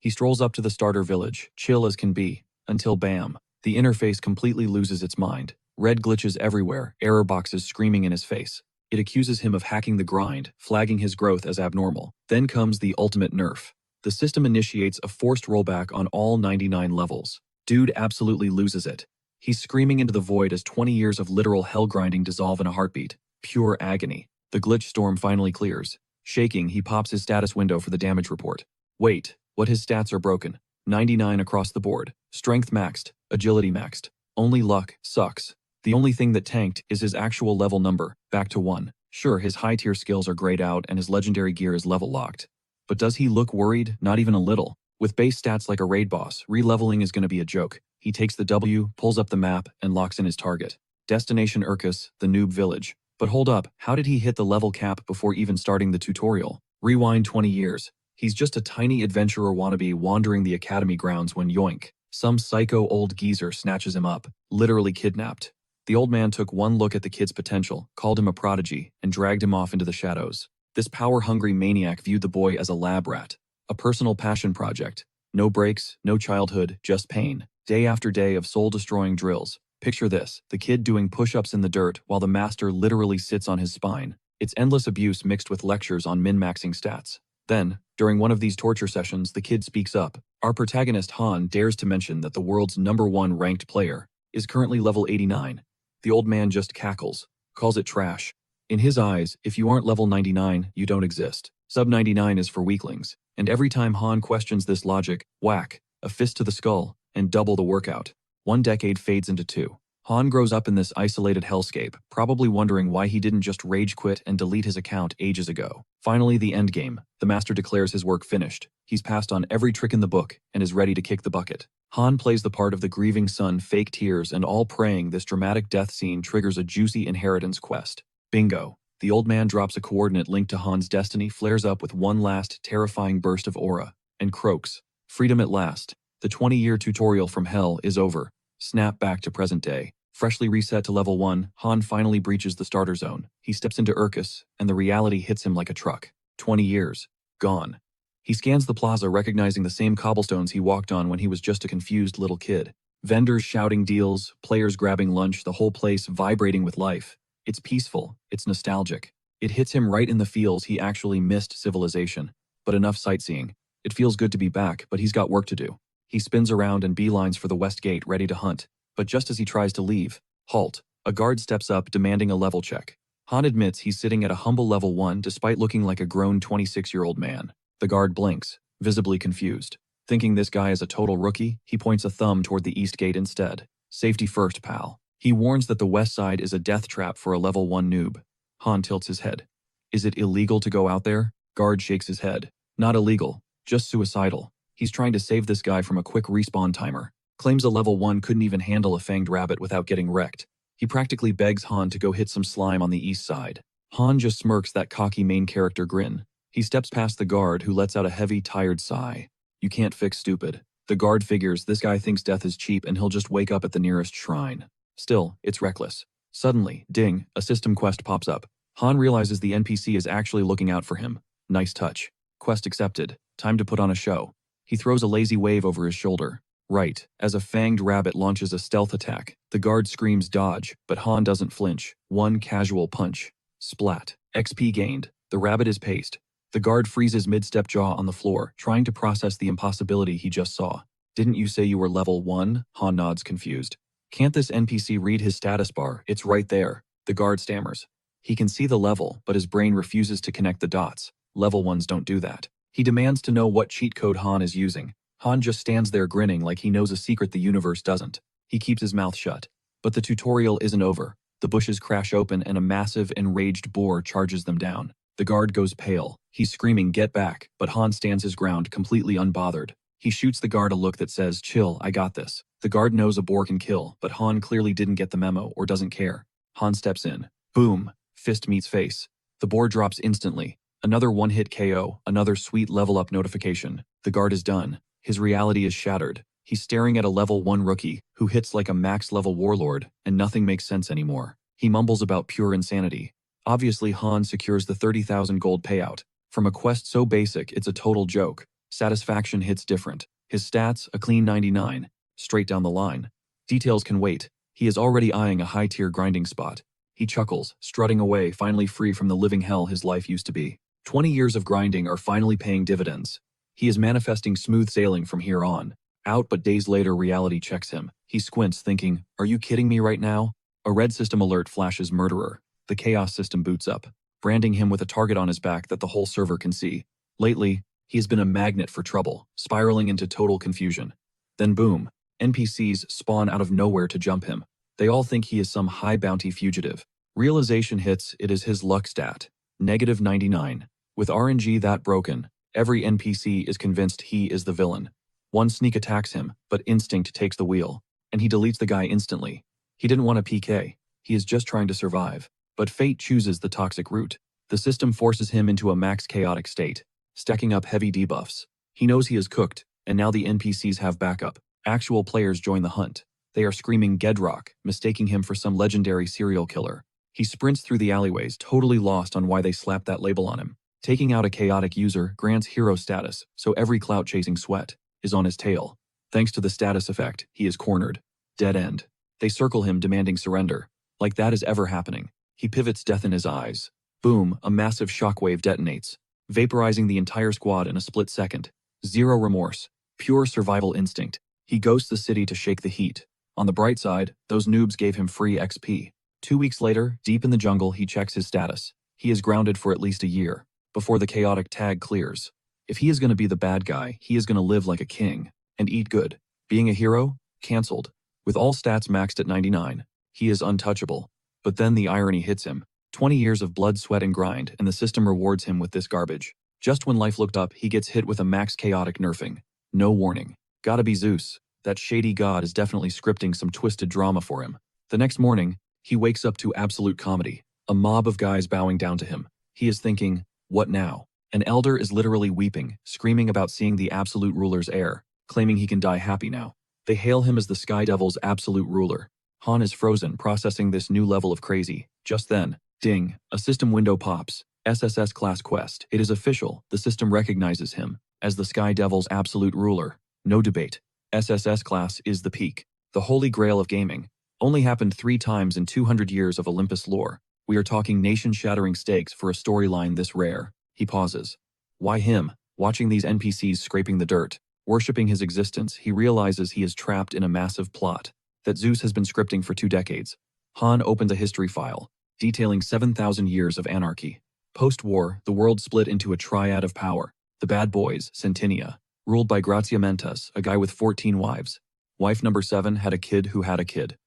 He strolls up to the starter village, chill as can be, until bam. The interface completely loses its mind. Red glitches everywhere, error boxes screaming in his face. It accuses him of hacking the grind, flagging his growth as abnormal. Then comes the ultimate nerf. The system initiates a forced rollback on all 99 levels. Dude absolutely loses it. He's screaming into the void as 20 years of literal hell grinding dissolve in a heartbeat. Pure agony. The glitch storm finally clears. Shaking, he pops his status window for the damage report. Wait, what? His stats are broken. 99 across the board. Strength maxed, agility maxed. Only luck sucks. The only thing that tanked is his actual level number, back to 1. Sure, his high-tier skills are grayed out and his legendary gear is level locked. But does he look worried? Not even a little. With base stats like a raid boss, re-leveling is going to be a joke. He takes the W, pulls up the map, and locks in his target. Destination Urkus, the noob village. But hold up, how did he hit the level cap before even starting the tutorial? Rewind 20 years. He's just a tiny adventurer wannabe wandering the academy grounds when yoink. Some psycho old geezer snatches him up, literally kidnapped. The old man took one look at the kid's potential, called him a prodigy, and dragged him off into the shadows. This power-hungry maniac viewed the boy as a lab rat, a personal passion project. No breaks, no childhood, just pain. Day after day of soul-destroying drills. Picture this, the kid doing push-ups in the dirt while the master literally sits on his spine. It's endless abuse mixed with lectures on min-maxing stats. Then, during one of these torture sessions, the kid speaks up. Our protagonist Han dares to mention that the world's #1 ranked player is currently level 89. The old man just cackles, calls it trash. In his eyes, if you aren't level 99, you don't exist. Sub 99 is for weaklings. And every time Han questions this logic, whack, a fist to the skull, and double the workout. 1 decade fades into 2. Han grows up in this isolated hellscape, probably wondering why he didn't just rage quit and delete his account ages ago. Finally, the endgame. The master declares his work finished. He's passed on every trick in the book and is ready to kick the bucket. Han plays the part of the grieving son, fake tears and all praying this dramatic death scene triggers a juicy inheritance quest. Bingo. The old man drops a coordinate linked to Han's destiny, flares up with one last terrifying burst of aura, and croaks. Freedom at last. The 20-year tutorial from hell is over. Snap back to present day. Freshly reset to level 1, Han finally breaches the starter zone. He steps into Urkus, and the reality hits him like a truck. 20 years. Gone. He scans the plaza, recognizing the same cobblestones he walked on when he was just a confused little kid. Vendors shouting deals, players grabbing lunch, the whole place vibrating with life. It's peaceful, it's nostalgic. It hits him right in the feels he actually missed civilization. But enough sightseeing. It feels good to be back, but he's got work to do. He spins around and beelines for the west gate, ready to hunt. But just as he tries to leave, halt. A guard steps up, demanding a level check. Han admits he's sitting at a humble level 1 despite looking like a grown 26-year-old man. The guard blinks, visibly confused. Thinking this guy is a total rookie, he points a thumb toward the east gate instead. Safety first, pal. He warns that the west side is a death trap for a level 1 noob. Han tilts his head. Is it illegal to go out there? Guard shakes his head. Not illegal, just suicidal. He's trying to save this guy from a quick respawn timer. Claims a level 1 couldn't even handle a fanged rabbit without getting wrecked. He practically begs Han to go hit some slime on the east side. Han just smirks that cocky main character grin. He steps past the guard, who lets out a heavy, tired sigh. You can't fix stupid. The guard figures this guy thinks death is cheap and he'll just wake up at the nearest shrine. Still, it's reckless. Suddenly, ding, a system quest pops up. Han realizes the NPC is actually looking out for him. Nice touch. Quest accepted. Time to put on a show. He throws a lazy wave over his shoulder. Right, as a fanged rabbit launches a stealth attack, the guard screams dodge, but Han doesn't flinch. One casual punch. Splat. XP gained. The rabbit is paced. The guard freezes mid-step, jaw on the floor, trying to process the impossibility he just saw. Didn't you say you were level 1? Han nods, confused. Can't this NPC read his status bar? It's right there. The guard stammers. He can see the level, but his brain refuses to connect the dots. Level 1s don't do that. He demands to know what cheat code Han is using. Han just stands there grinning like he knows a secret the universe doesn't. He keeps his mouth shut. But the tutorial isn't over. The bushes crash open and a massive, enraged boar charges them down. The guard goes pale. He's screaming, "Get back," but Han stands his ground, completely unbothered. He shoots the guard a look that says, "Chill, I got this." The guard knows a boar can kill, but Han clearly didn't get the memo or doesn't care. Han steps in. Boom. Fist meets face. The boar drops instantly. Another one-hit KO, another sweet level-up notification. The guard is done. His reality is shattered. He's staring at a level 1 rookie who hits like a max-level warlord, and nothing makes sense anymore. He mumbles about pure insanity. Obviously, Han secures the 30,000 gold payout. From a quest so basic, it's a total joke. Satisfaction hits different. His stats, a clean 99. Straight down the line. Details can wait. He is already eyeing a high-tier grinding spot. He chuckles, strutting away, finally free from the living hell his life used to be. 20 years of grinding are finally paying dividends. He is manifesting smooth sailing from here on. Out, but days later reality checks him. He squints, thinking, are you kidding me right now? A red system alert flashes murderer. The chaos system boots up, branding him with a target on his back that the whole server can see. Lately, he has been a magnet for trouble, spiraling into total confusion. Then boom, NPCs spawn out of nowhere to jump him. They all think he is some high bounty fugitive. Realization hits, it is his luck stat. Negative 99. With RNG that broken, every NPC is convinced he is the villain. One sneak attacks him, but instinct takes the wheel, and he deletes the guy instantly. He didn't want a PK. He is just trying to survive. But fate chooses the toxic route. The system forces him into a max chaotic state, stacking up heavy debuffs. He knows he is cooked, and now the NPCs have backup. Actual players join the hunt. They are screaming Gedrock, mistaking him for some legendary serial killer. He sprints through the alleyways, totally lost on why they slapped that label on him. Taking out a chaotic user grants hero status, so every clout-chasing sweat is on his tail. Thanks to the status effect, he is cornered. Dead end. They circle him, demanding surrender. Like that is ever happening. He pivots, death in his eyes. Boom, a massive shockwave detonates, vaporizing the entire squad in a split second. Zero remorse. Pure survival instinct. He ghosts the city to shake the heat. On the bright side, those noobs gave him free XP. 2 weeks later, deep in the jungle, he checks his status. He is grounded for at least a year, before the chaotic tag clears. If he is going to be the bad guy, he is going to live like a king, and eat good. Being a hero? Cancelled. With all stats maxed at 99, he is untouchable. But then the irony hits him. 20 years of blood, sweat, and grind, and the system rewards him with this garbage. Just when life looked up, he gets hit with a max chaotic nerfing. No warning. Gotta be Zeus. That shady god is definitely scripting some twisted drama for him. The next morning, he wakes up to absolute comedy. A mob of guys bowing down to him. He is thinking, what now? An elder is literally weeping, screaming about seeing the absolute ruler's heir, claiming he can die happy now. They hail him as the Sky Devil's absolute ruler. Han is frozen, processing this new level of crazy. Just then, ding, a system window pops. SSS class quest. It is official. The system recognizes him as the Sky Devil's absolute ruler. No debate. SSS class is the peak. The holy grail of gaming. Only happened 3 times in 200 years of Olympus lore. We are talking nation-shattering stakes for a storyline this rare. He pauses. Why him? Watching these NPCs scraping the dirt, worshipping his existence, he realizes he is trapped in a massive plot that Zeus has been scripting for 2 decades. Han opens a history file, detailing 7,000 years of anarchy. Post-war, the world split into a triad of power. The bad boys, Centennia, ruled by Grazia Mentas, a guy with 14 wives. Wife number 7 had a kid who had a kid.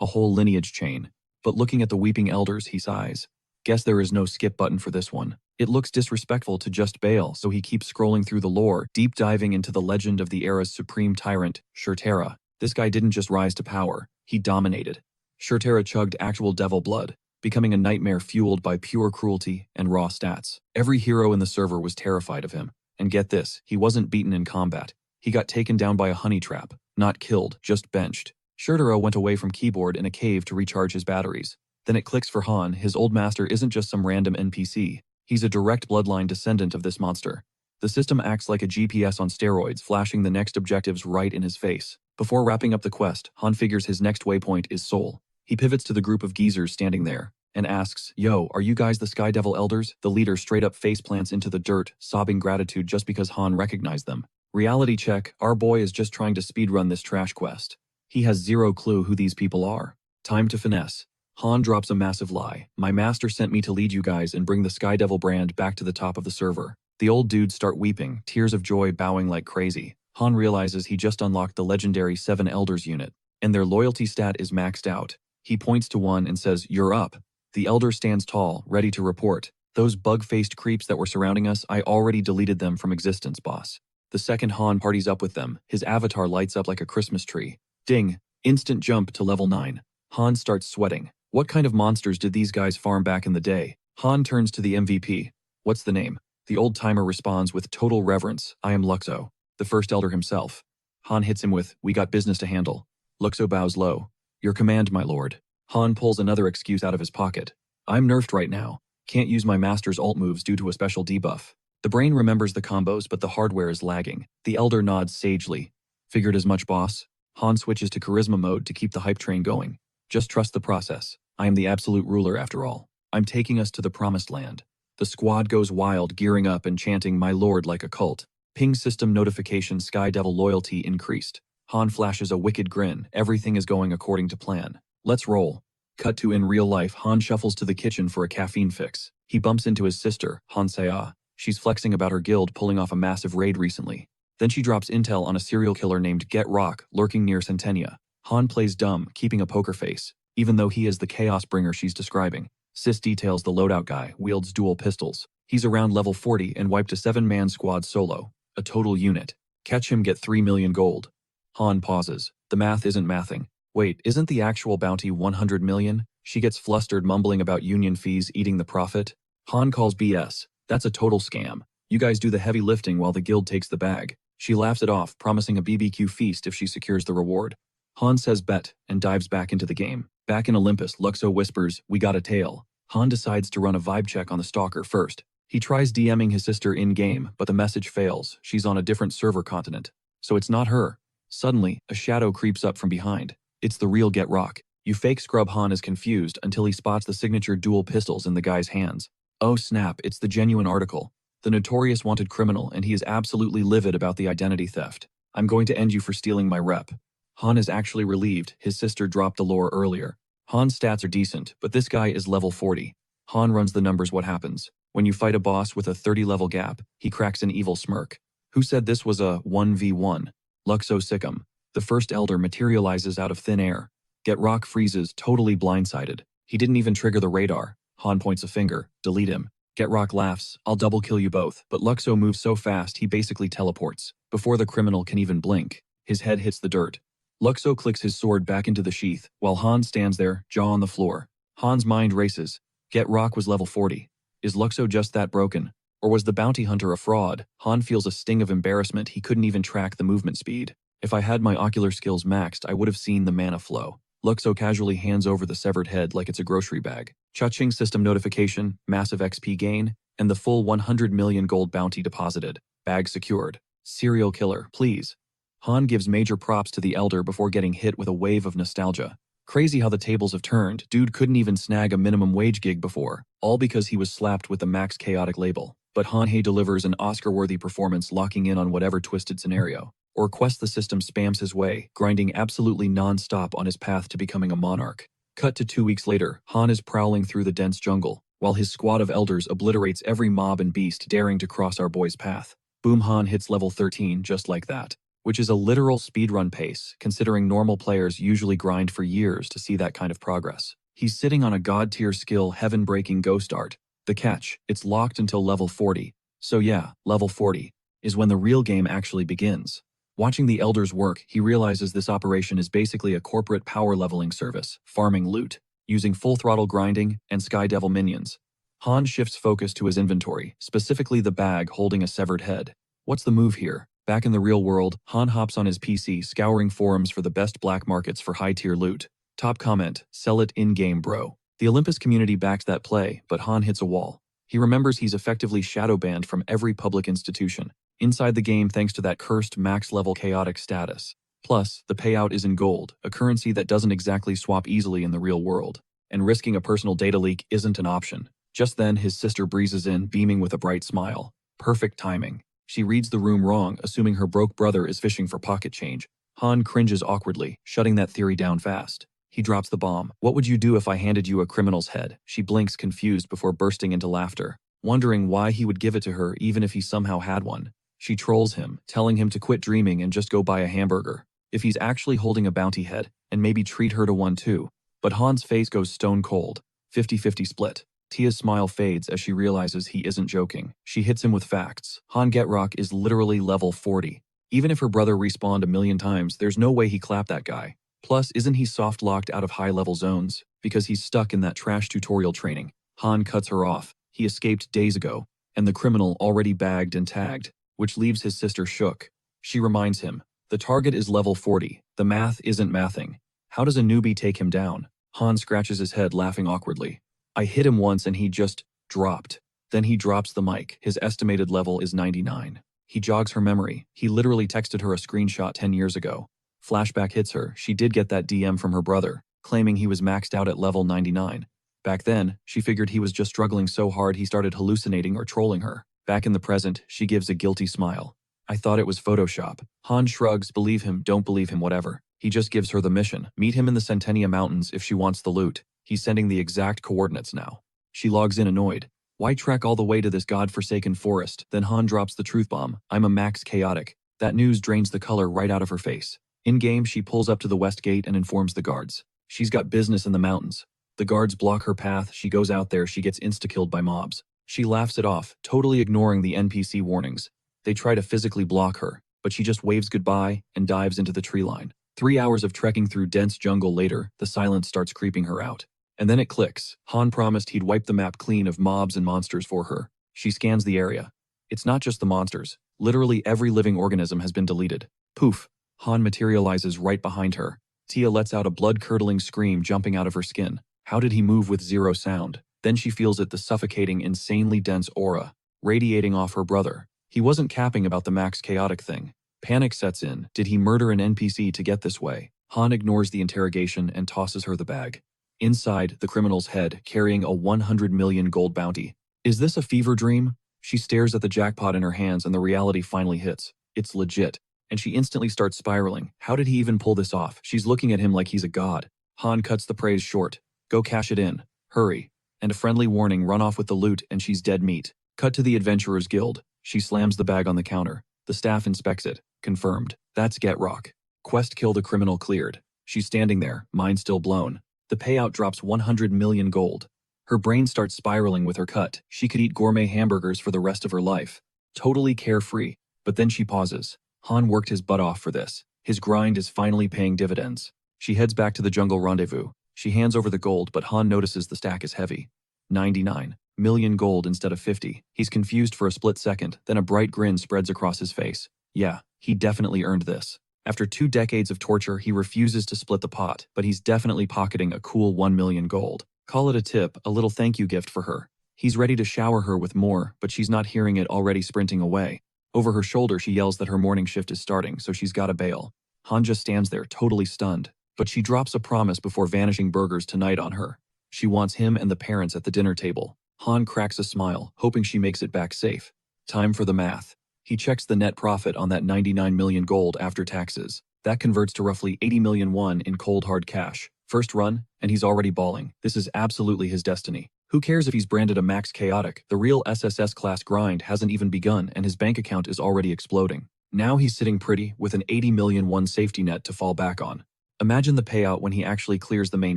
A whole lineage chain. But looking at the weeping elders, he sighs. Guess there is no skip button for this one. It looks disrespectful to just bail, so he keeps scrolling through the lore, deep diving into the legend of the era's supreme tyrant, Shurtera. This guy didn't just rise to power, he dominated. Shurtera chugged actual devil blood, becoming a nightmare fueled by pure cruelty and raw stats. Every hero in the server was terrified of him. And get this, he wasn't beaten in combat. He got taken down by a honey trap, not killed, just benched. Shurtera went away from keyboard in a cave to recharge his batteries. Then it clicks for Han, his old master isn't just some random NPC. He's a direct bloodline descendant of this monster. The system acts like a GPS on steroids, flashing the next objectives right in his face. Before wrapping up the quest, Han figures his next waypoint is Seoul. He pivots to the group of geezers standing there, and asks, yo, are you guys the Sky Devil Elders? The leader straight up face plants into the dirt, sobbing gratitude just because Han recognized them. Reality check, our boy is just trying to speedrun this trash quest. He has zero clue who these people are. Time to finesse. Han drops a massive lie. My master sent me to lead you guys and bring the Sky Devil brand back to the top of the server. The old dudes start weeping, tears of joy bowing like crazy. Han realizes he just unlocked the legendary 7 Elders unit, and their loyalty stat is maxed out. He points to one and says, you're up. The Elder stands tall, ready to report. Those bug-faced creeps that were surrounding us, I already deleted them from existence, boss. The second Han parties up with them, his avatar lights up like a Christmas tree. Ding, instant jump to level 9. Han starts sweating. What kind of monsters did these guys farm back in the day? Han turns to the MVP. What's the name? The old-timer responds with total reverence, I am Luxo, the first elder himself. Han hits him with, we got business to handle. Luxo bows low. Your command, my lord. Han pulls another excuse out of his pocket. I'm nerfed right now. Can't use my master's ult moves due to a special debuff. The brain remembers the combos, but the hardware is lagging. The elder nods sagely. Figured as much, boss. Han switches to charisma mode to keep the hype train going. Just trust the process. I am the absolute ruler after all. I'm taking us to the promised land. The squad goes wild, gearing up and chanting my lord like a cult. Ping system notification, Sky Devil loyalty increased. Han flashes a wicked grin. Everything is going according to plan. Let's roll. Cut to in real life, Han shuffles to the kitchen for a caffeine fix. He bumps into his sister, Han Sea. She's flexing about her guild pulling off a massive raid recently. Then she drops intel on a serial killer named Get Rock lurking near Centennia. Han plays dumb, keeping a poker face, even though he is the chaos bringer she's describing. Sis details the loadout guy wields dual pistols. He's around level 40 and wiped a 7-man squad solo. A total unit. Catch him, get 3 million gold. Han pauses. The math isn't mathing. Wait, isn't the actual bounty 100 million? She gets flustered, mumbling about union fees eating the profit. Han calls BS. That's a total scam. You guys do the heavy lifting while the guild takes the bag. She laughs it off, promising a BBQ feast if she secures the reward. Han says bet, and dives back into the game. Back in Olympus, Luxo whispers, we got a tail. Han decides to run a vibe check on the stalker first. He tries DMing his sister in-game, but the message fails. She's on a different server continent. So it's not her. Suddenly, a shadow creeps up from behind. It's the real Get Rock. You fake scrub. Han is confused until he spots the signature dual pistols in the guy's hands. Oh snap, it's the genuine article. The notorious wanted criminal, and he is absolutely livid about the identity theft. I'm going to end you for stealing my rep. Han is actually relieved. His sister dropped the lore earlier. Han's stats are decent, but this guy is level 40. Han runs the numbers. What happens? When you fight a boss with a 30-level gap, he cracks an evil smirk. Who said this was a 1v1? Luxo Sikkim. The first elder materializes out of thin air. Get Rock freezes, totally blindsided. He didn't even trigger the radar. Han points a finger. Delete him. Get Rock laughs. I'll double kill you both. But Luxo moves so fast he basically teleports. Before the criminal can even blink, his head hits the dirt. Luxo clicks his sword back into the sheath, while Han stands there, jaw on the floor. Han's mind races. Get Rock was level 40. Is Luxo just that broken? Or was the bounty hunter a fraud? Han feels a sting of embarrassment. He couldn't even track the movement speed. If I had my ocular skills maxed, I would have seen the mana flow. Luxo casually hands over the severed head like it's a grocery bag. Cha-ching system notification, massive XP gain, and the full 100 million gold bounty deposited. Bag secured. Serial killer, please. Han gives major props to the elder before getting hit with a wave of nostalgia. Crazy how the tables have turned. Dude couldn't even snag a minimum wage gig before, all because he was slapped with the max chaotic label. But Han He delivers an Oscar-worthy performance, locking in on whatever twisted scenario or quest the system spams his way, grinding absolutely non-stop on his path to becoming a monarch. Cut to 2 weeks later, Han is prowling through the dense jungle, while his squad of elders obliterates every mob and beast daring to cross our boy's path. Boom, Han hits level 13 just like that, which is a literal speedrun pace, considering normal players usually grind for years to see that kind of progress. He's sitting on a god-tier skill, heaven-breaking ghost art. The catch, it's locked until level 40. So yeah, level 40 is when the real game actually begins. Watching the elders work, he realizes this operation is basically a corporate power leveling service, farming loot, using full throttle grinding and Sky Devil minions. Han shifts focus to his inventory, specifically the bag holding a severed head. What's the move here? Back in the real world, Han hops on his PC, scouring forums for the best black markets for high-tier loot. Top comment, sell it in-game, bro. The Olympus community backs that play, but Han hits a wall. He remembers he's effectively shadow banned from every public institution inside the game thanks to that cursed max-level chaotic status. Plus, the payout is in gold, a currency that doesn't exactly swap easily in the real world. And risking a personal data leak isn't an option. Just then, his sister breezes in, beaming with a bright smile. Perfect timing. She reads the room wrong, assuming her broke brother is fishing for pocket change. Han cringes awkwardly, shutting that theory down fast. He drops the bomb. What would you do if I handed you a criminal's head? She blinks, confused, before bursting into laughter, wondering why he would give it to her even if he somehow had one. She trolls him, telling him to quit dreaming and just go buy a hamburger. If he's actually holding a bounty head, and maybe treat her to one too. But Han's face goes stone cold. 50-50 split. Tia's smile fades as she realizes he isn't joking. She hits him with facts. Han Get Rock is literally level 40. Even if her brother respawned a million times, there's no way he clapped that guy. Plus, isn't he soft-locked out of high-level zones? Because he's stuck in that trash tutorial training. Han cuts her off. He escaped days ago, and the criminal already bagged and tagged, which leaves his sister shook. She reminds him, the target is level 40. The math isn't mathing. How does a newbie take him down? Han scratches his head, laughing awkwardly. I hit him once and he just dropped. Then he drops the mic. His estimated level is 99. He jogs her memory. He literally texted her a screenshot 10 years ago. Flashback hits her. She did get that DM from her brother, claiming he was maxed out at level 99. Back then, she figured he was just struggling so hard he started hallucinating or trolling her. Back in the present, she gives a guilty smile. I thought it was Photoshop. Han shrugs, believe him, don't believe him, whatever. He just gives her the mission. Meet him in the Centennia Mountains if she wants the loot. He's sending the exact coordinates now. She logs in annoyed. Why trek all the way to this godforsaken forest? Then Han drops the truth bomb. I'm a max chaotic. That news drains the color right out of her face. In-game, she pulls up to the west gate and informs the guards. She's got business in the mountains. The guards block her path. She goes out there. She gets insta-killed by mobs. She laughs it off, totally ignoring the NPC warnings. They try to physically block her, but she just waves goodbye and dives into the tree line. 3 hours of trekking through dense jungle later, the silence starts creeping her out. And then it clicks. Han promised he'd wipe the map clean of mobs and monsters for her. She scans the area. It's not just the monsters. Literally every living organism has been deleted. Poof. Han materializes right behind her. Tia lets out a blood-curdling scream jumping out of her skin. How did he move with zero sound? Then she feels it, the suffocating, insanely dense aura, radiating off her brother. He wasn't capping about the max chaotic thing. Panic sets in. Did he murder an NPC to get this way? Han ignores the interrogation and tosses her the bag. Inside, the criminal's head, carrying a 100 million gold bounty. Is this a fever dream? She stares at the jackpot in her hands and the reality finally hits. It's legit. And she instantly starts spiraling. How did he even pull this off? She's looking at him like he's a god. Han cuts the praise short. Go cash it in. Hurry. And a friendly warning, run off with the loot and she's dead meat. Cut to the Adventurers Guild. She slams the bag on the counter. The staff inspects it. Confirmed. That's Get Rock. Quest kill the criminal cleared. She's standing there, mind still blown. The payout drops 100 million gold. Her brain starts spiraling with her cut. She could eat gourmet hamburgers for the rest of her life. Totally carefree. But then she pauses. Han worked his butt off for this. His grind is finally paying dividends. She heads back to the jungle rendezvous. She hands over the gold, but Han notices the stack is heavy. 99 million gold instead of 50. He's confused for a split second, then a bright grin spreads across his face. Yeah, he definitely earned this. After 2 decades of torture, he refuses to split the pot, but he's definitely pocketing a cool 1 million gold. Call it a tip, a little thank you gift for her. He's ready to shower her with more, but she's not hearing it, already sprinting away. Over her shoulder, she yells that her morning shift is starting, so she's gotta bail. Han just stands there, totally stunned. But she drops a promise before vanishing burgers tonight on her. She wants him and the parents at the dinner table. Han cracks a smile, hoping she makes it back safe. Time for the math. He checks the net profit on that 99 million gold after taxes. That converts to roughly 80 million won in cold hard cash. First run, and he's already balling. This is absolutely his destiny. Who cares if he's branded a max chaotic? The real SSS class grind hasn't even begun and his bank account is already exploding. Now he's sitting pretty with an 80 million won safety net to fall back on. Imagine the payout when he actually clears the main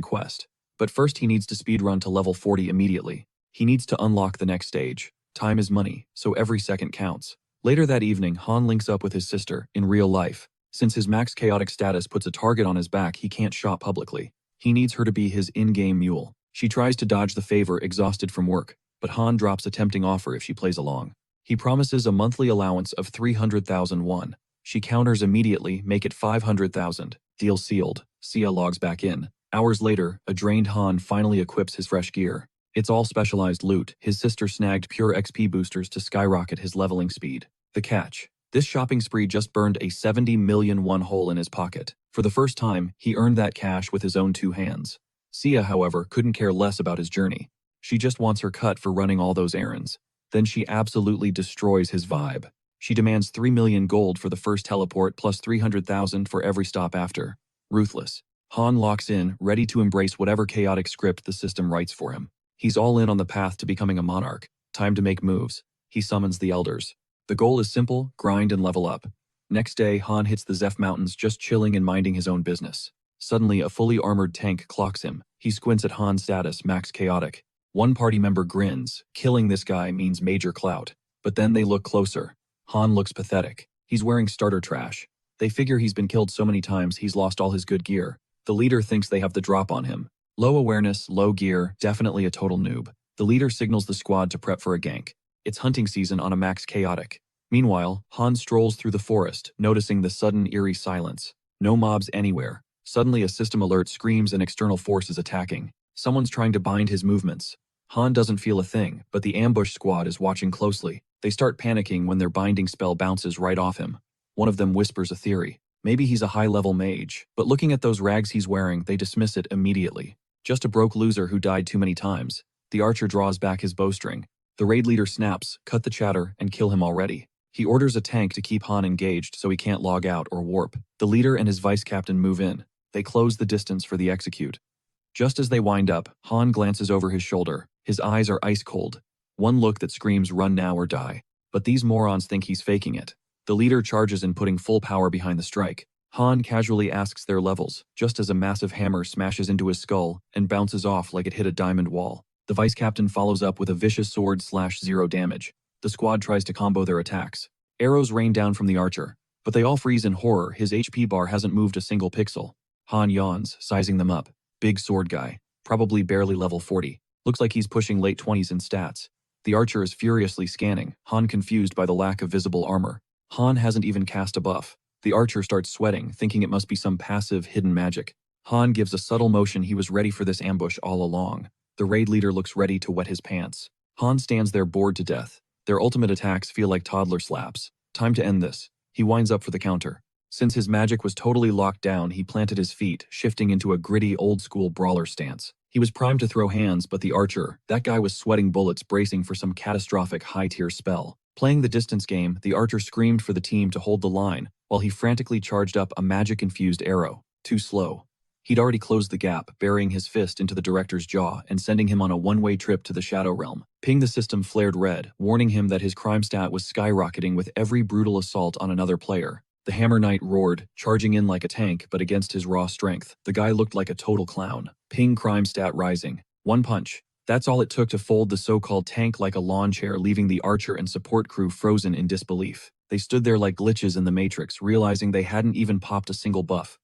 quest. But first he needs to speedrun to level 40 immediately. He needs to unlock the next stage. Time is money, so every second counts. Later that evening, Han links up with his sister, in real life. Since his max chaotic status puts a target on his back, he can't shop publicly. He needs her to be his in-game mule. She tries to dodge the favor, exhausted from work, but Han drops a tempting offer if she plays along. He promises a monthly allowance of 300,000 won. She counters immediately, make it 500,000. Deal sealed. Sia logs back in. Hours later, a drained Han finally equips his fresh gear. It's all specialized loot. His sister snagged pure XP boosters to skyrocket his leveling speed. The catch. This shopping spree just burned a 70 million won hole in his pocket. For the first time, he earned that cash with his own 2 hands. Sia, however, couldn't care less about his journey. She just wants her cut for running all those errands. Then she absolutely destroys his vibe. She demands 3 million gold for the first teleport plus 300,000 for every stop after. Ruthless. Han locks in, ready to embrace whatever chaotic script the system writes for him. He's all in on the path to becoming a monarch. Time to make moves. He summons the elders. The goal is simple, grind and level up. Next day, Han hits the Zeph Mountains just chilling and minding his own business. Suddenly, a fully armored tank clocks him. He squints at Han's status, max chaotic. One party member grins. Killing this guy means major clout. But then they look closer. Han looks pathetic. He's wearing starter trash. They figure he's been killed so many times he's lost all his good gear. The leader thinks they have the drop on him. Low awareness, low gear, definitely a total noob. The leader signals the squad to prep for a gank. It's hunting season on a max chaotic. Meanwhile, Han strolls through the forest, noticing the sudden eerie silence. No mobs anywhere. Suddenly a system alert screams an external force is attacking. Someone's trying to bind his movements. Han doesn't feel a thing, but the ambush squad is watching closely. They start panicking when their binding spell bounces right off him. One of them whispers a theory. Maybe he's a high-level mage, but looking at those rags he's wearing, they dismiss it immediately. Just a broke loser who died too many times. The archer draws back his bowstring. The raid leader snaps, cut the chatter, and kill him already. He orders a tank to keep Han engaged so he can't log out or warp. The leader and his vice captain move in. They close the distance for the execute. Just as they wind up, Han glances over his shoulder. His eyes are ice cold. One look that screams run now or die. But these morons think he's faking it. The leader charges in putting full power behind the strike. Han casually asks their levels, just as a massive hammer smashes into his skull and bounces off like it hit a diamond wall. The vice captain follows up with a vicious sword/0 damage. The squad tries to combo their attacks. Arrows rain down from the archer, but they all freeze in horror. His HP bar hasn't moved a single pixel. Han yawns, sizing them up. Big sword guy, probably barely level 40. Looks like he's pushing late 20s in stats. The archer is furiously scanning, Han confused by the lack of visible armor. Han hasn't even cast a buff. The archer starts sweating, thinking it must be some passive, hidden magic. Han gives a subtle motion he was ready for this ambush all along. The raid leader looks ready to wet his pants. Han stands there bored to death. Their ultimate attacks feel like toddler slaps. Time to end this. He winds up for the counter. Since his magic was totally locked down, he planted his feet, shifting into a gritty, old-school brawler stance. He was primed to throw hands, but the archer, that guy was sweating bullets, bracing for some catastrophic high-tier spell. Playing the distance game, the archer screamed for the team to hold the line, while he frantically charged up a magic-infused arrow. Too slow. He'd already closed the gap, burying his fist into the director's jaw and sending him on a one-way trip to the Shadow Realm. Ping the system flared red, warning him that his crime stat was skyrocketing with every brutal assault on another player. The Hammer Knight roared, charging in like a tank, but against his raw strength, the guy looked like a total clown. Ping crime stat rising. One punch. That's all it took to fold the so-called tank like a lawn chair, leaving the archer and support crew frozen in disbelief. They stood there like glitches in the Matrix, realizing they hadn't even popped a single buff.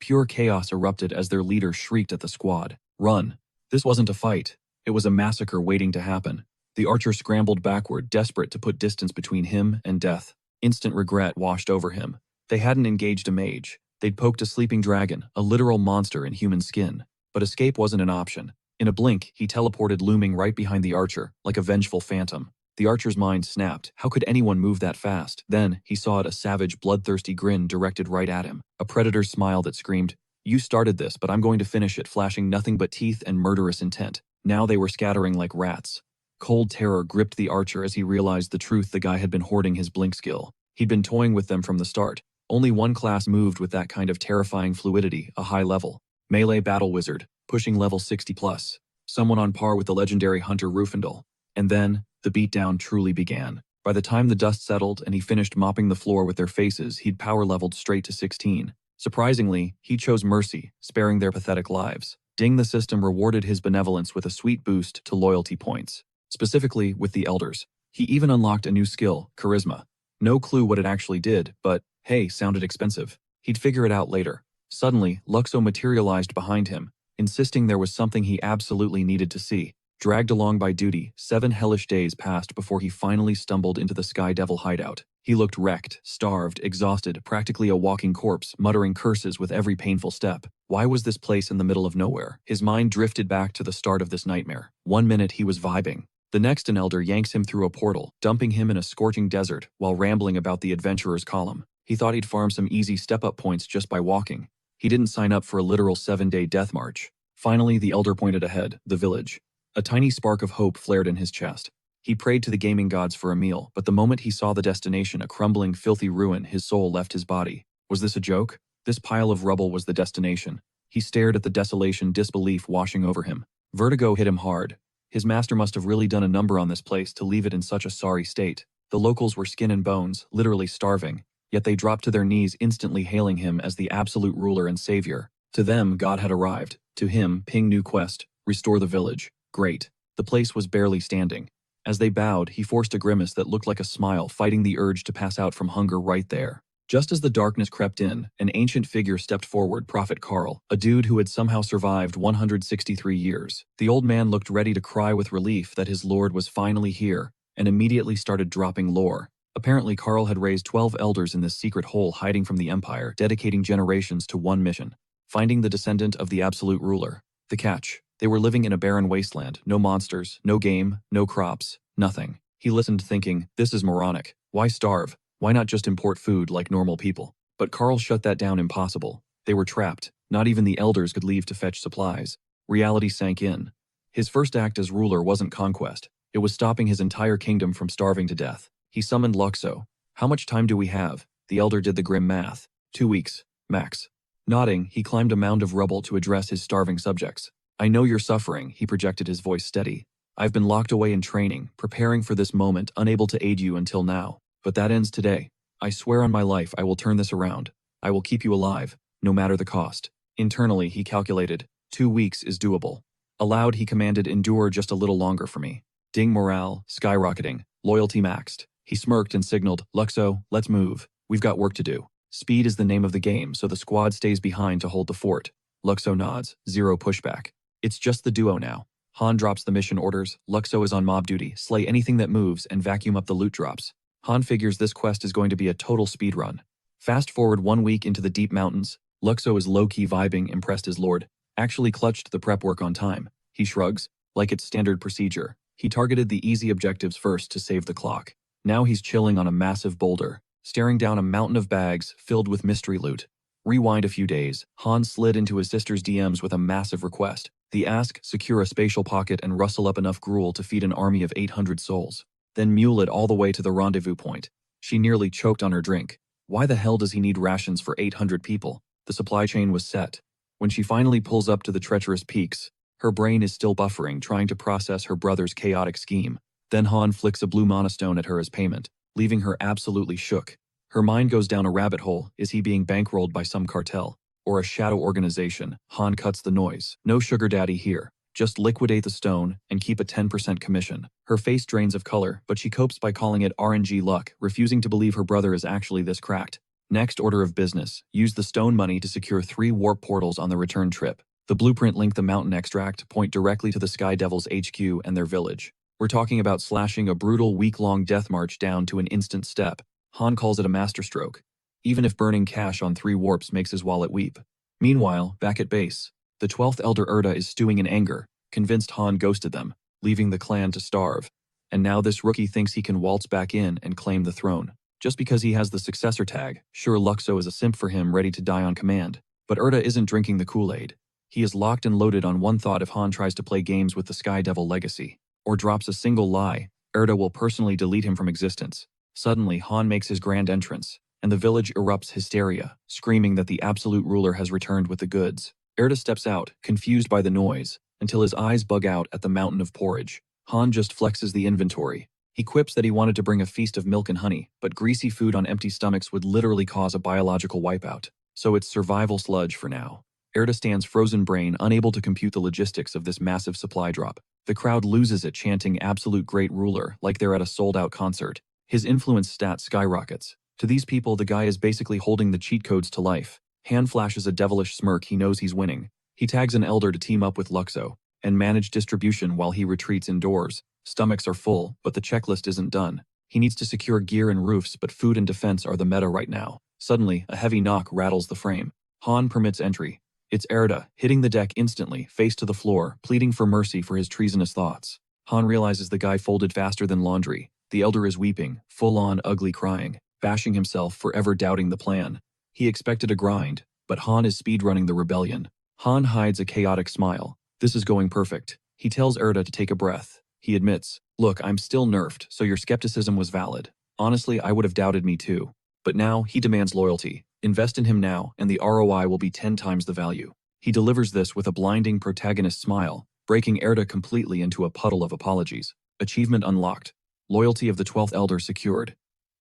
Pure chaos erupted as their leader shrieked at the squad. Run. This wasn't a fight. It was a massacre waiting to happen. The archer scrambled backward, desperate to put distance between him and death. Instant regret washed over him. They hadn't engaged a mage. They'd poked a sleeping dragon, a literal monster in human skin. But escape wasn't an option. In a blink, he teleported, looming right behind the archer, like a vengeful phantom. The archer's mind snapped. How could anyone move that fast? Then, he saw a savage, bloodthirsty grin directed right at him. A predator's smile that screamed, "You started this, but I'm going to finish it," flashing nothing but teeth and murderous intent. Now they were scattering like rats. Cold terror gripped the archer as he realized the truth. The guy had been hoarding his blink skill. He'd been toying with them from the start. Only one class moved with that kind of terrifying fluidity, a high level. Melee Battle Wizard, pushing level 60+. Someone on par with the legendary Hunter Rufendal. And then, the beatdown truly began. By the time the dust settled and he finished mopping the floor with their faces, he'd power-leveled straight to 16. Surprisingly, he chose mercy, sparing their pathetic lives. Ding, the system rewarded his benevolence with a sweet boost to loyalty points. Specifically, with the elders. He even unlocked a new skill, charisma. No clue what it actually did, but, hey, sounded expensive. He'd figure it out later. Suddenly, Luxo materialized behind him, insisting there was something he absolutely needed to see. Dragged along by duty, 7 hellish days passed before he finally stumbled into the Sky Devil hideout. He looked wrecked, starved, exhausted, practically a walking corpse, muttering curses with every painful step. Why was this place in the middle of nowhere? His mind drifted back to the start of this nightmare. One minute he was vibing. The next, an elder yanks him through a portal, dumping him in a scorching desert while rambling about the adventurer's column. He thought he'd farm some easy step-up points just by walking. He didn't sign up for a literal 7-day death march. Finally, the elder pointed ahead, the village. A tiny spark of hope flared in his chest. He prayed to the gaming gods for a meal, but the moment he saw the destination, a crumbling, filthy ruin, his soul left his body. Was this a joke? This pile of rubble was the destination. He stared at the desolation, disbelief washing over him. Vertigo hit him hard. His master must have really done a number on this place to leave it in such a sorry state. The locals were skin and bones, literally starving, yet they dropped to their knees, instantly hailing him as the absolute ruler and savior. To them, God had arrived. To him, Ping new quest, restore the village. Great. The place was barely standing. As they bowed, he forced a grimace that looked like a smile, fighting the urge to pass out from hunger right there. Just as the darkness crept in, an ancient figure stepped forward, Prophet Carl, a dude who had somehow survived 163 years. The old man looked ready to cry with relief that his lord was finally here, and immediately started dropping lore. Apparently, Carl had raised 12 elders in this secret hole hiding from the Empire, dedicating generations to one mission: finding the descendant of the absolute ruler. The catch: They were living in a barren wasteland, no monsters, no game, no crops, nothing. He listened thinking, this is moronic. Why starve? Why not just import food like normal people? But Carl shut that down. Impossible. They were trapped. Not even the elders could leave to fetch supplies. Reality sank in. His first act as ruler wasn't conquest. It was stopping his entire kingdom from starving to death. He summoned Luxo. How much time do we have? The elder did the grim math. 2 weeks, max. Nodding, he climbed a mound of rubble to address his starving subjects. I know you're suffering, he projected, his voice steady. I've been locked away in training, preparing for this moment, unable to aid you until now. But that ends today. I swear on my life I will turn this around. I will keep you alive, no matter the cost. Internally, he calculated, 2 weeks is doable. Aloud, he commanded, endure just a little longer for me. Ding, morale, skyrocketing, loyalty maxed. He smirked and signaled, Luxo, let's move. We've got work to do. Speed is the name of the game, so the squad stays behind to hold the fort. Luxo nods, zero pushback. It's just the duo now. Han drops the mission orders. Luxo is on mob duty, slay anything that moves and vacuum up the loot drops. Han figures this quest is going to be a total speed run. Fast forward 1 week into the deep mountains. Luxo is low-key vibing, impressed his lord. Actually clutched the prep work on time. He shrugs, like it's standard procedure. He targeted the easy objectives first to save the clock. Now he's chilling on a massive boulder, staring down a mountain of bags filled with mystery loot. Rewind a few days, Han slid into his sister's DMs with a massive request. The ask, secure a spatial pocket and rustle up enough gruel to feed an army of 800 souls. Then mule it all the way to the rendezvous point. She nearly choked on her drink. Why the hell does he need rations for 800 people? The supply chain was set. When she finally pulls up to the treacherous peaks, her brain is still buffering, trying to process her brother's chaotic scheme. Then Han flicks a blue monostone at her as payment, leaving her absolutely shook. Her mind goes down a rabbit hole. Is he being bankrolled by some cartel? Or a shadow organization? Han cuts the noise. No sugar daddy here. Just liquidate the stone and keep a 10% commission. Her face drains of color, but she copes by calling it RNG luck, refusing to believe her brother is actually this cracked. Next order of business, use the stone money to secure 3 warp portals on the return trip. The blueprint link the mountain extract point directly to the Sky Devils HQ and their village. We're talking about slashing a brutal week-long death march down to an instant step. Han calls it a masterstroke, even if burning cash on 3 warps makes his wallet weep. Meanwhile, back at base, the 12th Elder Erda is stewing in anger, convinced Han ghosted them, leaving the clan to starve. And now this rookie thinks he can waltz back in and claim the throne. Just because he has the successor tag, sure, Luxo is a simp for him, ready to die on command. But Erda isn't drinking the Kool-Aid. He is locked and loaded on one thought: if Han tries to play games with the Sky Devil legacy, or drops a single lie, Erda will personally delete him from existence. Suddenly, Han makes his grand entrance, and the village erupts hysteria, screaming that the absolute ruler has returned with the goods. Erda steps out, confused by the noise, until his eyes bug out at the mountain of porridge. Han just flexes the inventory. He quips that he wanted to bring a feast of milk and honey, but greasy food on empty stomachs would literally cause a biological wipeout. So it's survival sludge for now. Erda stands frozen brain, unable to compute the logistics of this massive supply drop. The crowd loses it, chanting absolute great ruler like they're at a sold-out concert. His influence stat skyrockets. To these people, the guy is basically holding the cheat codes to life. Han flashes a devilish smirk. He knows he's winning. He tags an elder to team up with Luxo and manage distribution while he retreats indoors. Stomachs are full, but the checklist isn't done. He needs to secure gear and roofs, but food and defense are the meta right now. Suddenly, a heavy knock rattles the frame. Han permits entry. It's Erda, hitting the deck instantly, face to the floor, pleading for mercy for his treasonous thoughts. Han realizes the guy folded faster than laundry. The elder is weeping, full-on ugly crying, bashing himself for ever doubting the plan. He expected a grind, but Han is speedrunning the rebellion. Han hides a chaotic smile. This is going perfect. He tells Erda to take a breath. He admits, look, I'm still nerfed, so your skepticism was valid. Honestly, I would have doubted me too. But now, he demands loyalty. Invest in him now, and the ROI will be 10 times the value. He delivers this with a blinding protagonist smile, breaking Erda completely into a puddle of apologies. Achievement unlocked. Loyalty of the 12th Elder secured.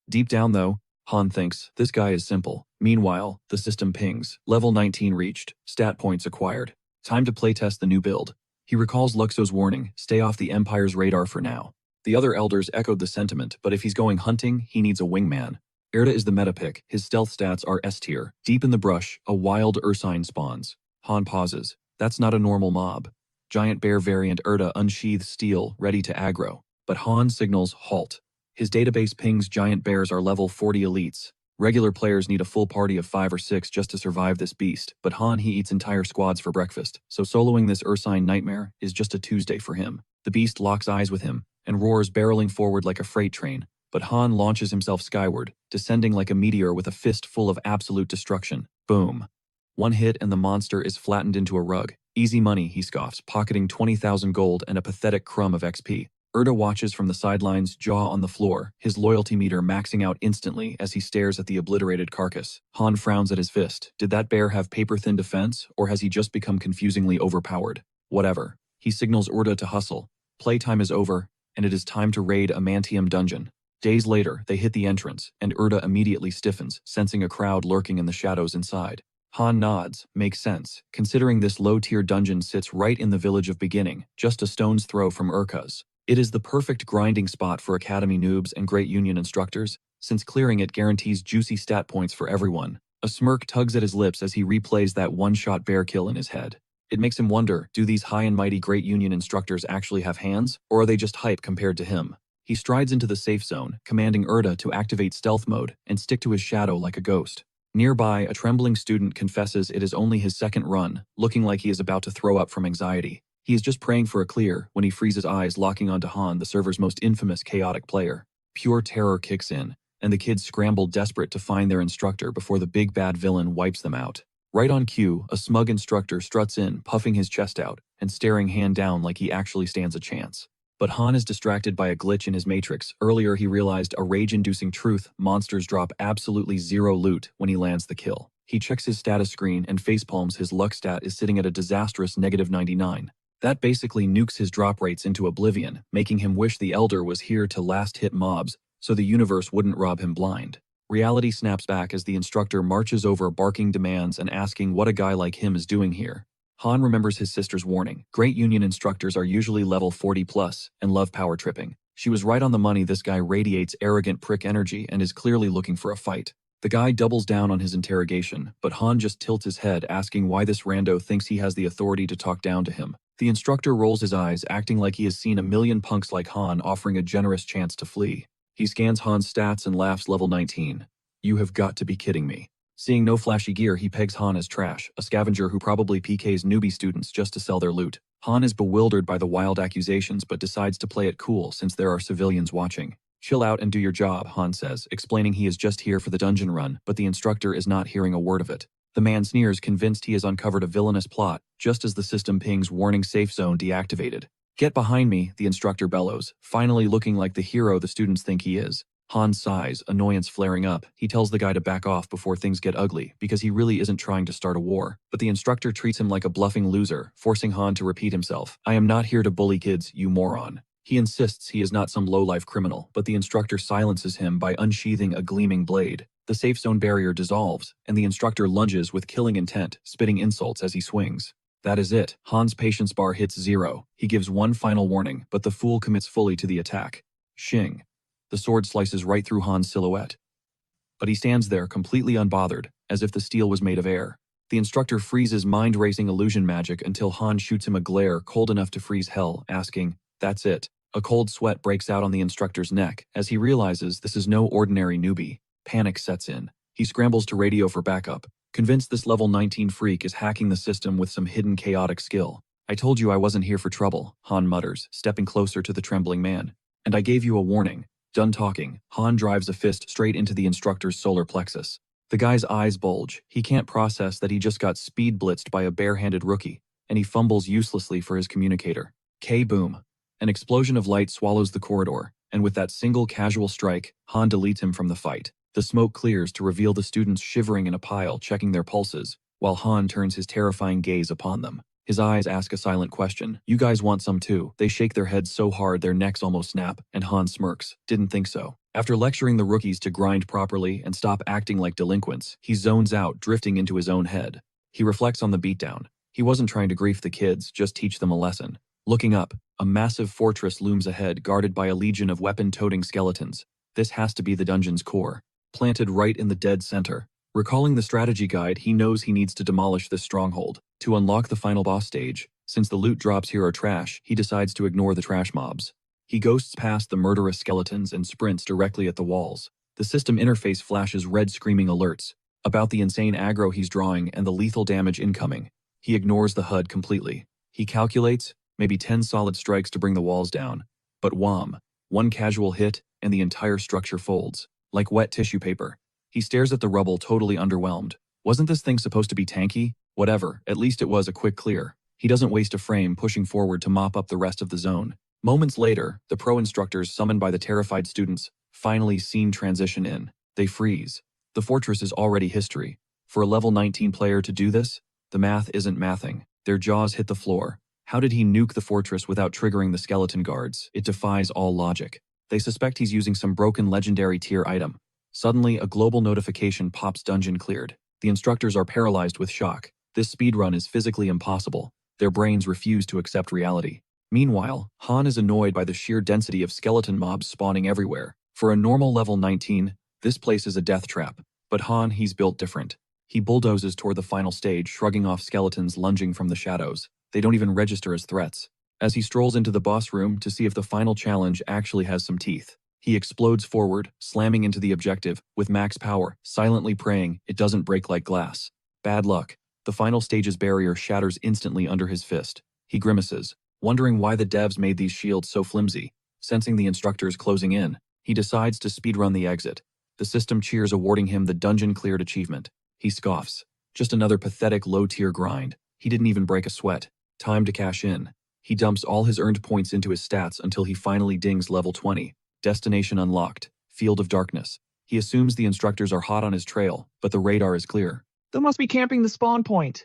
Deep down though, Han thinks, this guy is simple. Meanwhile, the system pings. Level 19 reached. Stat points acquired. Time to playtest the new build. He recalls Luxo's warning, stay off the Empire's radar for now. The other elders echoed the sentiment, but if he's going hunting, he needs a wingman. Erda is the meta pick. His stealth stats are S tier. Deep in the brush, a wild ursine spawns. Han pauses. That's not a normal mob. Giant bear variant Erda unsheathes steel, ready to aggro. But Han signals halt. His database pings giant bears are level 40 elites. Regular players need a full party of 5 or 6 just to survive this beast, but Han he eats entire squads for breakfast, so soloing this Ursine nightmare is just a Tuesday for him. The beast locks eyes with him and roars, barreling forward like a freight train, but Han launches himself skyward, descending like a meteor with a fist full of absolute destruction. Boom. One hit and the monster is flattened into a rug. Easy money, he scoffs, pocketing 20,000 gold and a pathetic crumb of XP. Erda watches from the sidelines, jaw on the floor, his loyalty meter maxing out instantly as he stares at the obliterated carcass. Han frowns at his fist. Did that bear have paper-thin defense, or has he just become confusingly overpowered? Whatever. He signals Erda to hustle. Playtime is over, and it is time to raid a Mantium dungeon. Days later, they hit the entrance, and Erda immediately stiffens, sensing a crowd lurking in the shadows inside. Han nods. Makes sense, considering this low-tier dungeon sits right in the village of beginning, just a stone's throw from Urka's. It is the perfect grinding spot for academy noobs and Great Union instructors, since clearing it guarantees juicy stat points for everyone. A smirk tugs at his lips as he replays that one-shot bear kill in his head. It makes him wonder, do these high and mighty Great Union instructors actually have hands, or are they just hype compared to him? He strides into the safe zone, commanding Erda to activate stealth mode and stick to his shadow like a ghost. Nearby, a trembling student confesses it is only his second run, looking like he is about to throw up from anxiety. He is just praying for a clear when he freezes eyes, locking onto Han, the server's most infamous chaotic player. Pure terror kicks in, and the kids scramble, desperate to find their instructor before the big bad villain wipes them out. Right on cue, a smug instructor struts in, puffing his chest out and staring Han down like he actually stands a chance. But Han is distracted by a glitch in his matrix. Earlier he realized a rage-inducing truth: monsters drop absolutely zero loot when he lands the kill. He checks his status screen and facepalms. His luck stat is sitting at a disastrous -99. That basically nukes his drop rates into oblivion, making him wish the Elder was here to last-hit mobs so the universe wouldn't rob him blind. Reality snaps back as the instructor marches over, barking demands and asking what a guy like him is doing here. Han remembers his sister's warning. Great Union instructors are usually level 40 plus and love power tripping. She was right on the money. This guy radiates arrogant prick energy and is clearly looking for a fight. The guy doubles down on his interrogation, but Han just tilts his head, asking why this rando thinks he has the authority to talk down to him. The instructor rolls his eyes, acting like he has seen a million punks like Han offering a generous chance to flee. He scans Han's stats and laughs. Level 19. You have got to be kidding me. Seeing no flashy gear, he pegs Han as trash, a scavenger who probably PKs newbie students just to sell their loot. Han is bewildered by the wild accusations but decides to play it cool since there are civilians watching. Chill out and do your job, Han says, explaining he is just here for the dungeon run, but the instructor is not hearing a word of it. The man sneers, convinced he has uncovered a villainous plot, just as the system pings, warning safe zone deactivated. Get behind me, the instructor bellows, finally looking like the hero the students think he is. Han sighs, annoyance flaring up. He tells the guy to back off before things get ugly, because he really isn't trying to start a war. But the instructor treats him like a bluffing loser, forcing Han to repeat himself. I am not here to bully kids, you moron. He insists he is not some low-life criminal, but the instructor silences him by unsheathing a gleaming blade. The safe zone barrier dissolves, and the instructor lunges with killing intent, spitting insults as he swings. That is it. Han's patience bar hits 0. He gives one final warning, but the fool commits fully to the attack. Shing. The sword slices right through Han's silhouette. But he stands there, completely unbothered, as if the steel was made of air. The instructor freezes mind-racing illusion magic until Han shoots him a glare cold enough to freeze hell, asking, "That's it." A cold sweat breaks out on the instructor's neck as he realizes this is no ordinary newbie. Panic sets in. He scrambles to radio for backup, convinced this level 19 freak is hacking the system with some hidden chaotic skill. I told you I wasn't here for trouble, Han mutters, stepping closer to the trembling man. And I gave you a warning. Done talking, Han drives a fist straight into the instructor's solar plexus. The guy's eyes bulge. He can't process that he just got speed blitzed by a bare-handed rookie, and he fumbles uselessly for his communicator. K-boom. An explosion of light swallows the corridor, and with that single casual strike, Han deletes him from the fight. The smoke clears to reveal the students shivering in a pile, checking their pulses, while Han turns his terrifying gaze upon them. His eyes ask a silent question. You guys want some too? They shake their heads so hard their necks almost snap, and Han smirks. Didn't think so. After lecturing the rookies to grind properly and stop acting like delinquents, he zones out, drifting into his own head. He reflects on the beatdown. He wasn't trying to grief the kids, just teach them a lesson. Looking up, a massive fortress looms ahead, guarded by a legion of weapon-toting skeletons. This has to be the dungeon's core, planted right in the dead center. Recalling the strategy guide, he knows he needs to demolish this stronghold. To unlock the final boss stage, since the loot drops here are trash, he decides to ignore the trash mobs. He ghosts past the murderous skeletons and sprints directly at the walls. The system interface flashes red screaming alerts about the insane aggro he's drawing and the lethal damage incoming. He ignores the HUD completely. He calculates maybe 10 solid strikes to bring the walls down. But wham, one casual hit and the entire structure folds, like wet tissue paper. He stares at the rubble totally underwhelmed. Wasn't this thing supposed to be tanky? Whatever, at least it was a quick clear. He doesn't waste a frame pushing forward to mop up the rest of the zone. Moments later, the pro instructors summoned by the terrified students finally scene transition in. They freeze. The fortress is already history. For a level 19 player to do this, the math isn't mathing. Their jaws hit the floor. How did he nuke the fortress without triggering the skeleton guards? It defies all logic. They suspect he's using some broken legendary tier item. Suddenly, a global notification pops: dungeon cleared. The instructors are paralyzed with shock. This speedrun is physically impossible. Their brains refuse to accept reality. Meanwhile, Han is annoyed by the sheer density of skeleton mobs spawning everywhere. For a normal level 19, this place is a death trap. But Han, he's built different. He bulldozes toward the final stage, shrugging off skeletons lunging from the shadows. They don't even register as threats. As he strolls into the boss room to see if the final challenge actually has some teeth, he explodes forward, slamming into the objective with max power, silently praying it doesn't break like glass. Bad luck. The final stage's barrier shatters instantly under his fist. He grimaces, wondering why the devs made these shields so flimsy. Sensing the instructors closing in, he decides to speedrun the exit. The system cheers, awarding him the dungeon cleared achievement. He scoffs. Just another pathetic low-tier grind. He didn't even break a sweat. Time to cash in. He dumps all his earned points into his stats until he finally dings level 20. Destination unlocked. Field of Darkness. He assumes the instructors are hot on his trail, but the radar is clear. They must be camping the spawn point.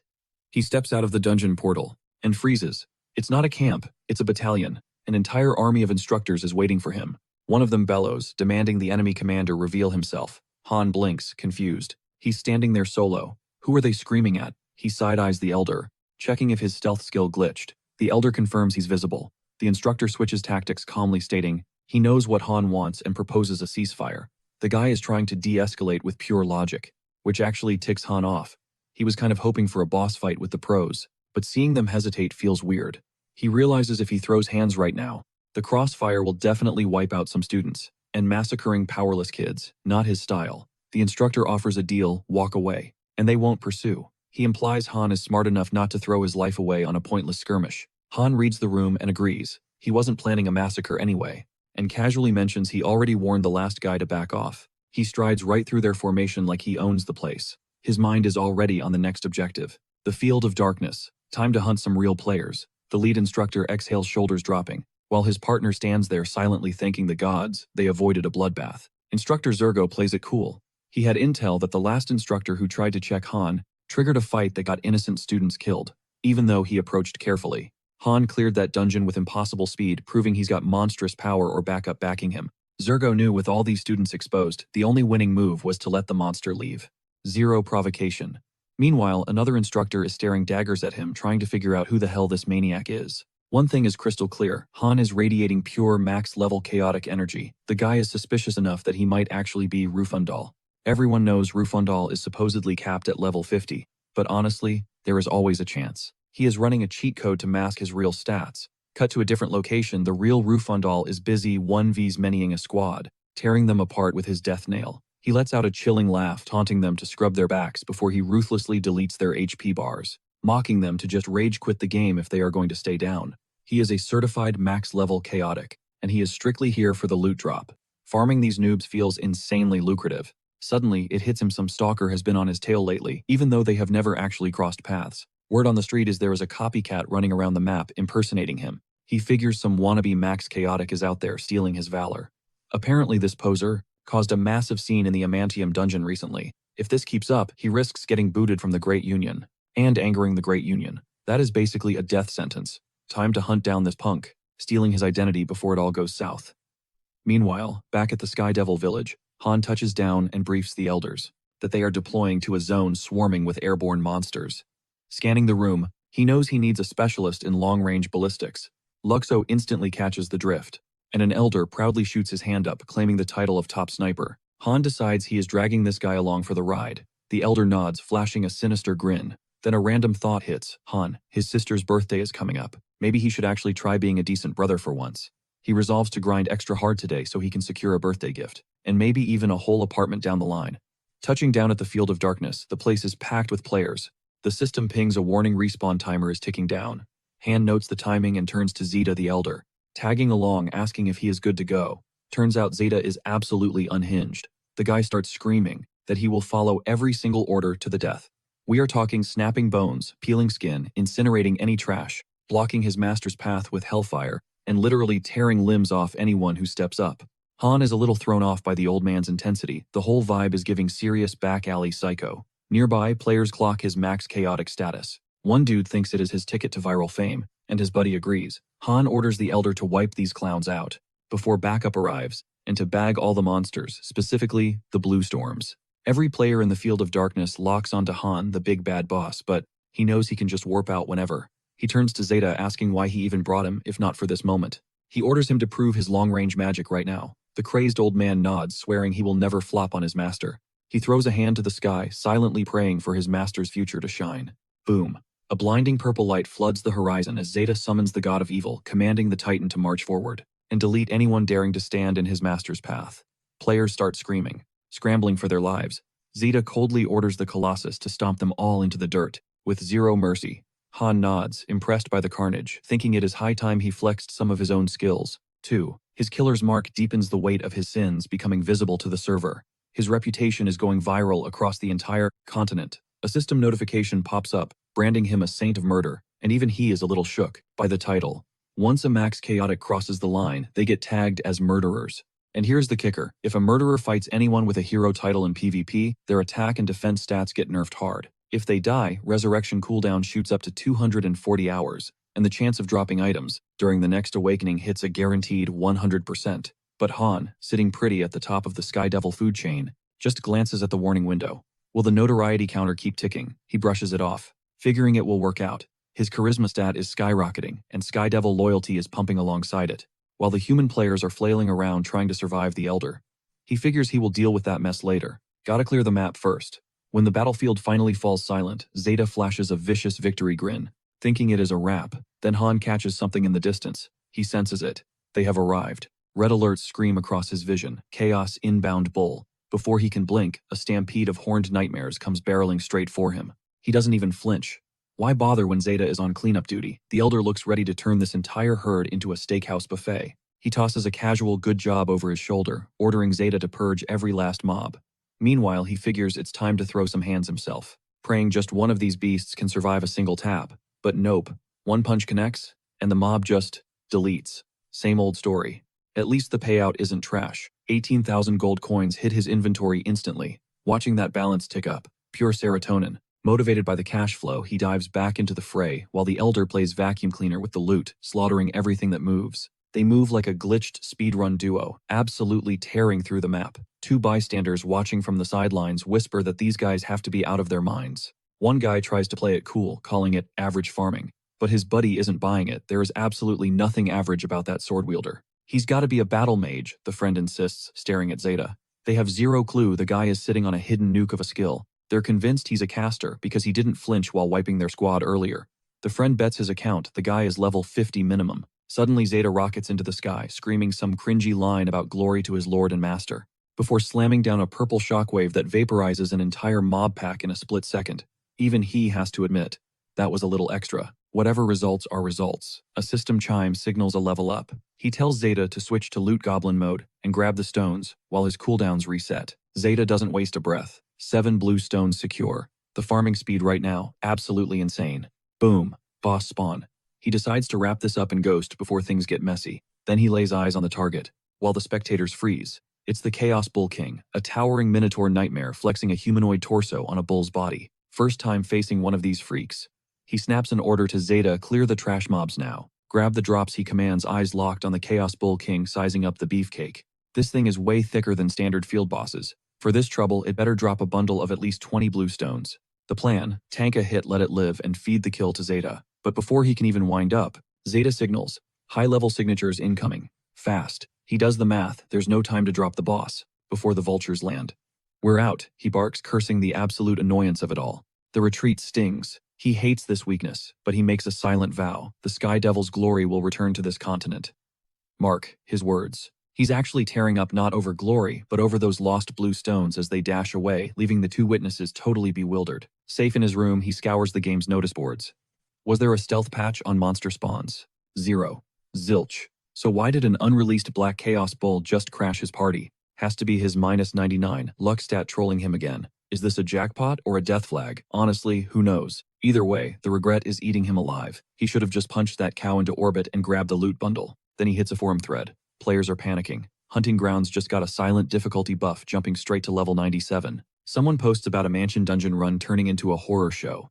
He steps out of the dungeon portal and freezes. It's not a camp, it's a battalion. An entire army of instructors is waiting for him. One of them bellows, demanding the enemy commander reveal himself. Han blinks, confused. He's standing there solo. Who are they screaming at? He side-eyes the elder, checking if his stealth skill glitched. The elder confirms he's visible. The instructor switches tactics, calmly stating he knows what Han wants and proposes a ceasefire. The guy is trying to de-escalate with pure logic, which actually ticks Han off. He was kind of hoping for a boss fight with the pros, but seeing them hesitate feels weird. He realizes if he throws hands right now, the crossfire will definitely wipe out some students, and massacring powerless kids, not his style. The instructor offers a deal: walk away, and they won't pursue. He implies Han is smart enough not to throw his life away on a pointless skirmish. Han reads the room and agrees. He wasn't planning a massacre anyway, and casually mentions he already warned the last guy to back off. He strides right through their formation like he owns the place. His mind is already on the next objective. The Field of Darkness. Time to hunt some real players. The lead instructor exhales, shoulders dropping, while his partner stands there silently thanking the gods they avoided a bloodbath. Instructor Zergo plays it cool. He had intel that the last instructor who tried to check Han triggered a fight that got innocent students killed, even though he approached carefully. Han cleared that dungeon with impossible speed, proving he's got monstrous power or backup backing him. Zergo knew with all these students exposed, the only winning move was to let the monster leave. Zero provocation. Meanwhile, another instructor is staring daggers at him, trying to figure out who the hell this maniac is. One thing is crystal clear: Han is radiating pure max-level chaotic energy. The guy is suspicious enough that he might actually be Rufundal. Everyone knows Rufundal is supposedly capped at level 50, but honestly, there is always a chance. He is running a cheat code to mask his real stats. Cut to a different location, the real Rufundal is busy 1vs manying a squad, tearing them apart with his death nail. He lets out a chilling laugh, taunting them to scrub their backs before he ruthlessly deletes their HP bars, mocking them to just rage quit the game if they are going to stay down. He is a certified max-level chaotic, and he is strictly here for the loot drop. Farming these noobs feels insanely lucrative. Suddenly, it hits him some stalker has been on his tail lately, even though they have never actually crossed paths. Word on the street is there is a copycat running around the map impersonating him. He figures some wannabe max chaotic is out there stealing his valor. Apparently this poser caused a massive scene in the Amantium dungeon recently. If this keeps up, he risks getting booted from the Great Union, and angering the Great Union. That is basically a death sentence. Time to hunt down this punk, stealing his identity before it all goes south. Meanwhile, back at the Sky Devil village, Han touches down and briefs the elders that they are deploying to a zone swarming with airborne monsters. Scanning the room, he knows he needs a specialist in long-range ballistics. Luxo instantly catches the drift, and an elder proudly shoots his hand up, claiming the title of top sniper. Han decides he is dragging this guy along for the ride. The elder nods, flashing a sinister grin. Then a random thought hits Han. His sister's birthday is coming up. Maybe he should actually try being a decent brother for once. He resolves to grind extra hard today so he can secure a birthday gift. and maybe even a whole apartment down the line. Touching down at the field of darkness, the place is packed with players. The system pings a warning respawn timer is ticking down. Han notes the timing and turns to Zeta the Elder, tagging along asking if he is good to go. Turns out Zeta is absolutely unhinged. The guy starts screaming that he will follow every single order to the death. We are talking snapping bones, peeling skin, incinerating any trash, blocking his master's path with hellfire, and literally tearing limbs off anyone who steps up. Han is a little thrown off by the old man's intensity. The whole vibe is giving serious back alley psycho. Nearby, players clock his max chaotic status. One dude thinks it is his ticket to viral fame, and his buddy agrees. Han orders the Elder to wipe these clowns out before backup arrives, and to bag all the monsters, specifically the blue storms. Every player in the field of darkness locks onto Han, the big bad boss, but he knows he can just warp out whenever. He turns to Zeta asking why he even brought him, if not for this moment. He orders him to prove his long-range magic right now. The crazed old man nods, swearing he will never flop on his master. He throws a hand to the sky, silently praying for his master's future to shine. Boom. A blinding purple light floods the horizon as Zeta summons the god of evil, commanding the Titan to march forward and delete anyone daring to stand in his master's path. Players start screaming, scrambling for their lives. Zeta coldly orders the Colossus to stomp them all into the dirt, with zero mercy. Han nods, impressed by the carnage, thinking it is high time he flexed some of his own skills. 2. His killer's mark deepens the weight of his sins, becoming visible to the server. His reputation is going viral across the entire continent. A system notification pops up, branding him a saint of murder, and even he is a little shook by the title. Once a max chaotic crosses the line, they get tagged as murderers. And here's the kicker. If a murderer fights anyone with a hero title in PvP, their attack and defense stats get nerfed hard. If they die, resurrection cooldown shoots up to 240 hours, and the chance of dropping items during the next awakening hits a guaranteed 100%. But Han, sitting pretty at the top of the Sky Devil food chain, just glances at the warning window. Will the notoriety counter keep ticking? He brushes it off, figuring it will work out. His charisma stat is skyrocketing, and Sky Devil loyalty is pumping alongside it, while the human players are flailing around trying to survive the Elder. He figures he will deal with that mess later. Gotta clear the map first. When the battlefield finally falls silent, Zeta flashes a vicious victory grin, thinking it is a wrap. Then Han catches something in the distance. He senses it. They have arrived. Red alerts scream across his vision. Chaos inbound bull. Before he can blink, a stampede of horned nightmares comes barreling straight for him. He doesn't even flinch. Why bother when Zeta is on cleanup duty? The Elder looks ready to turn this entire herd into a steakhouse buffet. He tosses a casual good job over his shoulder, ordering Zeta to purge every last mob. Meanwhile, he figures it's time to throw some hands himself, praying just one of these beasts can survive a single tap. But nope. One punch connects, and the mob just deletes. Same old story. At least the payout isn't trash. 18,000 gold coins hit his inventory instantly. Watching that balance tick up, pure serotonin. Motivated by the cash flow, he dives back into the fray while the Elder plays vacuum cleaner with the loot, slaughtering everything that moves. They move like a glitched speedrun duo, absolutely tearing through the map. 2 bystanders watching from the sidelines whisper that these guys have to be out of their minds. One guy tries to play it cool, calling it average farming, but his buddy isn't buying it. There is absolutely nothing average about that sword wielder. He's got to be a battle mage, the friend insists, staring at Zeta. They have zero clue the guy is sitting on a hidden nuke of a skill. They're convinced he's a caster because he didn't flinch while wiping their squad earlier. The friend bets his account the guy is level 50 minimum. Suddenly Zeta rockets into the sky, screaming some cringy line about glory to his lord and master, before slamming down a purple shockwave that vaporizes an entire mob pack in a split second. Even he has to admit, that was a little extra. Whatever results are results. A system chime signals a level up. He tells Zeta to switch to loot goblin mode and grab the stones while his cooldowns reset. Zeta doesn't waste a breath. 7 blue stones secure. The farming speed right now, absolutely insane. Boom. Boss spawn. He decides to wrap this up in Ghost before things get messy. Then he lays eyes on the target, while the spectators freeze. It's the Chaos Bull King, a towering minotaur nightmare flexing a humanoid torso on a bull's body. First time facing one of these freaks. He snaps an order to Zeta, clear the trash mobs now. Grab the drops he commands, eyes locked on the Chaos Bull King sizing up the beefcake. This thing is way thicker than standard field bosses. For this trouble, it better drop a bundle of at least 20 blue stones. The plan, tank a hit, let it live, and feed the kill to Zeta. But before he can even wind up, Zeta signals, high-level signatures incoming. Fast. He does the math, there's no time to drop the boss, before the vultures land. We're out, he barks, cursing the absolute annoyance of it all. The retreat stings. He hates this weakness, but he makes a silent vow. The Sky Devil's glory will return to this continent. Mark his words. He's actually tearing up not over glory, but over those lost blue stones as they dash away, leaving the two witnesses totally bewildered. Safe in his room, he scours the game's notice boards. Was there a stealth patch on monster spawns? 0. Zilch. So why did an unreleased Black Chaos Bull just crash his party? Has to be his -99 luck stat trolling him again. Is this a jackpot or a death flag? Honestly, who knows? Either way, the regret is eating him alive. He should have just punched that cow into orbit and grabbed the loot bundle. Then he hits a forum thread. Players are panicking. Hunting Grounds just got a silent difficulty buff, jumping straight to level 97. Someone posts about a mansion dungeon run turning into a horror show.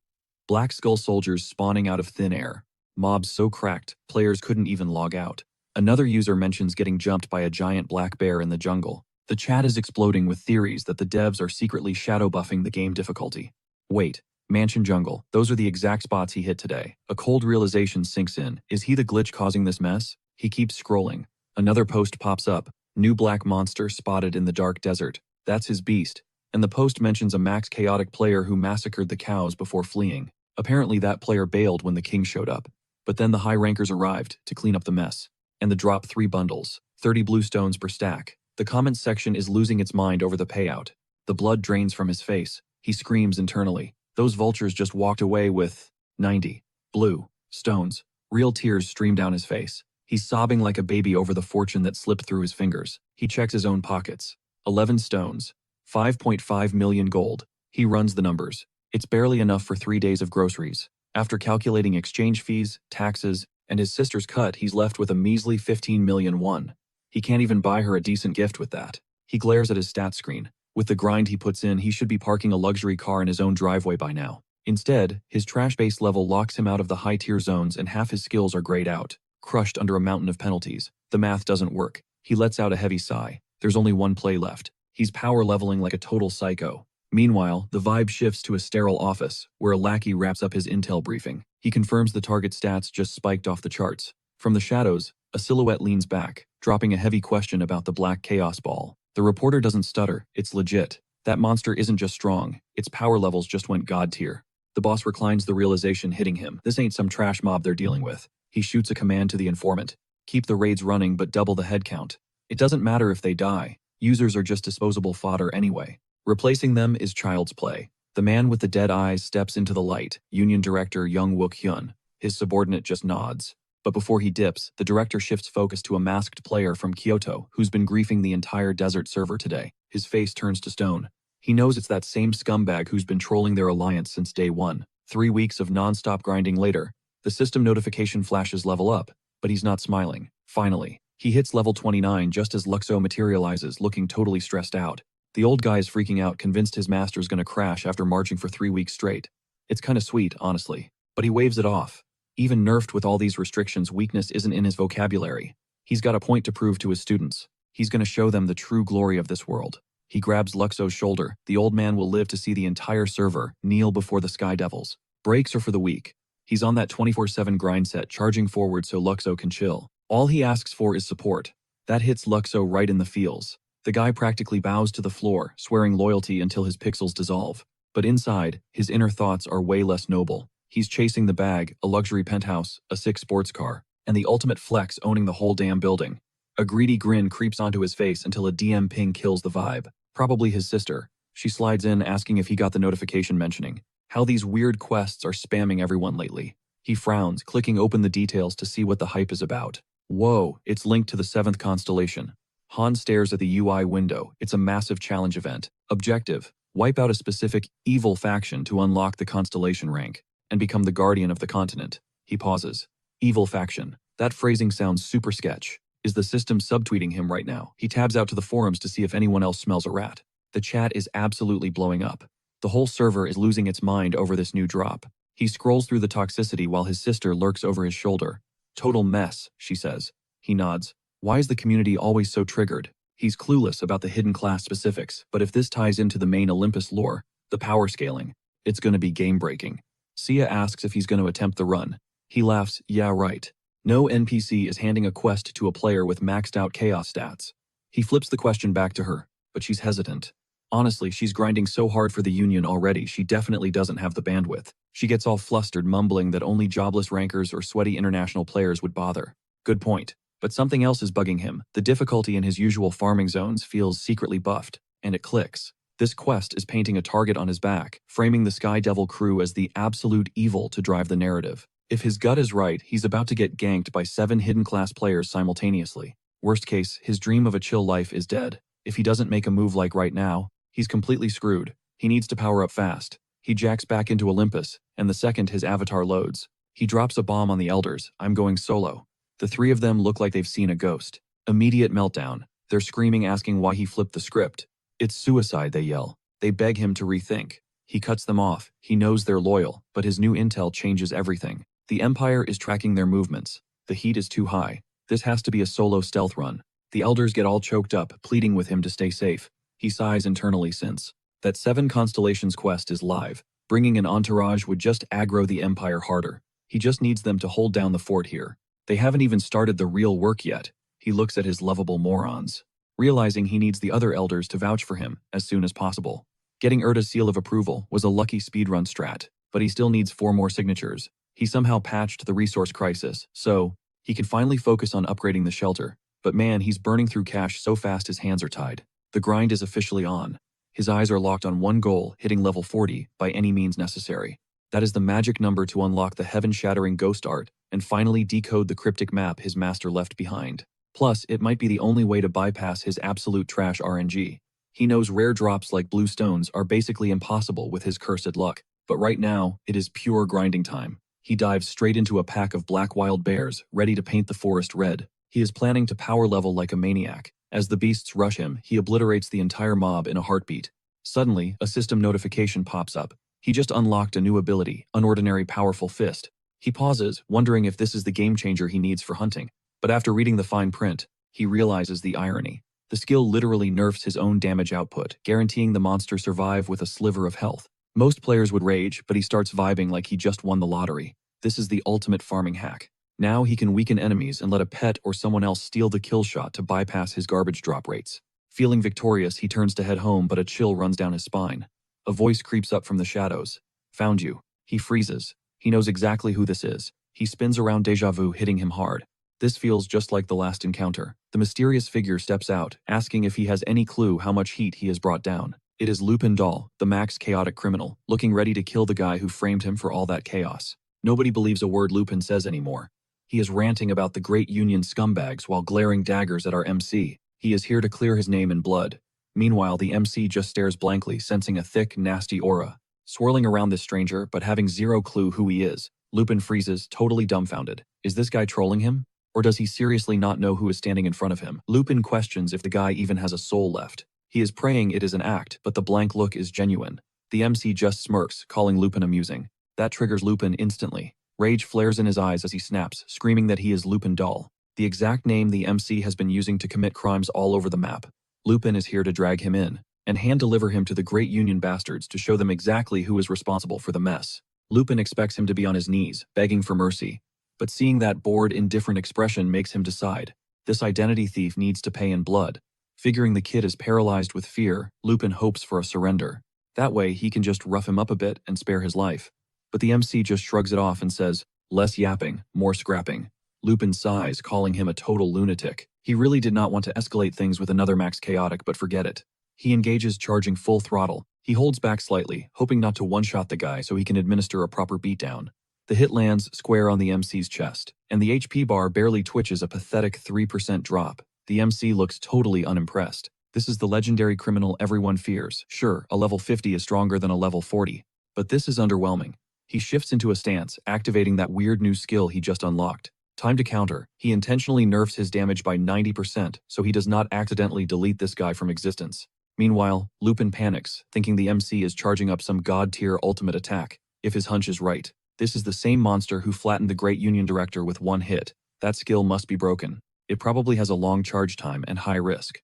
Black Skull soldiers spawning out of thin air. Mobs so cracked, players couldn't even log out. Another user mentions getting jumped by a giant black bear in the jungle. The chat is exploding with theories that the devs are secretly shadow buffing the game difficulty. Wait, Mansion Jungle, those are the exact spots he hit today. A cold realization sinks in. Is he the glitch causing this mess? He keeps scrolling. Another post pops up. New black monster spotted in the dark desert. That's his beast. And the post mentions a max chaotic player who massacred the cows before fleeing. Apparently that player bailed when the king showed up. But then the high rankers arrived to clean up the mess. And the drop 3 bundles, 30 blue stones per stack. The comments section is losing its mind over the payout. The blood drains from his face. He screams internally. Those vultures just walked away with 90 blue stones. Real tears stream down his face. He's sobbing like a baby over the fortune that slipped through his fingers. He checks his own pockets. 11 stones. 5.5 million gold. He runs the numbers. It's barely enough for 3 days of groceries. After calculating exchange fees, taxes, and his sister's cut, he's left with a measly 15 million won. He can't even buy her a decent gift with that. He glares at his stats screen. With the grind he puts in, he should be parking a luxury car in his own driveway by now. Instead, his trash base level locks him out of the high-tier zones and half his skills are grayed out, crushed under a mountain of penalties. The math doesn't work. He lets out a heavy sigh. There's only one play left. He's power leveling like a total psycho. Meanwhile, the vibe shifts to a sterile office, where a lackey wraps up his intel briefing. He confirms the target stats just spiked off the charts. From the shadows, a silhouette leans back, dropping a heavy question about the Black Chaos Ball. The reporter doesn't stutter. It's legit. That monster isn't just strong. Its power levels just went god tier. The boss reclines the realization hitting him. This ain't some trash mob they're dealing with. He shoots a command to the informant. Keep the raids running but double the headcount. It doesn't matter if they die. Users are just disposable fodder anyway. Replacing them is child's play. The man with the dead eyes steps into the light, Union Director Young Wook-hyun. His subordinate just nods. But before he dips, the director shifts focus to a masked player from Kyoto who's been griefing the entire desert server today. His face turns to stone. He knows it's that same scumbag who's been trolling their alliance since day one. 3 weeks of non-stop grinding later, the system notification flashes level up, but he's not smiling. Finally, he hits level 29 just as Luxo materializes, looking totally stressed out. The old guy is freaking out, convinced his master's gonna crash after marching for 3 weeks straight. It's kinda sweet, honestly. But he waves it off. Even nerfed with all these restrictions, weakness isn't in his vocabulary. He's got a point to prove to his students. He's gonna show them the true glory of this world. He grabs Luxo's shoulder. The old man will live to see the entire server kneel before the Sky Devils. Breaks are for the weak. He's on that 24/7 grind set, charging forward so Luxo can chill. All he asks for is support. That hits Luxo right in the feels. The guy practically bows to the floor, swearing loyalty until his pixels dissolve. But inside, his inner thoughts are way less noble. He's chasing the bag, a luxury penthouse, a sick sports car, and the ultimate flex owning the whole damn building. A greedy grin creeps onto his face until a DM ping kills the vibe. Probably his sister. She slides in asking if he got the notification mentioning how these weird quests are spamming everyone lately. He frowns, clicking open the details to see what the hype is about. Whoa, it's linked to the 7th constellation. Han stares at the UI window. It's a massive challenge event. Objective: wipe out a specific evil faction to unlock the constellation rank and become the guardian of the continent. He pauses. Evil faction. That phrasing sounds super sketch. Is the system subtweeting him right now? He tabs out to the forums to see if anyone else smells a rat. The chat is absolutely blowing up. The whole server is losing its mind over this new drop. He scrolls through the toxicity while his sister lurks over his shoulder. Total mess, she says. He nods. Why is the community always so triggered? He's clueless about the hidden class specifics, but if this ties into the main Olympus lore, the power scaling, it's gonna be game-breaking. Sia asks if he's gonna attempt the run. He laughs, yeah right. No NPC is handing a quest to a player with maxed out chaos stats. He flips the question back to her, but she's hesitant. Honestly, she's grinding so hard for the Union already, she definitely doesn't have the bandwidth. She gets all flustered, mumbling that only jobless rankers or sweaty international players would bother. Good point. But something else is bugging him. The difficulty in his usual farming zones feels secretly buffed, and it clicks. This quest is painting a target on his back, framing the Sky Devil crew as the absolute evil to drive the narrative. If his gut is right, he's about to get ganked by 7 hidden class players simultaneously. Worst case, his dream of a chill life is dead. If he doesn't make a move like right now, he's completely screwed. He needs to power up fast. He jacks back into Olympus, and the second his avatar loads, he drops a bomb on the elders. I'm going solo. The 3 of them look like they've seen a ghost. Immediate meltdown. They're screaming, asking why he flipped the script. It's suicide, they yell. They beg him to rethink. He cuts them off. He knows they're loyal, but his new intel changes everything. The Empire is tracking their movements. The heat is too high. This has to be a solo stealth run. The elders get all choked up, pleading with him to stay safe. He sighs internally since that 7 Constellations quest is live. Bringing an entourage would just aggro the Empire harder. He just needs them to hold down the fort here. They haven't even started the real work yet. He looks at his lovable morons, realizing he needs the other elders to vouch for him as soon as possible. Getting Erda's seal of approval was a lucky speedrun strat, but he still needs 4 more signatures. He somehow patched the resource crisis, so he can finally focus on upgrading the shelter. But man, he's burning through cash so fast his hands are tied. The grind is officially on. His eyes are locked on one goal, hitting level 40 by any means necessary. That is the magic number to unlock the heaven-shattering ghost art and finally decode the cryptic map his master left behind. Plus, it might be the only way to bypass his absolute trash RNG. He knows rare drops like blue stones are basically impossible with his cursed luck, but right now, it is pure grinding time. He dives straight into a pack of black wild bears, ready to paint the forest red. He is planning to power level like a maniac. As the beasts rush him, he obliterates the entire mob in a heartbeat. Suddenly, a system notification pops up. He just unlocked a new ability, Unordinary Powerful Fist. He pauses, wondering if this is the game changer he needs for hunting. But after reading the fine print, he realizes the irony. The skill literally nerfs his own damage output, guaranteeing the monster survive with a sliver of health. Most players would rage, but he starts vibing like he just won the lottery. This is the ultimate farming hack. Now he can weaken enemies and let a pet or someone else steal the kill shot to bypass his garbage drop rates. Feeling victorious, he turns to head home, but a chill runs down his spine. A voice creeps up from the shadows. Found you. He freezes. He knows exactly who this is. He spins around, deja vu hitting him hard. This feels just like the last encounter. The mysterious figure steps out, asking if he has any clue how much heat he has brought down. It is Lupin Doll, the max chaotic criminal, looking ready to kill the guy who framed him for all that chaos. Nobody believes a word Lupin says anymore. He is ranting about the Great Union scumbags while glaring daggers at our MC. He is here to clear his name in blood. Meanwhile, the MC just stares blankly, sensing a thick, nasty aura swirling around this stranger, but having zero clue who he is. Lupin freezes, totally dumbfounded. Is this guy trolling him? Or does he seriously not know who is standing in front of him? Lupin questions if the guy even has a soul left. He is praying it is an act, but the blank look is genuine. The MC just smirks, calling Lupin amusing. That triggers Lupin instantly. Rage flares in his eyes as he snaps, screaming that he is Lupin Doll, the exact name the MC has been using to commit crimes all over the map. Lupin is here to drag him in and hand-deliver him to the Great Union bastards to show them exactly who is responsible for the mess. Lupin expects him to be on his knees, begging for mercy. But seeing that bored, indifferent expression makes him decide. This identity thief needs to pay in blood. Figuring the kid is paralyzed with fear, Lupin hopes for a surrender. That way, he can just rough him up a bit and spare his life. But the MC just shrugs it off and says, less yapping, more scrapping. Lupin sighs, calling him a total lunatic. He really did not want to escalate things with another max chaotic, but forget it. He engages, charging full throttle. He holds back slightly, hoping not to one-shot the guy so he can administer a proper beatdown. The hit lands square on the MC's chest, and the HP bar barely twitches, a pathetic 3% drop. The MC looks totally unimpressed. This is the legendary criminal everyone fears. Sure, a level 50 is stronger than a level 40, but this is underwhelming. He shifts into a stance, activating that weird new skill he just unlocked. Time to counter. He intentionally nerfs his damage by 90% so he does not accidentally delete this guy from existence. Meanwhile, Lupin panics, thinking the MC is charging up some god-tier ultimate attack. If his hunch is right, this is the same monster who flattened the Great Union director with one hit. That skill must be broken. It probably has a long charge time and high risk.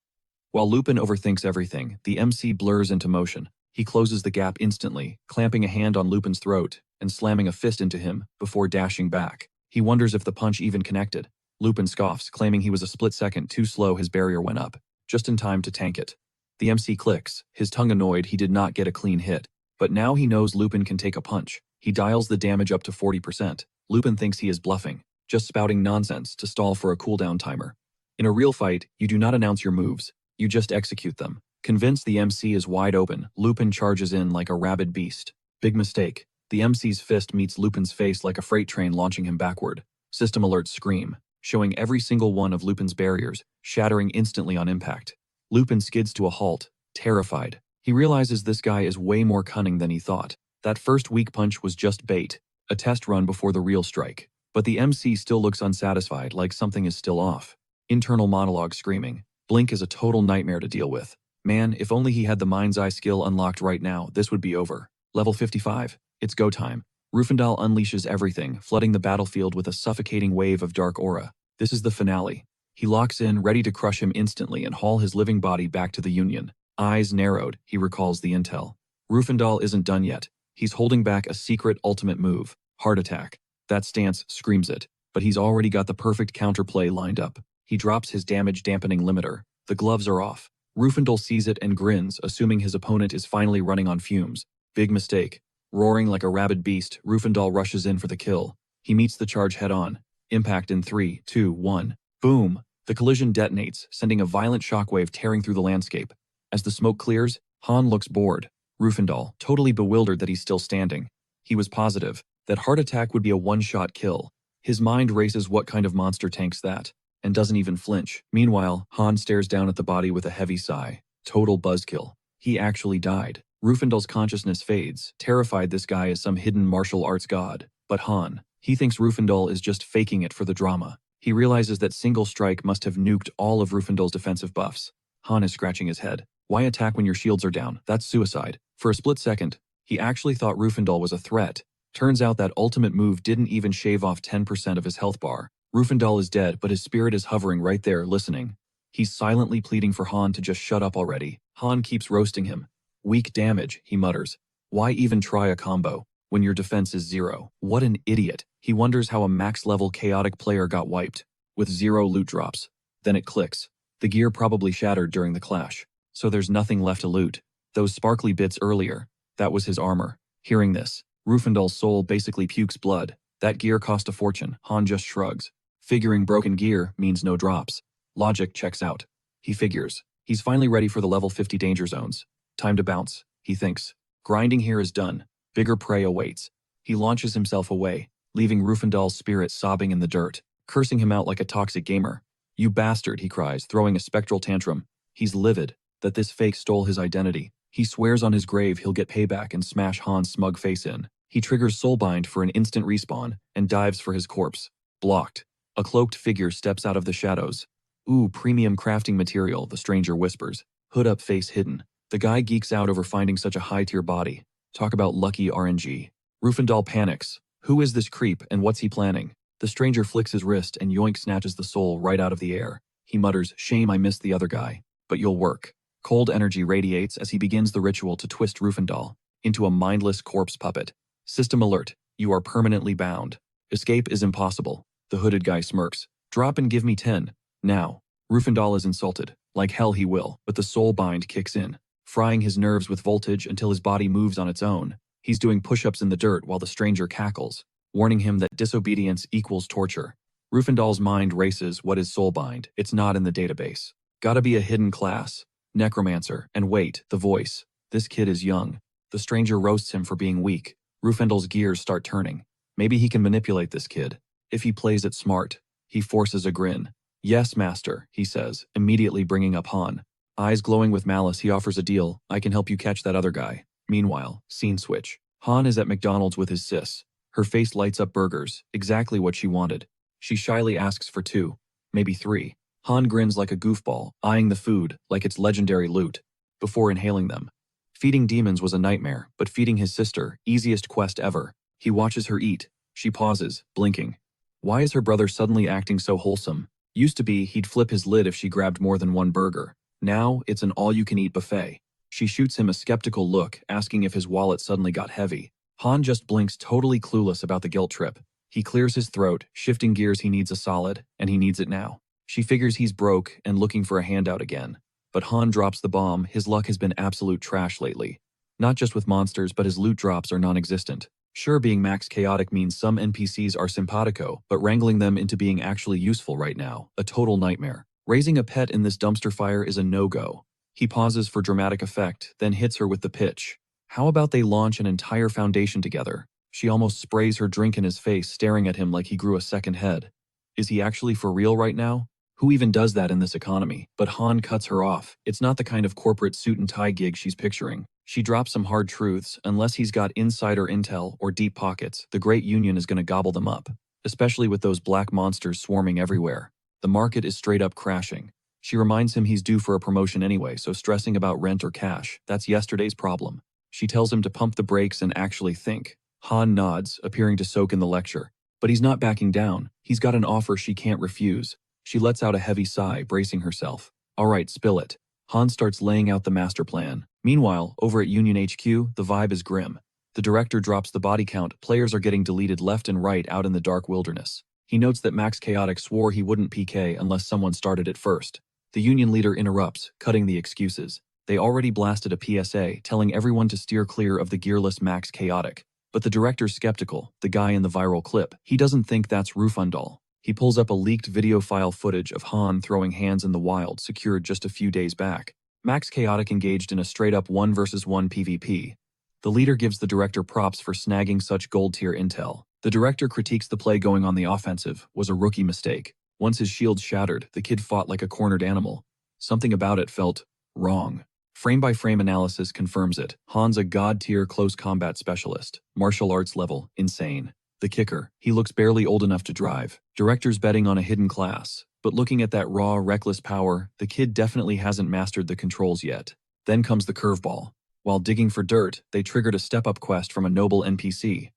While Lupin overthinks everything, the MC blurs into motion. He closes the gap instantly, clamping a hand on Lupin's throat and slamming a fist into him before dashing back. He wonders if the punch even connected. Lupin scoffs, claiming he was a split second too slow. His barrier went up, just in time to tank it. The MC clicks, his tongue annoyed he did not get a clean hit. But now he knows Lupin can take a punch. He dials the damage up to 40%. Lupin thinks he is bluffing. just spouting nonsense to stall for a cooldown timer. In a real fight, you do not announce your moves, you just execute them. Convinced the MC is wide open, Lupin charges in like a rabid beast. Big mistake. The MC's fist meets Lupin's face like a freight train launching him backward. System alerts scream, showing every single one of Lupin's barriers, shattering instantly on impact. Lupin skids to a halt, terrified. He realizes this guy is way more cunning than he thought. That first weak punch was just bait, a test run before the real strike. But the MC still looks unsatisfied, like something is still off. Internal monologue screaming. Blink is a total nightmare to deal with. Man, if only he had the mind's eye skill unlocked right now, this would be over. Level 55. It's go time. Rufendal unleashes everything, flooding the battlefield with a suffocating wave of dark aura. This is the finale. He locks in, ready to crush him instantly and haul his living body back to the Union. Eyes narrowed, he recalls the intel. Rufendal isn't done yet. He's holding back a secret ultimate move, Heart Attack. That stance screams it, but he's already got the perfect counterplay lined up. He drops his damage-dampening limiter. The gloves are off. Rufendal sees it and grins, assuming his opponent is finally running on fumes. Big mistake. Roaring like a rabid beast, Rufendal rushes in for the kill. He meets the charge head-on. Impact in 3, 2, 1. Boom! The collision detonates, sending a violent shockwave tearing through the landscape. As the smoke clears, Han looks bored. Rufendal, totally bewildered that he's still standing. He was positive that Heart Attack would be a one-shot kill. His mind races what kind of monster tanks that, and doesn't even flinch. Meanwhile, Han stares down at the body with a heavy sigh. Total buzzkill. He actually died. Rufendal's consciousness fades, terrified this guy is some hidden martial arts god. But Han, he thinks Rufendal is just faking it for the drama. He realizes that single strike must have nuked all of Rufendal's defensive buffs. Han is scratching his head. Why attack when your shields are down? That's suicide. For a split second, he actually thought Rufendal was a threat. Turns out that ultimate move didn't even shave off 10% of his health bar. Rufendal is dead, but his spirit is hovering right there, listening. He's silently pleading for Han to just shut up already. Han keeps roasting him. Weak damage, he mutters. Why even try a combo when your defense is 0? What an idiot. He wonders how a max-level chaotic player got wiped, with 0 loot drops. Then it clicks. The gear probably shattered during the clash, so there's nothing left to loot. Those sparkly bits earlier, that was his armor. Hearing this, Rufendal's soul basically pukes blood. That gear cost a fortune. Han just shrugs. Figuring broken gear means no drops. Logic checks out. He figures. He's finally ready for the level 50 danger zones. Time to bounce, he thinks. Grinding here is done. Bigger prey awaits. He launches himself away, leaving Rufendal's spirit sobbing in the dirt, cursing him out like a toxic gamer. You bastard, he cries, throwing a spectral tantrum. He's livid that this fake stole his identity. He swears on his grave he'll get payback and smash Han's smug face in. He triggers Soulbind for an instant respawn and dives for his corpse. Blocked. A cloaked figure steps out of the shadows. Ooh, premium crafting material, the stranger whispers. Hood up, face hidden. The guy geeks out over finding such a high-tier body. Talk about lucky RNG. Rufendal panics. Who is this creep and what's he planning? The stranger flicks his wrist and yoink snatches the soul right out of the air. He mutters, shame I missed the other guy. But you'll work. Cold energy radiates as he begins the ritual to twist Rufendal into a mindless corpse puppet. System alert. You are permanently bound. Escape is impossible. The hooded guy smirks. Drop and give me 10. Now. Rufendal is insulted. Like hell he will, but the soul bind kicks in, frying his nerves with voltage until his body moves on its own. He's doing push-ups in the dirt while the stranger cackles, warning him that disobedience equals torture. Rufendal's mind races. What is soulbind? It's not in the database. Gotta be a hidden class. Necromancer. And wait, the voice. This kid is young. The stranger roasts him for being weak. Rufendal's gears start turning. Maybe he can manipulate this kid. If he plays it smart. He forces a grin. Yes, master, he says, immediately bringing up Han. Eyes glowing with malice, he offers a deal. I can help you catch that other guy. Meanwhile, scene switch. Han is at McDonald's with his sis. Her face lights up burgers, exactly what she wanted. She shyly asks for 2, maybe 3. Han grins like a goofball, eyeing the food like it's legendary loot, before inhaling them. Feeding demons was a nightmare, but feeding his sister, easiest quest ever. He watches her eat. She pauses, blinking. Why is her brother suddenly acting so wholesome? Used to be, he'd flip his lid if she grabbed more than 1 burger. Now, it's an all-you-can-eat buffet. She shoots him a skeptical look, asking if his wallet suddenly got heavy. Han just blinks, totally clueless about the guilt trip. He clears his throat, shifting gears. He needs a solid, and he needs it now. She figures he's broke and looking for a handout again. But Han drops the bomb. His luck has been absolute trash lately. Not just with monsters, but his loot drops are non-existent. Sure, being max chaotic means some NPCs are simpatico, but wrangling them into being actually useful right now, a total nightmare. Raising a pet in this dumpster fire is a no-go. He pauses for dramatic effect, then hits her with the pitch. How about they launch an entire foundation together? She almost sprays her drink in his face, staring at him like he grew a second head. Is he actually for real right now? Who even does that in this economy? But Han cuts her off. It's not the kind of corporate suit and tie gig she's picturing. She drops some hard truths. Unless he's got insider intel or deep pockets, the Great Union is going to gobble them up, especially with those black monsters swarming everywhere. The market is straight up crashing. She reminds him he's due for a promotion anyway, so stressing about rent or cash, that's yesterday's problem. She tells him to pump the brakes and actually think. Han nods, appearing to soak in the lecture. But he's not backing down. He's got an offer she can't refuse. She lets out a heavy sigh, bracing herself. All right, spill it. Han starts laying out the master plan. Meanwhile, over at Union HQ, the vibe is grim. The director drops the body count. Players are getting deleted left and right out in the dark wilderness. He notes that Max Chaotic swore he wouldn't PK unless someone started it first. The Union leader interrupts, cutting the excuses. They already blasted a PSA, telling everyone to steer clear of the gearless Max Chaotic. But the director's skeptical, the guy in the viral clip. He doesn't think that's Rufundal. He pulls up a leaked video file footage of Han throwing hands in the wild secured just a few days back. Max Chaotic engaged in a straight-up 1 versus 1 PvP. The leader gives the director props for snagging such gold-tier intel. The director critiques the play going on the offensive was a rookie mistake. Once his shield shattered, the kid fought like a cornered animal. Something about it felt wrong. Frame-by-frame analysis confirms it. Han's a god-tier close combat specialist. Martial arts level, insane. The kicker, he looks barely old enough to drive. Director's betting on a hidden class. But looking at that raw, reckless power, the kid definitely hasn't mastered the controls yet. Then comes the curveball. While digging for dirt, they triggered a step-up quest from a noble NPC.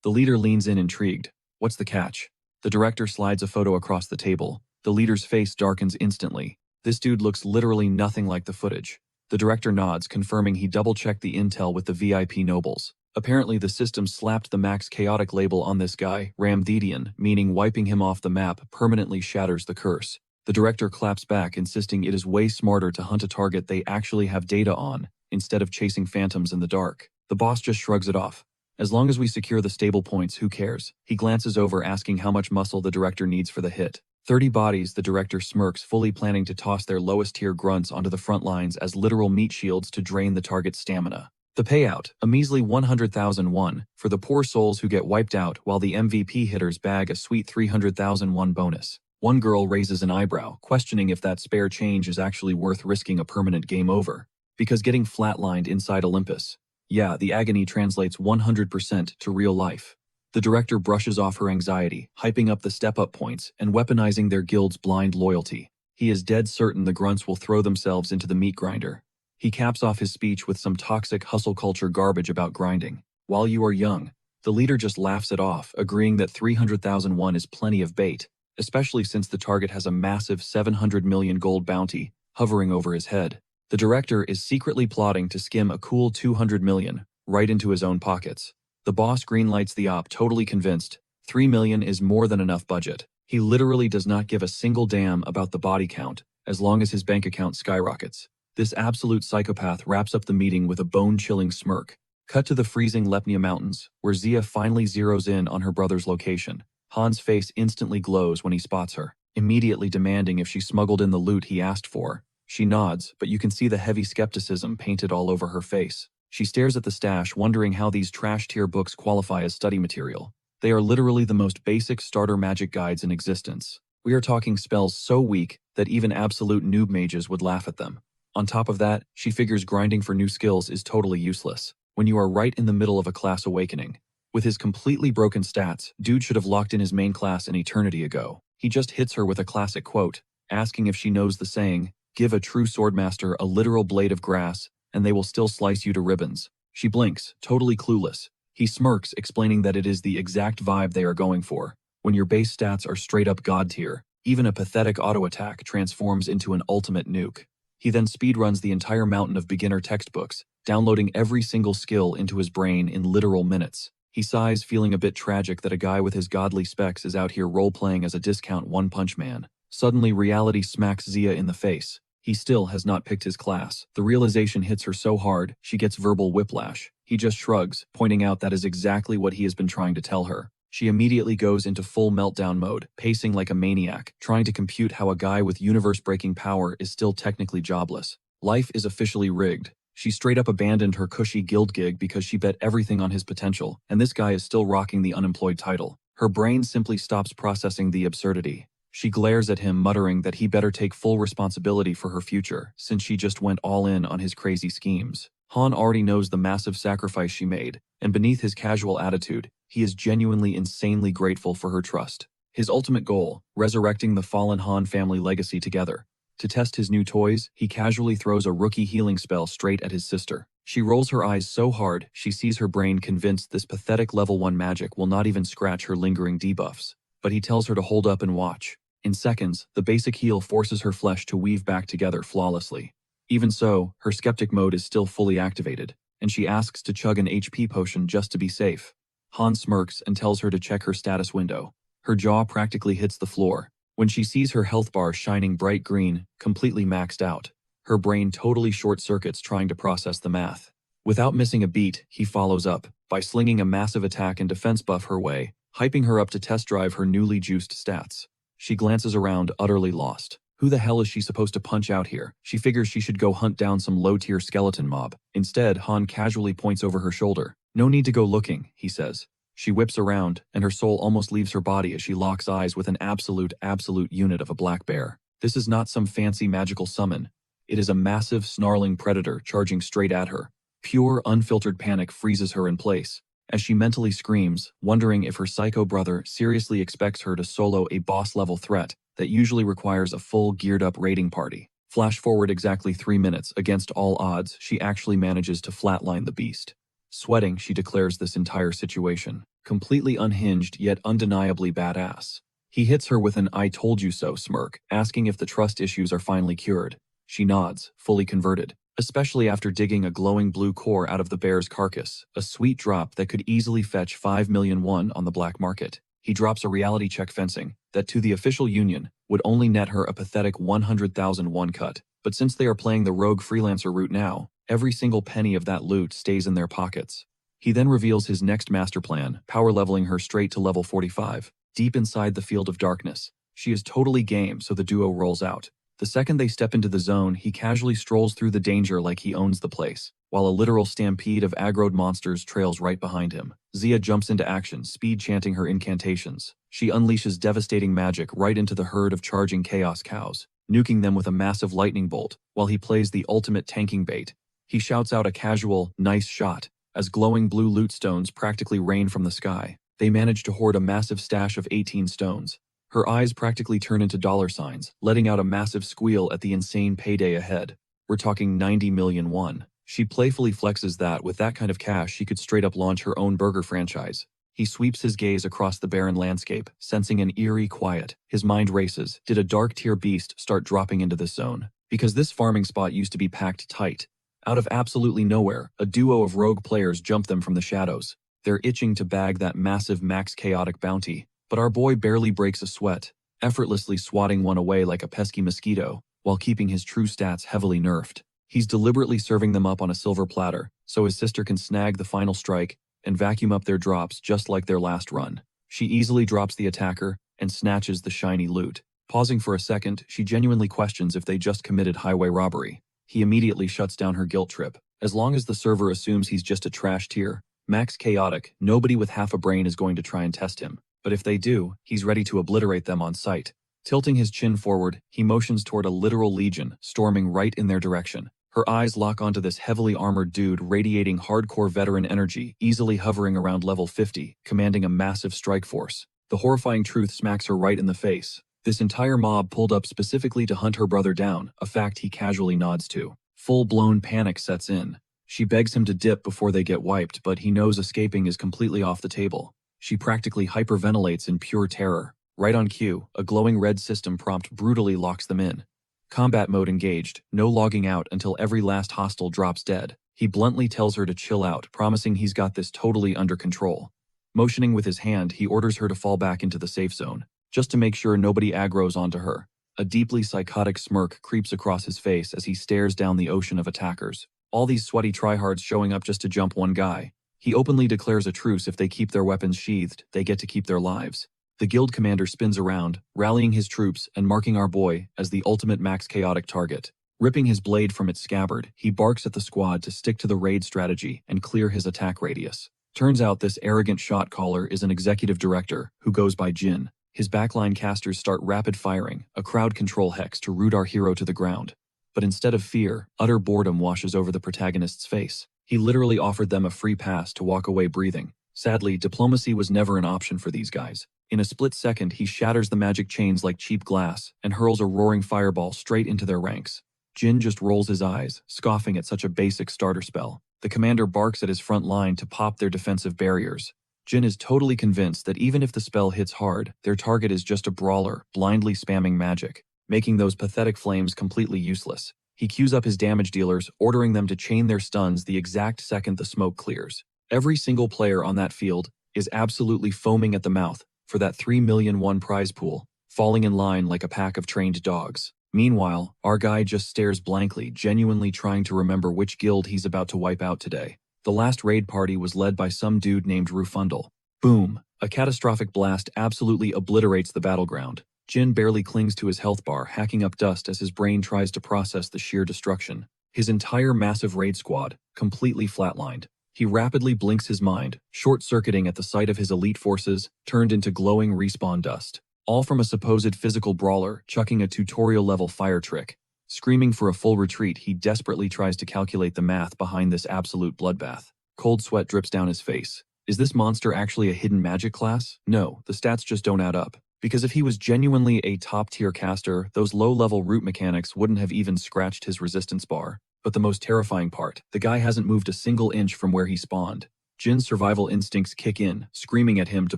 The leader leans in intrigued. What's the catch? The director slides a photo across the table. The leader's face darkens instantly. This dude looks literally nothing like the footage. The director nods, confirming he double-checked the intel with the VIP nobles. Apparently, the system slapped the Max Chaotic label on this guy, Ramthedian, meaning wiping him off the map permanently shatters the curse. The director claps back, insisting it is way smarter to hunt a target they actually have data on, instead of chasing phantoms in the dark. The boss just shrugs it off. As long as we secure the stable points, who cares? He glances over, asking how much muscle the director needs for the hit. 30 bodies, the director smirks, fully planning to toss their lowest-tier grunts onto the front lines as literal meat shields to drain the target's stamina. The payout, a measly 100,000 won, for the poor souls who get wiped out while the MVP hitters bag a sweet 300,000 won bonus. One girl raises an eyebrow, questioning if that spare change is actually worth risking a permanent game over. Because getting flatlined inside Olympus. Yeah, the agony translates 100% to real life. The director brushes off her anxiety, hyping up the step-up points and weaponizing their guild's blind loyalty. He is dead certain the grunts will throw themselves into the meat grinder. He caps off his speech with some toxic hustle culture garbage about grinding. While you are young, the leader just laughs it off, agreeing that 300,000 won is plenty of bait, especially since the target has a massive 700 million gold bounty hovering over his head. The director is secretly plotting to skim a cool 200 million right into his own pockets. The boss greenlights the op, totally convinced. 3 million is more than enough budget. He literally does not give a single damn about the body count, as long as his bank account skyrockets. This absolute psychopath wraps up the meeting with a bone-chilling smirk. Cut to the freezing Lepnia Mountains, where Zia finally zeroes in on her brother's location. Han's face instantly glows when he spots her, immediately demanding if she smuggled in the loot he asked for. She nods, but you can see the heavy skepticism painted all over her face. She stares at the stash, wondering how these trash-tier books qualify as study material. They are literally the most basic starter magic guides in existence. We are talking spells so weak that even absolute noob mages would laugh at them. On top of that, she figures grinding for new skills is totally useless, when you are right in the middle of a class awakening. With his completely broken stats, dude should have locked in his main class an eternity ago. He just hits her with a classic quote, asking if she knows the saying, "Give a true swordmaster a literal blade of grass, and they will still slice you to ribbons." She blinks, totally clueless. He smirks, explaining that it is the exact vibe they are going for. When your base stats are straight up god tier, even a pathetic auto attack transforms into an ultimate nuke. He then speedruns the entire mountain of beginner textbooks, downloading every single skill into his brain in literal minutes. He sighs, feeling a bit tragic that a guy with his godly specs is out here role-playing as a discount one-punch man. Suddenly, reality smacks Zia in the face. He still has not picked his class. The realization hits her so hard, she gets verbal whiplash. He just shrugs, pointing out that is exactly what he has been trying to tell her. She immediately goes into full meltdown mode, pacing like a maniac, trying to compute how a guy with universe-breaking power is still technically jobless. Life is officially rigged. She straight up abandoned her cushy guild gig because she bet everything on his potential, and this guy is still rocking the unemployed title. Her brain simply stops processing the absurdity. She glares at him, muttering that he better take full responsibility for her future, since she just went all in on his crazy schemes. Han already knows the massive sacrifice she made, and beneath his casual attitude, he is genuinely insanely grateful for her trust. His ultimate goal, resurrecting the fallen Han family legacy together. To test his new toys, he casually throws a rookie healing spell straight at his sister. She rolls her eyes so hard, she sees her brain convinced this pathetic level 1 magic will not even scratch her lingering debuffs. But he tells her to hold up and watch. In seconds, the basic heal forces her flesh to weave back together flawlessly. Even so, her skeptic mode is still fully activated, and she asks to chug an HP potion just to be safe. Han smirks and tells her to check her status window. Her jaw practically hits the floor when she sees her health bar shining bright green, completely maxed out. Her brain totally short-circuits trying to process the math. Without missing a beat, he follows up by slinging a massive attack and defense buff her way, hyping her up to test drive her newly juiced stats. She glances around, utterly lost. Who the hell is she supposed to punch out here? She figures she should go hunt down some low-tier skeleton mob. Instead, Han casually points over her shoulder. "No need to go looking," he says. She whips around, and her soul almost leaves her body as she locks eyes with an absolute unit of a black bear. This is not some fancy magical summon. It is a massive, snarling predator charging straight at her. Pure, unfiltered panic freezes her in place, as she mentally screams, wondering if her psycho brother seriously expects her to solo a boss-level threat that usually requires a full geared-up raiding party. Flash forward exactly 3 minutes, against all odds, she actually manages to flatline the beast. Sweating, she declares this entire situation completely unhinged yet undeniably badass. He hits her with an "I told you so" smirk, asking if the trust issues are finally cured. She nods, fully converted, especially after digging a glowing blue core out of the bear's carcass, a sweet drop that could easily fetch 5 million won on the black market. He drops a reality check fencing that to the official union would only net her a pathetic 100,000 won cut, but since they are playing the rogue freelancer route now, every single penny of that loot stays in their pockets. He then reveals his next master plan, power leveling her straight to level 45, deep inside the field of darkness. She is totally game, so the duo rolls out. The second they step into the zone, he casually strolls through the danger like he owns the place, while a literal stampede of aggroed monsters trails right behind him. Zia jumps into action, speed chanting her incantations. She unleashes devastating magic right into the herd of charging chaos cows, nuking them with a massive lightning bolt, while he plays the ultimate tanking bait. He shouts out a casual, "nice shot," as glowing blue loot stones practically rain from the sky. They manage to hoard a massive stash of 18 stones. Her eyes practically turn into dollar signs, letting out a massive squeal at the insane payday ahead. We're talking 90 million won. She playfully flexes that with that kind of cash she could straight up launch her own burger franchise. He sweeps his gaze across the barren landscape, sensing an eerie quiet. His mind races. Did a dark tier beast start dropping into this zone? Because this farming spot used to be packed tight. Out of absolutely nowhere, a duo of rogue players jump them from the shadows. They're itching to bag that massive max chaotic bounty. But our boy barely breaks a sweat, effortlessly swatting one away like a pesky mosquito, while keeping his true stats heavily nerfed. He's deliberately serving them up on a silver platter, so his sister can snag the final strike and vacuum up their drops just like their last run. She easily drops the attacker and snatches the shiny loot. Pausing for a second, she genuinely questions if they just committed highway robbery. He immediately shuts down her guilt trip. As long as the server assumes he's just a trash tier, max chaotic, nobody with half a brain is going to try and test him. But if they do, he's ready to obliterate them on sight. Tilting his chin forward, he motions toward a literal legion, storming right in their direction. Her eyes lock onto this heavily armored dude radiating hardcore veteran energy, easily hovering around level 50, commanding a massive strike force. The horrifying truth smacks her right in the face. This entire mob pulled up specifically to hunt her brother down, a fact he casually nods to. Full-blown panic sets in. She begs him to dip before they get wiped, but he knows escaping is completely off the table. She practically hyperventilates in pure terror. Right on cue, a glowing red system prompt brutally locks them in. Combat mode engaged, no logging out until every last hostile drops dead. He bluntly tells her to chill out, promising he's got this totally under control. Motioning with his hand, he orders her to fall back into the safe zone, just to make sure nobody aggroes onto her. A deeply psychotic smirk creeps across his face as he stares down the ocean of attackers. All these sweaty tryhards showing up just to jump one guy. He openly declares a truce. If they keep their weapons sheathed, they get to keep their lives. The guild commander spins around, rallying his troops and marking our boy as the ultimate max chaotic target. Ripping his blade from its scabbard, he barks at the squad to stick to the raid strategy and clear his attack radius. Turns out this arrogant shot caller is an executive director who goes by Jin. His backline casters start rapid firing, a crowd control hex to root our hero to the ground. But instead of fear, utter boredom washes over the protagonist's face. He literally offered them a free pass to walk away breathing. Sadly, diplomacy was never an option for these guys. In a split second, he shatters the magic chains like cheap glass and hurls a roaring fireball straight into their ranks. Jin just rolls his eyes, scoffing at such a basic starter spell. The commander barks at his front line to pop their defensive barriers. Jin is totally convinced that even if the spell hits hard, their target is just a brawler, blindly spamming magic, making those pathetic flames completely useless. He queues up his damage dealers, ordering them to chain their stuns the exact second the smoke clears. Every single player on that field is absolutely foaming at the mouth for that 3 million won prize pool, falling in line like a pack of trained dogs. Meanwhile, our guy just stares blankly, genuinely trying to remember which guild he's about to wipe out today. The last raid party was led by some dude named Rufundle. Boom! A catastrophic blast absolutely obliterates the battleground. Jin barely clings to his health bar, hacking up dust as his brain tries to process the sheer destruction. His entire massive raid squad, completely flatlined. He rapidly blinks his mind, short-circuiting at the sight of his elite forces, turned into glowing respawn dust. All from a supposed physical brawler chucking a tutorial-level fire trick. Screaming for a full retreat, he desperately tries to calculate the math behind this absolute bloodbath. Cold sweat drips down his face. Is this monster actually a hidden magic class? No, the stats just don't add up. Because if he was genuinely a top-tier caster, those low-level root mechanics wouldn't have even scratched his resistance bar. But the most terrifying part, the guy hasn't moved a single inch from where he spawned. Jin's survival instincts kick in, screaming at him to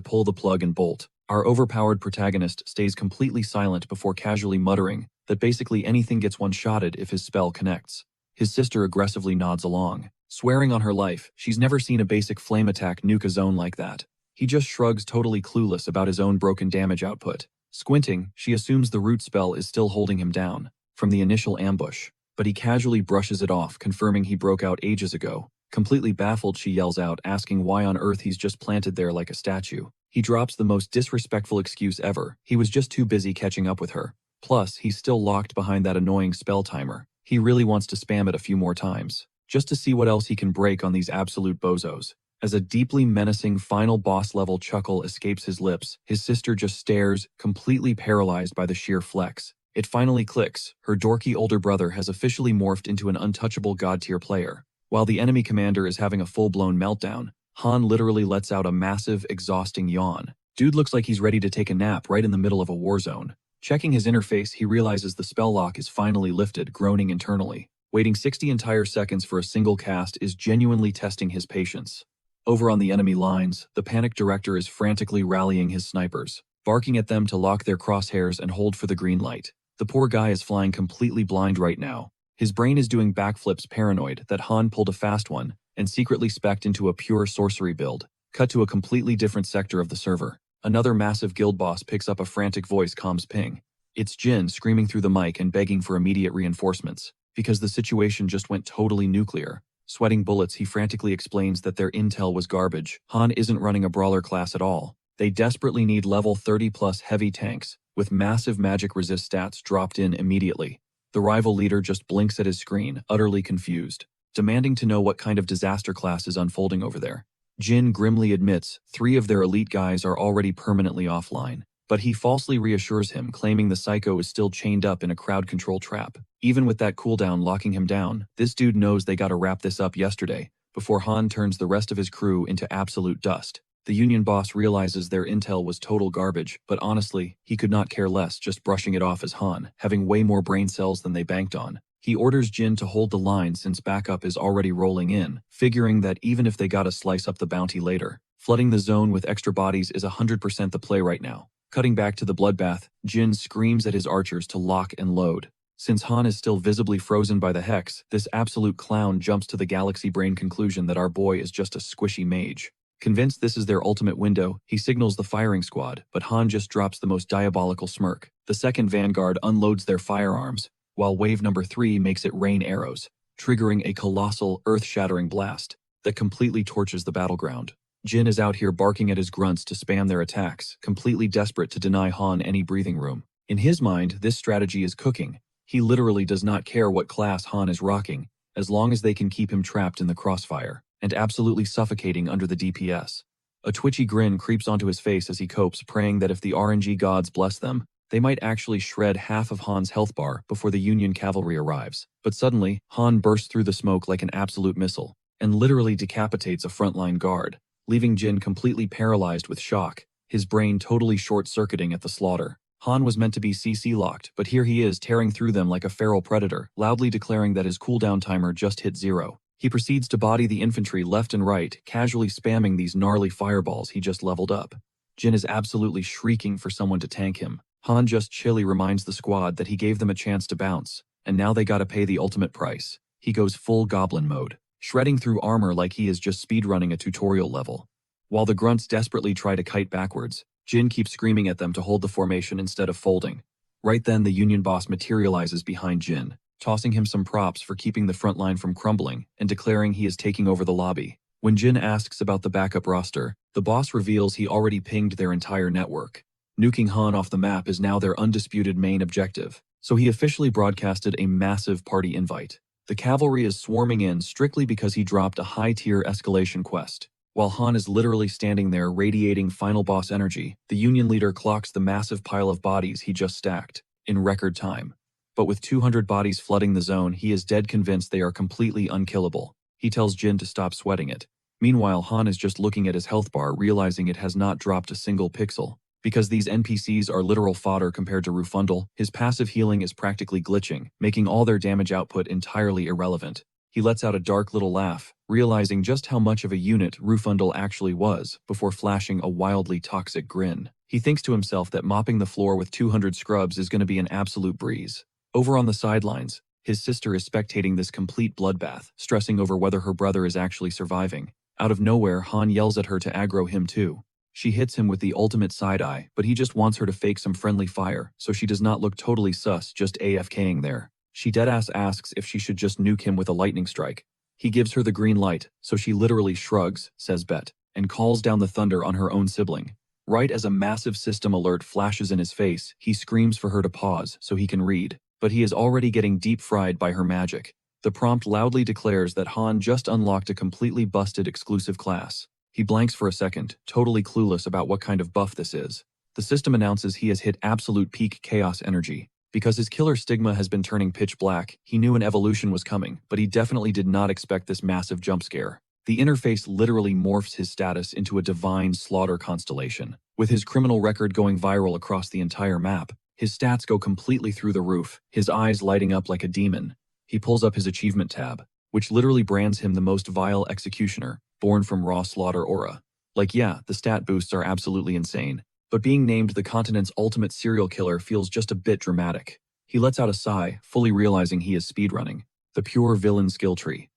pull the plug and bolt. Our overpowered protagonist stays completely silent before casually muttering that basically anything gets one-shotted if his spell connects. His sister aggressively nods along, swearing on her life she's never seen a basic flame attack nuke a zone like that. He just shrugs, totally clueless about his own broken damage output. Squinting, she assumes the root spell is still holding him down from the initial ambush, but he casually brushes it off, confirming he broke out ages ago. Completely baffled, she yells out, asking why on earth he's just planted there like a statue. He drops the most disrespectful excuse ever. He was just too busy catching up with her. Plus, he's still locked behind that annoying spell timer. He really wants to spam it a few more times, just to see what else he can break on these absolute bozos. As a deeply menacing final boss-level chuckle escapes his lips, his sister just stares, completely paralyzed by the sheer flex. It finally clicks. Her dorky older brother has officially morphed into an untouchable god-tier player. While the enemy commander is having a full-blown meltdown, Han literally lets out a massive, exhausting yawn. Dude looks like he's ready to take a nap right in the middle of a war zone. Checking his interface, he realizes the spell lock is finally lifted, groaning internally. Waiting 60 entire seconds for a single cast is genuinely testing his patience. Over on the enemy lines, the panicked director is frantically rallying his snipers, barking at them to lock their crosshairs and hold for the green light. The poor guy is flying completely blind right now. His brain is doing backflips, paranoid that Han pulled a fast one and secretly spec'd into a pure sorcery build. Cut to a completely different sector of the server. Another massive guild boss picks up a frantic voice comms ping. It's Jin screaming through the mic and begging for immediate reinforcements, because the situation just went totally nuclear. Sweating bullets, he frantically explains that their intel was garbage. Han isn't running a brawler class at all. They desperately need level 30 plus heavy tanks, with massive magic resist stats dropped in immediately. The rival leader just blinks at his screen, utterly confused, demanding to know what kind of disaster class is unfolding over there. Jin grimly admits 3 of their elite guys are already permanently offline, but he falsely reassures him, claiming the psycho is still chained up in a crowd control trap. Even with that cooldown locking him down, this dude knows they gotta wrap this up yesterday, before Han turns the rest of his crew into absolute dust. The Union boss realizes their intel was total garbage, but honestly, he could not care less, just brushing it off as Han, having way more brain cells than they banked on. He orders Jin to hold the line since backup is already rolling in, figuring that even if they gotta slice up the bounty later, flooding the zone with extra bodies is 100% the play right now. Cutting back to the bloodbath, Jin screams at his archers to lock and load. Since Han is still visibly frozen by the hex, this absolute clown jumps to the galaxy brain conclusion that our boy is just a squishy mage. Convinced this is their ultimate window, he signals the firing squad, but Han just drops the most diabolical smirk. The second vanguard unloads their firearms, while wave number 3 makes it rain arrows. triggering a colossal, earth-shattering blast that completely torches the battleground. Jin is out here barking at his grunts to spam their attacks, completely desperate to deny Han any breathing room. In his mind, this strategy is cooking. He literally does not care what class Han is rocking, as long as they can keep him trapped in the crossfire and absolutely suffocating under the DPS. A twitchy grin creeps onto his face as he copes, praying that if the RNG gods bless them, they might actually shred half of Han's health bar before the Union cavalry arrives. But suddenly, Han bursts through the smoke like an absolute missile and literally decapitates a frontline guard, leaving Jin completely paralyzed with shock, his brain totally short-circuiting at the slaughter. Han was meant to be CC locked, but here he is tearing through them like a feral predator, loudly declaring that his cooldown timer just hit 0. He proceeds to body the infantry left and right, casually spamming these gnarly fireballs he just leveled up. Jin is absolutely shrieking for someone to tank him. Han just chilly reminds the squad that he gave them a chance to bounce, and now they gotta pay the ultimate price. He goes full goblin mode, shredding through armor like he is just speedrunning a tutorial level. While the grunts desperately try to kite backwards, Jin keeps screaming at them to hold the formation instead of folding. Right then, the Union boss materializes behind Jin, tossing him some props for keeping the front line from crumbling and declaring he is taking over the lobby. When Jin asks about the backup roster, the boss reveals he already pinged their entire network. Nuking Han off the map is now their undisputed main objective, so he officially broadcasted a massive party invite. The cavalry is swarming in strictly because he dropped a high-tier escalation quest. While Han is literally standing there radiating final boss energy, the Union leader clocks the massive pile of bodies he just stacked, in record time. But with 200 bodies flooding the zone, he is dead convinced they are completely unkillable. He tells Jin to stop sweating it. Meanwhile, Han is just looking at his health bar, realizing it has not dropped a single pixel. Because these NPCs are literal fodder compared to Rufundel, his passive healing is practically glitching, making all their damage output entirely irrelevant. He lets out a dark little laugh, realizing just how much of a unit Rufundel actually was, before flashing a wildly toxic grin. He thinks to himself that mopping the floor with 200 scrubs is going to be an absolute breeze. Over on the sidelines, his sister is spectating this complete bloodbath, stressing over whether her brother is actually surviving. Out of nowhere, Han yells at her to aggro him too. She hits him with the ultimate side-eye, but he just wants her to fake some friendly fire, so she does not look totally sus, just AFKing there. She deadass asks if she should just nuke him with a lightning strike. He gives her the green light, so she literally shrugs, says bet, and calls down the thunder on her own sibling. Right as a massive system alert flashes in his face, he screams for her to pause so he can read, but he is already getting deep fried by her magic. The prompt loudly declares that Han just unlocked a completely busted exclusive class. He blanks for a second, totally clueless about what kind of buff this is. The system announces he has hit absolute peak chaos energy. Because his killer stigma has been turning pitch black, he knew an evolution was coming, but he definitely did not expect this massive jump scare. The interface literally morphs his status into a divine slaughter constellation. With his criminal record going viral across the entire map, his stats go completely through the roof, his eyes lighting up like a demon. He pulls up his achievement tab, which literally brands him the most vile executioner, born from raw slaughter aura. Like yeah, the stat boosts are absolutely insane, but being named the continent's ultimate serial killer feels just a bit dramatic. He lets out a sigh, fully realizing he is speedrunning. The pure villain skill tree.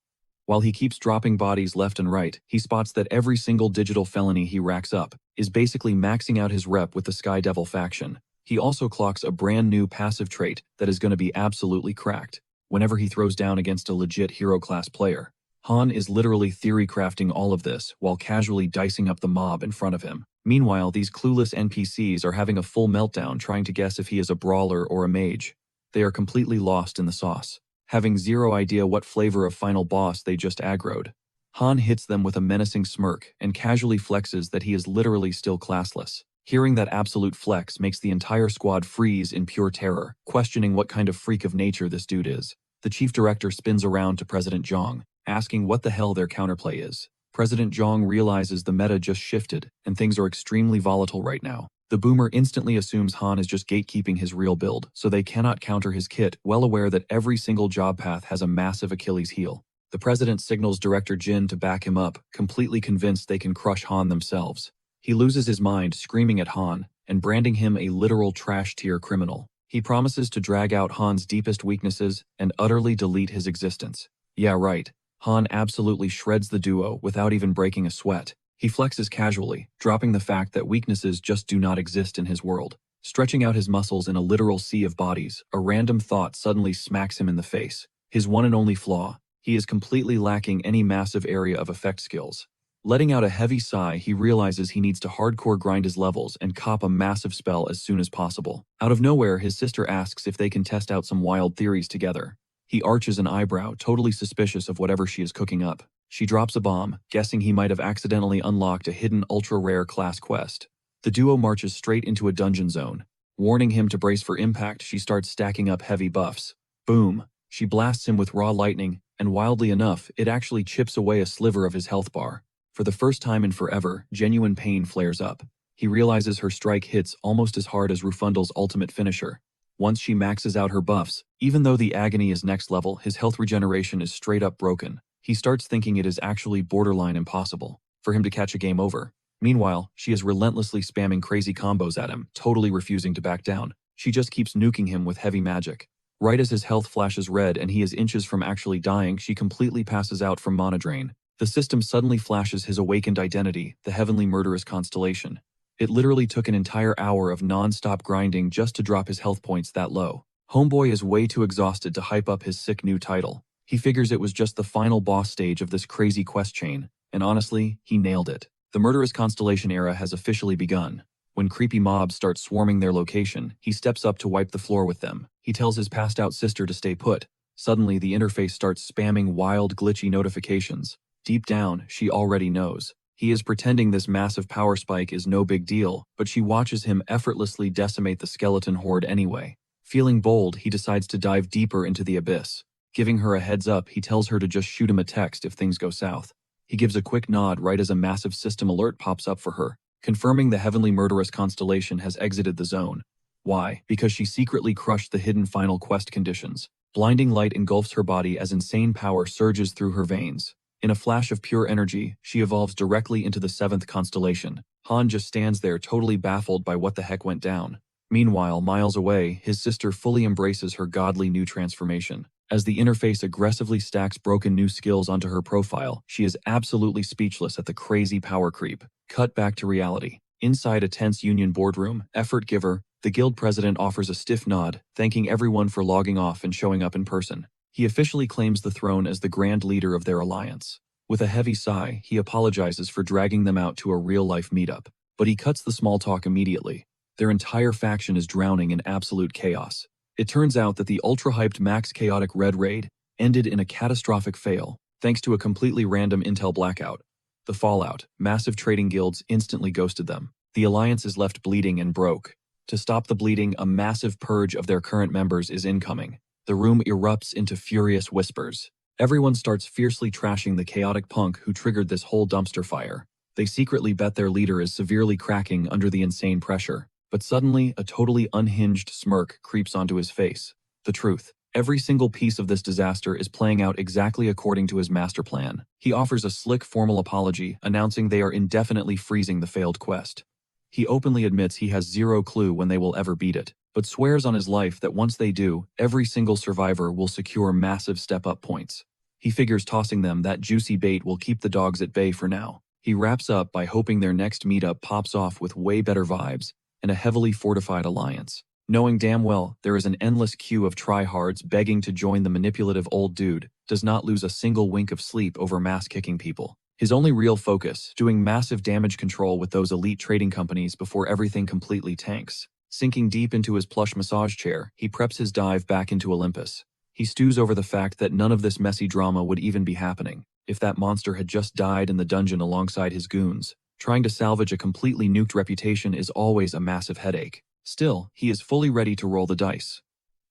While he keeps dropping bodies left and right, he spots that every single digital felony he racks up is basically maxing out his rep with the Sky Devil faction. He also clocks a brand new passive trait that is going to be absolutely cracked whenever he throws down against a legit hero class player. Han is literally theory crafting all of this while casually dicing up the mob in front of him. Meanwhile, these clueless NPCs are having a full meltdown trying to guess if he is a brawler or a mage. They are completely lost in the sauce, having zero idea what flavor of final boss they just aggroed. Han hits them with a menacing smirk and casually flexes that he is literally still classless. Hearing that absolute flex makes the entire squad freeze in pure terror, questioning what kind of freak of nature this dude is. The chief director spins around to President Zhang, asking what the hell their counterplay is. President Zhang realizes the meta just shifted, and things are extremely volatile right now. The boomer instantly assumes Han is just gatekeeping his real build, so they cannot counter his kit, well aware that every single job path has a massive Achilles heel. The president signals Director Jin to back him up, completely convinced they can crush Han themselves. He loses his mind, screaming at Han, and branding him a literal trash-tier criminal. He promises to drag out Han's deepest weaknesses and utterly delete his existence. Yeah, right. Han absolutely shreds the duo without even breaking a sweat. He flexes casually, dropping the fact that weaknesses just do not exist in his world. Stretching out his muscles in a literal sea of bodies, a random thought suddenly smacks him in the face. His one and only flaw. He is completely lacking any massive area of effect skills. Letting out a heavy sigh, he realizes he needs to hardcore grind his levels and cop a massive spell as soon as possible. Out of nowhere, his sister asks if they can test out some wild theories together. He arches an eyebrow, totally suspicious of whatever she is cooking up. She drops a bomb, guessing he might have accidentally unlocked a hidden ultra-rare class quest. The duo marches straight into a dungeon zone. Warning him to brace for impact, she starts stacking up heavy buffs. Boom! She blasts him with raw lightning, and wildly enough, it actually chips away a sliver of his health bar. For the first time in forever, genuine pain flares up. He realizes her strike hits almost as hard as Rufundel's ultimate finisher. Once she maxes out her buffs, even though the agony is next level, his health regeneration is straight up broken. He starts thinking it is actually borderline impossible for him to catch a game over. Meanwhile, she is relentlessly spamming crazy combos at him, totally refusing to back down. She just keeps nuking him with heavy magic. Right as his health flashes red and he is inches from actually dying, she completely passes out from mana drain. The system suddenly flashes his awakened identity, the heavenly murderous constellation. It literally took an entire hour of non-stop grinding just to drop his health points that low. Homeboy is way too exhausted to hype up his sick new title. He figures it was just the final boss stage of this crazy quest chain, and honestly, he nailed it. The murderous constellation era has officially begun. When creepy mobs start swarming their location, he steps up to wipe the floor with them. He tells his passed-out sister to stay put. Suddenly, the interface starts spamming wild, glitchy notifications. Deep down, she already knows. He is pretending this massive power spike is no big deal, but she watches him effortlessly decimate the skeleton horde anyway. Feeling bold, he decides to dive deeper into the abyss. Giving her a heads up, he tells her to just shoot him a text if things go south. He gives a quick nod right as a massive system alert pops up for her, confirming the heavenly murderous constellation has exited the zone. Why? Because she secretly crushed the hidden final quest conditions. Blinding light engulfs her body as insane power surges through her veins. In a flash of pure energy, she evolves directly into the 7th constellation. Han just stands there totally baffled by what the heck went down. Meanwhile, miles away, his sister fully embraces her godly new transformation. As the interface aggressively stacks broken new skills onto her profile, she is absolutely speechless at the crazy power creep. Cut back to reality. Inside a tense union boardroom, Effort Giver, the guild president, offers a stiff nod, thanking everyone for logging off and showing up in person. He officially claims the throne as the grand leader of their alliance. With a heavy sigh, he apologizes for dragging them out to a real-life meetup. But he cuts the small talk immediately. Their entire faction is drowning in absolute chaos. It turns out that the ultra-hyped Max Chaotic Red Raid ended in a catastrophic fail, thanks to a completely random intel blackout. The fallout, massive trading guilds instantly ghosted them. The alliance is left bleeding and broke. To stop the bleeding, a massive purge of their current members is incoming. The room erupts into furious whispers. Everyone starts fiercely trashing the chaotic punk who triggered this whole dumpster fire. They secretly bet their leader is severely cracking under the insane pressure. But suddenly, a totally unhinged smirk creeps onto his face. The truth. Every single piece of this disaster is playing out exactly according to his master plan. He offers a slick formal apology, announcing they are indefinitely freezing the failed quest. He openly admits he has zero clue when they will ever beat it, but swears on his life that once they do, every single survivor will secure massive step-up points. He figures tossing them that juicy bait will keep the dogs at bay for now. He wraps up by hoping their next meetup pops off with way better vibes and a heavily fortified alliance. Knowing damn well there is an endless queue of tryhards begging to join the manipulative old dude, does not lose a single wink of sleep over mass-kicking people. His only real focus, doing massive damage control with those elite trading companies before everything completely tanks. Sinking deep into his plush massage chair, he preps his dive back into Olympus. He stews over the fact that none of this messy drama would even be happening if that monster had just died in the dungeon alongside his goons. Trying to salvage a completely nuked reputation is always a massive headache. Still, he is fully ready to roll the dice.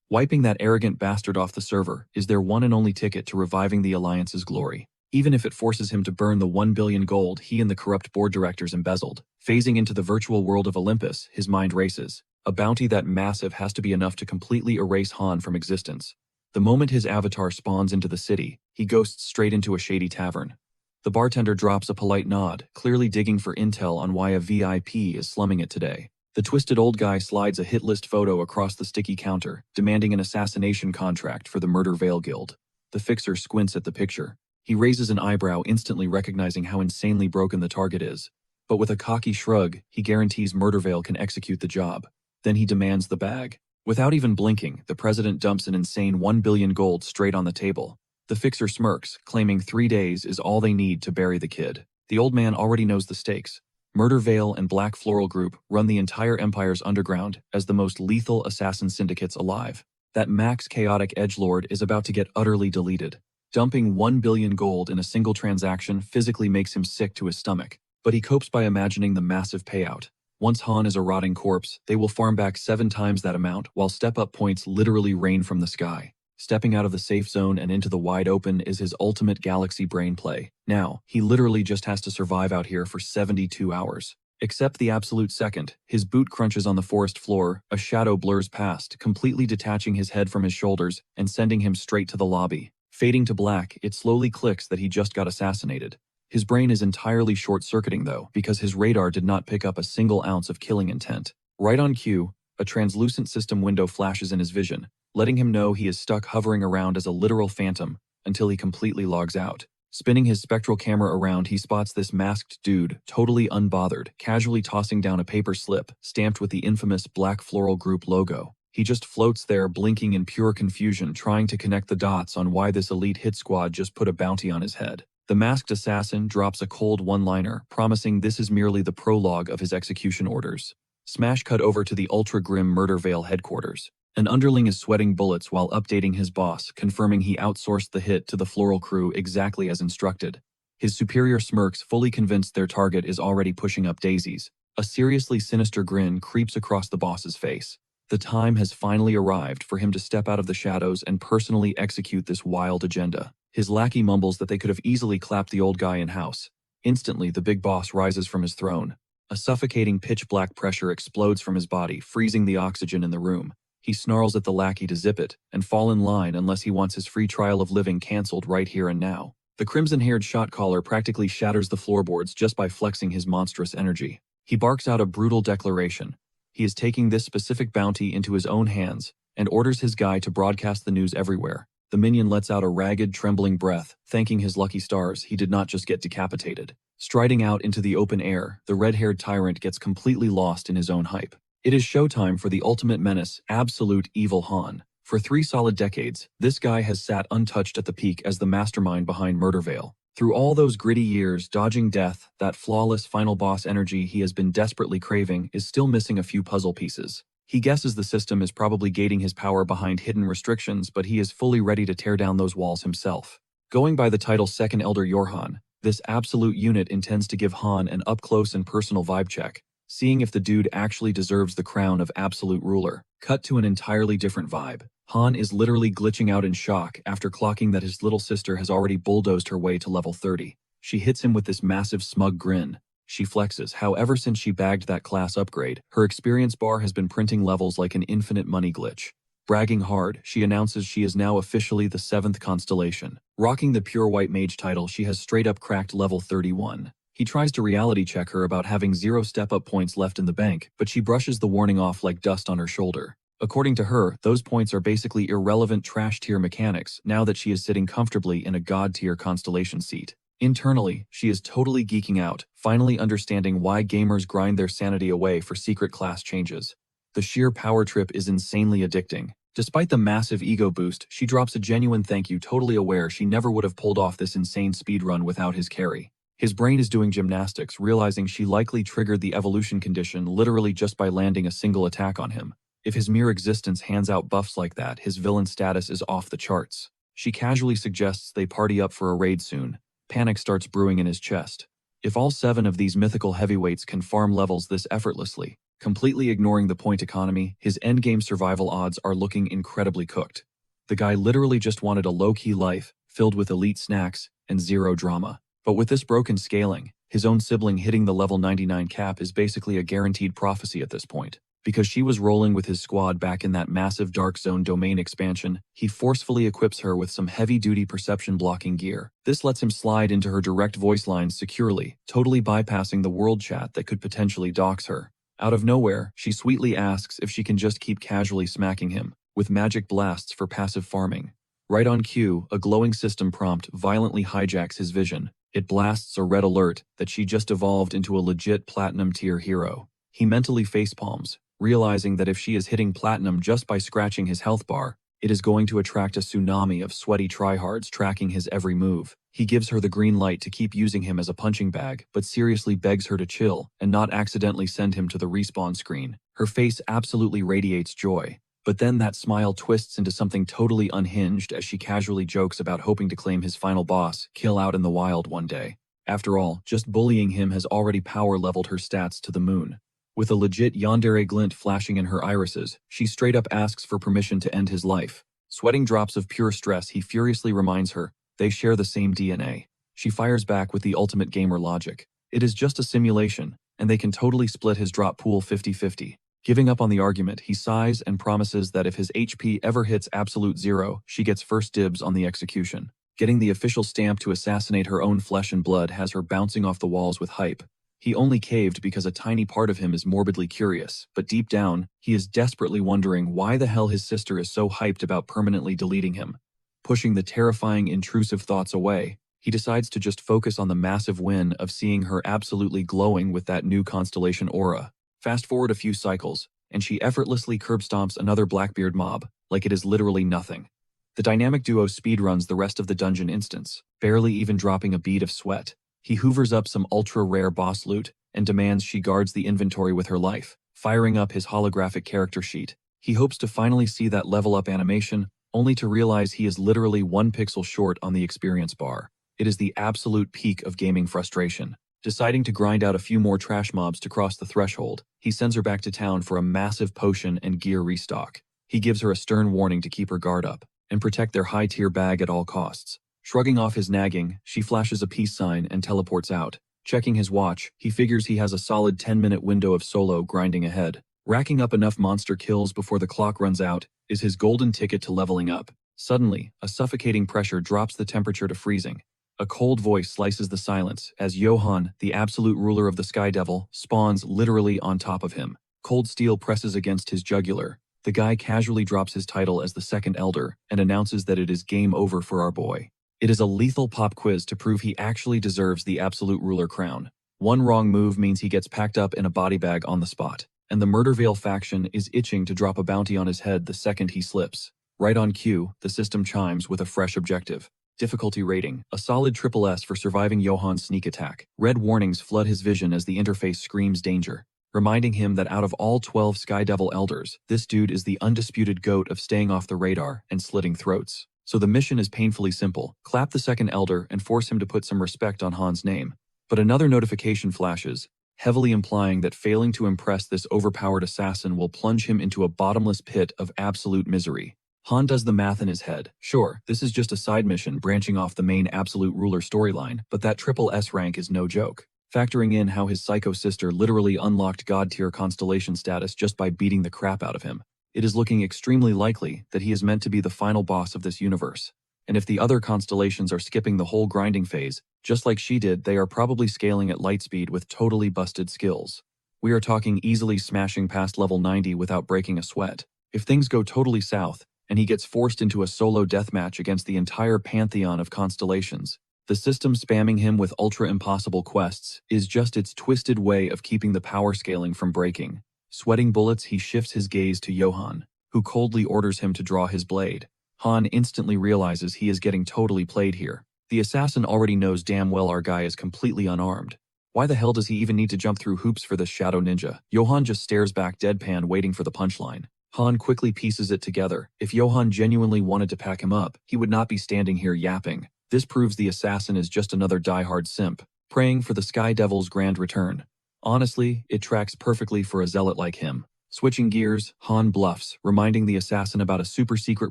Wiping that arrogant bastard off the server is their one and only ticket to reviving the Alliance's glory. Even if it forces him to burn the 1 billion gold he and the corrupt board directors embezzled. Phasing into the virtual world of Olympus, his mind races. A bounty that massive has to be enough to completely erase Han from existence. The moment his avatar spawns into the city, he ghosts straight into a shady tavern. The bartender drops a polite nod, clearly digging for intel on why a VIP is slumming it today. The twisted old guy slides a hit list photo across the sticky counter, demanding an assassination contract for the Murder Veil Guild. The fixer squints at the picture. He raises an eyebrow, instantly recognizing how insanely broken the target is. But with a cocky shrug, he guarantees Murdervale can execute the job. Then he demands the bag. Without even blinking, the president dumps an insane 1 billion gold straight on the table. The fixer smirks, claiming 3 days is all they need to bury the kid. The old man already knows the stakes. Murder Veil and Black Floral Group run the entire Empire's underground as the most lethal assassin syndicates alive. That max chaotic edgelord is about to get utterly deleted. Dumping 1 billion gold in a single transaction physically makes him sick to his stomach, but he copes by imagining the massive payout. Once Han is a rotting corpse, they will farm back 7 times that amount while step-up points literally rain from the sky. Stepping out of the safe zone and into the wide open is his ultimate galaxy brain play. Now, he literally just has to survive out here for 72 hours. Except the absolute second, his boot crunches on the forest floor, a shadow blurs past, completely detaching his head from his shoulders and sending him straight to the lobby. Fading to black, it slowly clicks that he just got assassinated. His brain is entirely short-circuiting though, because his radar did not pick up a single ounce of killing intent. Right on cue, a translucent system window flashes in his vision, letting him know he is stuck hovering around as a literal phantom until he completely logs out. Spinning his spectral camera around, he spots this masked dude, totally unbothered, casually tossing down a paper slip, stamped with the infamous Black Floral Group logo. He just floats there, blinking in pure confusion, trying to connect the dots on why this elite hit squad just put a bounty on his head. The masked assassin drops a cold one-liner, promising this is merely the prologue of his execution orders. Smash cut over to the ultra-grim Murder Veil headquarters. An underling is sweating bullets while updating his boss, confirming he outsourced the hit to the floral crew exactly as instructed. His superior smirks, fully convinced their target is already pushing up daisies. A seriously sinister grin creeps across the boss's face. The time has finally arrived for him to step out of the shadows and personally execute this wild agenda. His lackey mumbles that they could have easily clapped the old guy in house. Instantly, the big boss rises from his throne. A suffocating pitch-black pressure explodes from his body, freezing the oxygen in the room. He snarls at the lackey to zip it and fall in line unless he wants his free trial of living cancelled right here and now. The crimson-haired shot caller practically shatters the floorboards just by flexing his monstrous energy. He barks out a brutal declaration. He is taking this specific bounty into his own hands and orders his guy to broadcast the news everywhere. The minion lets out a ragged, trembling breath, thanking his lucky stars he did not just get decapitated. Striding out into the open air, the red-haired tyrant gets completely lost in his own hype. It is showtime for the ultimate menace, absolute evil Han. For 3 solid decades, this guy has sat untouched at the peak as the mastermind behind Murder Veil. Through all those gritty years dodging death, that flawless final boss energy he has been desperately craving is still missing a few puzzle pieces. He guesses the system is probably gating his power behind hidden restrictions, but he is fully ready to tear down those walls himself. Going by the title Second Elder Yorhan, this absolute unit intends to give Han an up-close and personal vibe check, seeing if the dude actually deserves the crown of absolute ruler. Cut to an entirely different vibe. Han is literally glitching out in shock after clocking that his little sister has already bulldozed her way to level 30. She hits him with this massive smug grin. She flexes how ever since she bagged that class upgrade, her experience bar has been printing levels like an infinite money glitch. Bragging hard, she announces she is now officially the 7th constellation. Rocking the pure white mage title, she has straight up cracked level 31. He tries to reality check her about having 0 step-up points left in the bank, but she brushes the warning off like dust on her shoulder. According to her, those points are basically irrelevant trash-tier mechanics now that she is sitting comfortably in a god-tier constellation seat. Internally, she is totally geeking out, finally understanding why gamers grind their sanity away for secret class changes. The sheer power trip is insanely addicting. Despite the massive ego boost, she drops a genuine thank you, totally aware she never would have pulled off this insane speedrun without his carry. His brain is doing gymnastics, realizing she likely triggered the evolution condition literally just by landing a single attack on him. If his mere existence hands out buffs like that, his villain status is off the charts. She casually suggests they party up for a raid soon. Panic starts brewing in his chest. If all 7 of these mythical heavyweights can farm levels this effortlessly, completely ignoring the point economy, his endgame survival odds are looking incredibly cooked. The guy literally just wanted a low-key life, filled with elite snacks and 0 drama. But with this broken scaling, his own sibling hitting the level 99 cap is basically a guaranteed prophecy at this point. Because she was rolling with his squad back in that massive Dark Zone domain expansion, he forcefully equips her with some heavy-duty perception-blocking gear. This lets him slide into her direct voice lines securely, totally bypassing the world chat that could potentially dox her. Out of nowhere, she sweetly asks if she can just keep casually smacking him, with magic blasts for passive farming. Right on cue, a glowing system prompt violently hijacks his vision. It blasts a red alert that she just evolved into a legit platinum-tier hero. He mentally facepalms, realizing that if she is hitting platinum just by scratching his health bar, It is going to attract a tsunami of sweaty tryhards tracking his every move. He gives her the green light to keep using him as a punching bag, but seriously begs her to chill and not accidentally send him to the respawn screen. Her face absolutely radiates joy. But then that smile twists into something totally unhinged as she casually jokes about hoping to claim his final boss, Kill out in the wild one day. After all, just bullying him has already power leveled her stats to the moon. With a legit yandere glint flashing in her irises, she straight up asks for permission to end his life. Sweating drops of pure stress, he furiously reminds her they share the same DNA. She fires back with the ultimate gamer logic. It is just a simulation, and they can totally split his drop pool 50-50. Giving up on the argument, he sighs and promises that if his HP ever hits absolute zero, she gets first dibs on the execution. Getting the official stamp to assassinate her own flesh and blood has her bouncing off the walls with hype. He only caved because a tiny part of him is morbidly curious, but deep down, he is desperately wondering why the hell his sister is so hyped about permanently deleting him. Pushing the terrifying, intrusive thoughts away, he decides to just focus on the massive win of seeing her absolutely glowing with that new constellation aura. Fast forward a few cycles, and she effortlessly curb stomps another Blackbeard mob, like it is literally nothing. The dynamic duo speedruns the rest of the dungeon instance, barely even dropping a bead of sweat. He hoovers up some ultra-rare boss loot and demands she guards the inventory with her life, firing up his holographic character sheet. He hopes to finally see that level-up animation, only to realize he is literally 1 pixel short on the experience bar. It is the absolute peak of gaming frustration. Deciding to grind out a few more trash mobs to cross the threshold, he sends her back to town for a massive potion and gear restock. He gives her a stern warning to keep her guard up and protect their high-tier bag at all costs. Shrugging off his nagging, she flashes a peace sign and teleports out. Checking his watch, he figures he has a solid 10-minute window of solo grinding ahead. Racking up enough monster kills before the clock runs out is his golden ticket to leveling up. Suddenly, a suffocating pressure drops the temperature to freezing. A cold voice slices the silence as Johan, the absolute ruler of the Sky Devil, spawns literally on top of him. Cold steel presses against his jugular. The guy casually drops his title as the second elder and announces that it is game over for our boy. It is a lethal pop quiz to prove he actually deserves the absolute ruler crown. One wrong move means he gets packed up in a body bag on the spot, and the Murdervale faction is itching to drop a bounty on his head the second he slips. Right on cue, the system chimes with a fresh objective. Difficulty rating, a solid SS for surviving Johan's sneak attack. Red warnings flood his vision as the interface screams danger, reminding him that out of all 12 Sky Devil elders, this dude is the undisputed goat of staying off the radar and slitting throats. So the mission is painfully simple: clap the second elder and force him to put some respect on Han's name. But another notification flashes, heavily implying that failing to impress this overpowered assassin will plunge him into a bottomless pit of absolute misery. Han does the math in his head. Sure, this is just a side mission branching off the main Absolute Ruler storyline, but that SS rank is no joke. Factoring in how his psycho sister literally unlocked God-tier constellation status just by beating the crap out of him, it is looking extremely likely that he is meant to be the final boss of this universe. And if the other constellations are skipping the whole grinding phase, just like she did, they are probably scaling at light speed with totally busted skills. We are talking easily smashing past level 90 without breaking a sweat. If things go totally south, and he gets forced into a solo deathmatch against the entire pantheon of constellations, the system spamming him with ultra-impossible quests is just its twisted way of keeping the power scaling from breaking. Sweating bullets, he shifts his gaze to Johan, who coldly orders him to draw his blade. Han instantly realizes he is getting totally played here. The assassin already knows damn well our guy is completely unarmed. Why the hell does he even need to jump through hoops for this shadow ninja? Johan just stares back deadpan, waiting for the punchline. Han quickly pieces it together. If Johan genuinely wanted to pack him up, he would not be standing here yapping. This proves the assassin is just another die-hard simp, praying for the Sky Devil's grand return. Honestly, it tracks perfectly for a zealot like him. Switching gears, Han bluffs, reminding the assassin about a super-secret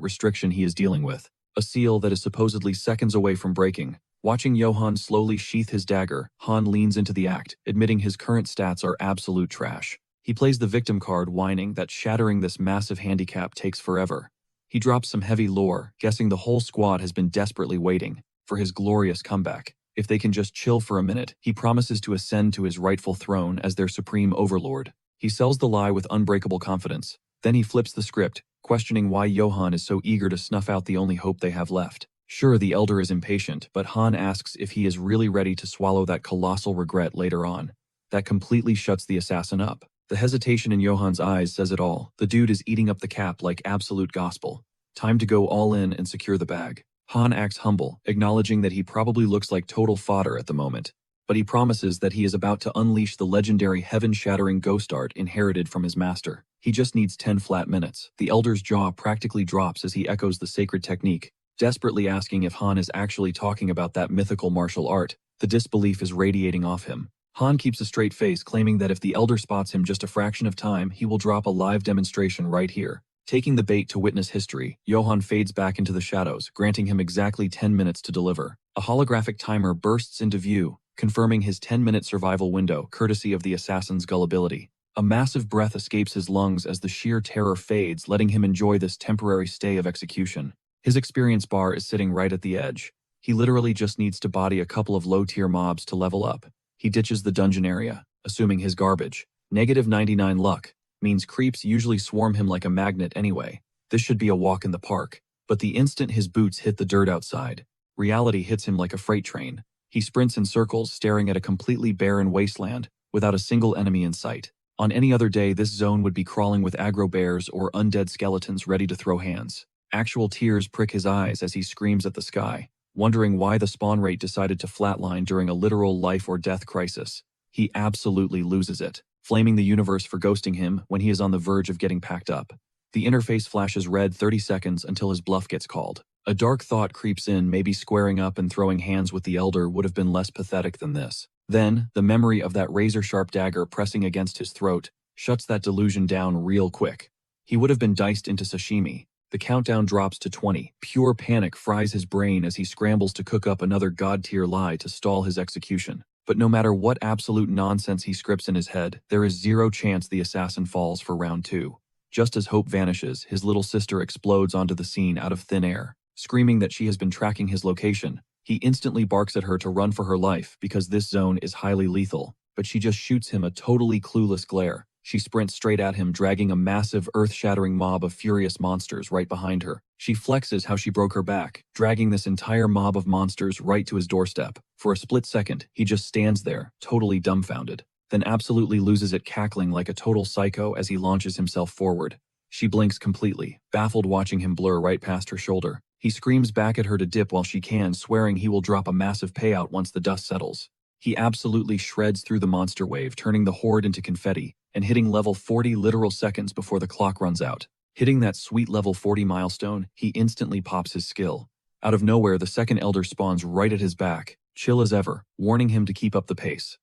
restriction he is dealing with. A seal that is supposedly seconds away from breaking. Watching Johan slowly sheath his dagger, Han leans into the act, admitting his current stats are absolute trash. He plays the victim card, whining that shattering this massive handicap takes forever. He drops some heavy lore, guessing the whole squad has been desperately waiting for his glorious comeback. If they can just chill for a minute, he promises to ascend to his rightful throne as their supreme overlord. He sells the lie with unbreakable confidence. Then he flips the script, questioning why Johan is so eager to snuff out the only hope they have left. Sure, the elder is impatient, but Han asks if he is really ready to swallow that colossal regret later on. That completely shuts the assassin up. The hesitation in Johan's eyes says it all. The dude is eating up the cap like absolute gospel. Time to go all in and secure the bag. Han acts humble, acknowledging that he probably looks like total fodder at the moment. But he promises that he is about to unleash the legendary heaven-shattering ghost art inherited from his master. He just needs 10 flat minutes. The elder's jaw practically drops as he echoes the sacred technique, desperately asking if Han is actually talking about that mythical martial art. The disbelief is radiating off him. Han keeps a straight face, claiming that if the elder spots him just a fraction of time, he will drop a live demonstration right here. Taking the bait to witness history, Johann fades back into the shadows, granting him exactly 10 minutes to deliver. A holographic timer bursts into view, confirming his 10-minute survival window, courtesy of the assassin's gullibility. A massive breath escapes his lungs as the sheer terror fades, letting him enjoy this temporary stay of execution. His experience bar is sitting right at the edge. He literally just needs to body a couple of low-tier mobs to level up. He ditches the dungeon area, assuming his garbage. -99 luck means creeps usually swarm him like a magnet anyway. This should be a walk in the park. But the instant his boots hit the dirt outside, reality hits him like a freight train. He sprints in circles, staring at a completely barren wasteland, without a single enemy in sight. On any other day, this zone would be crawling with aggro bears or undead skeletons ready to throw hands. Actual tears prick his eyes as he screams at the sky, wondering why the spawn rate decided to flatline during a literal life or death crisis. He absolutely loses it, flaming the universe for ghosting him when he is on the verge of getting packed up. The interface flashes red 30 seconds until his bluff gets called. A dark thought creeps in, maybe squaring up and throwing hands with the elder would have been less pathetic than this. Then, the memory of that razor-sharp dagger pressing against his throat shuts that delusion down real quick. He would have been diced into sashimi. The countdown drops to 20. Pure panic fries his brain as he scrambles to cook up another god-tier lie to stall his execution. But no matter what absolute nonsense he scripts in his head, there is zero chance the assassin falls for round 2. Just as hope vanishes, his little sister explodes onto the scene out of thin air. Screaming that she has been tracking his location, he instantly barks at her to run for her life because this zone is highly lethal, but she just shoots him a totally clueless glare. She sprints straight at him, dragging a massive, earth-shattering mob of furious monsters right behind her. She flexes how she broke her back, dragging this entire mob of monsters right to his doorstep. For a split second, he just stands there, totally dumbfounded, then absolutely loses it, cackling like a total psycho as he launches himself forward. She blinks completely, baffled, watching him blur right past her shoulder. He screams back at her to dip while she can, swearing he will drop a massive payout once the dust settles. He absolutely shreds through the monster wave, turning the horde into confetti, and hitting level 40 literal seconds before the clock runs out. Hitting that sweet level 40 milestone, he instantly pops his skill. Out of nowhere, the second elder spawns right at his back, chill as ever, warning him to keep up the pace.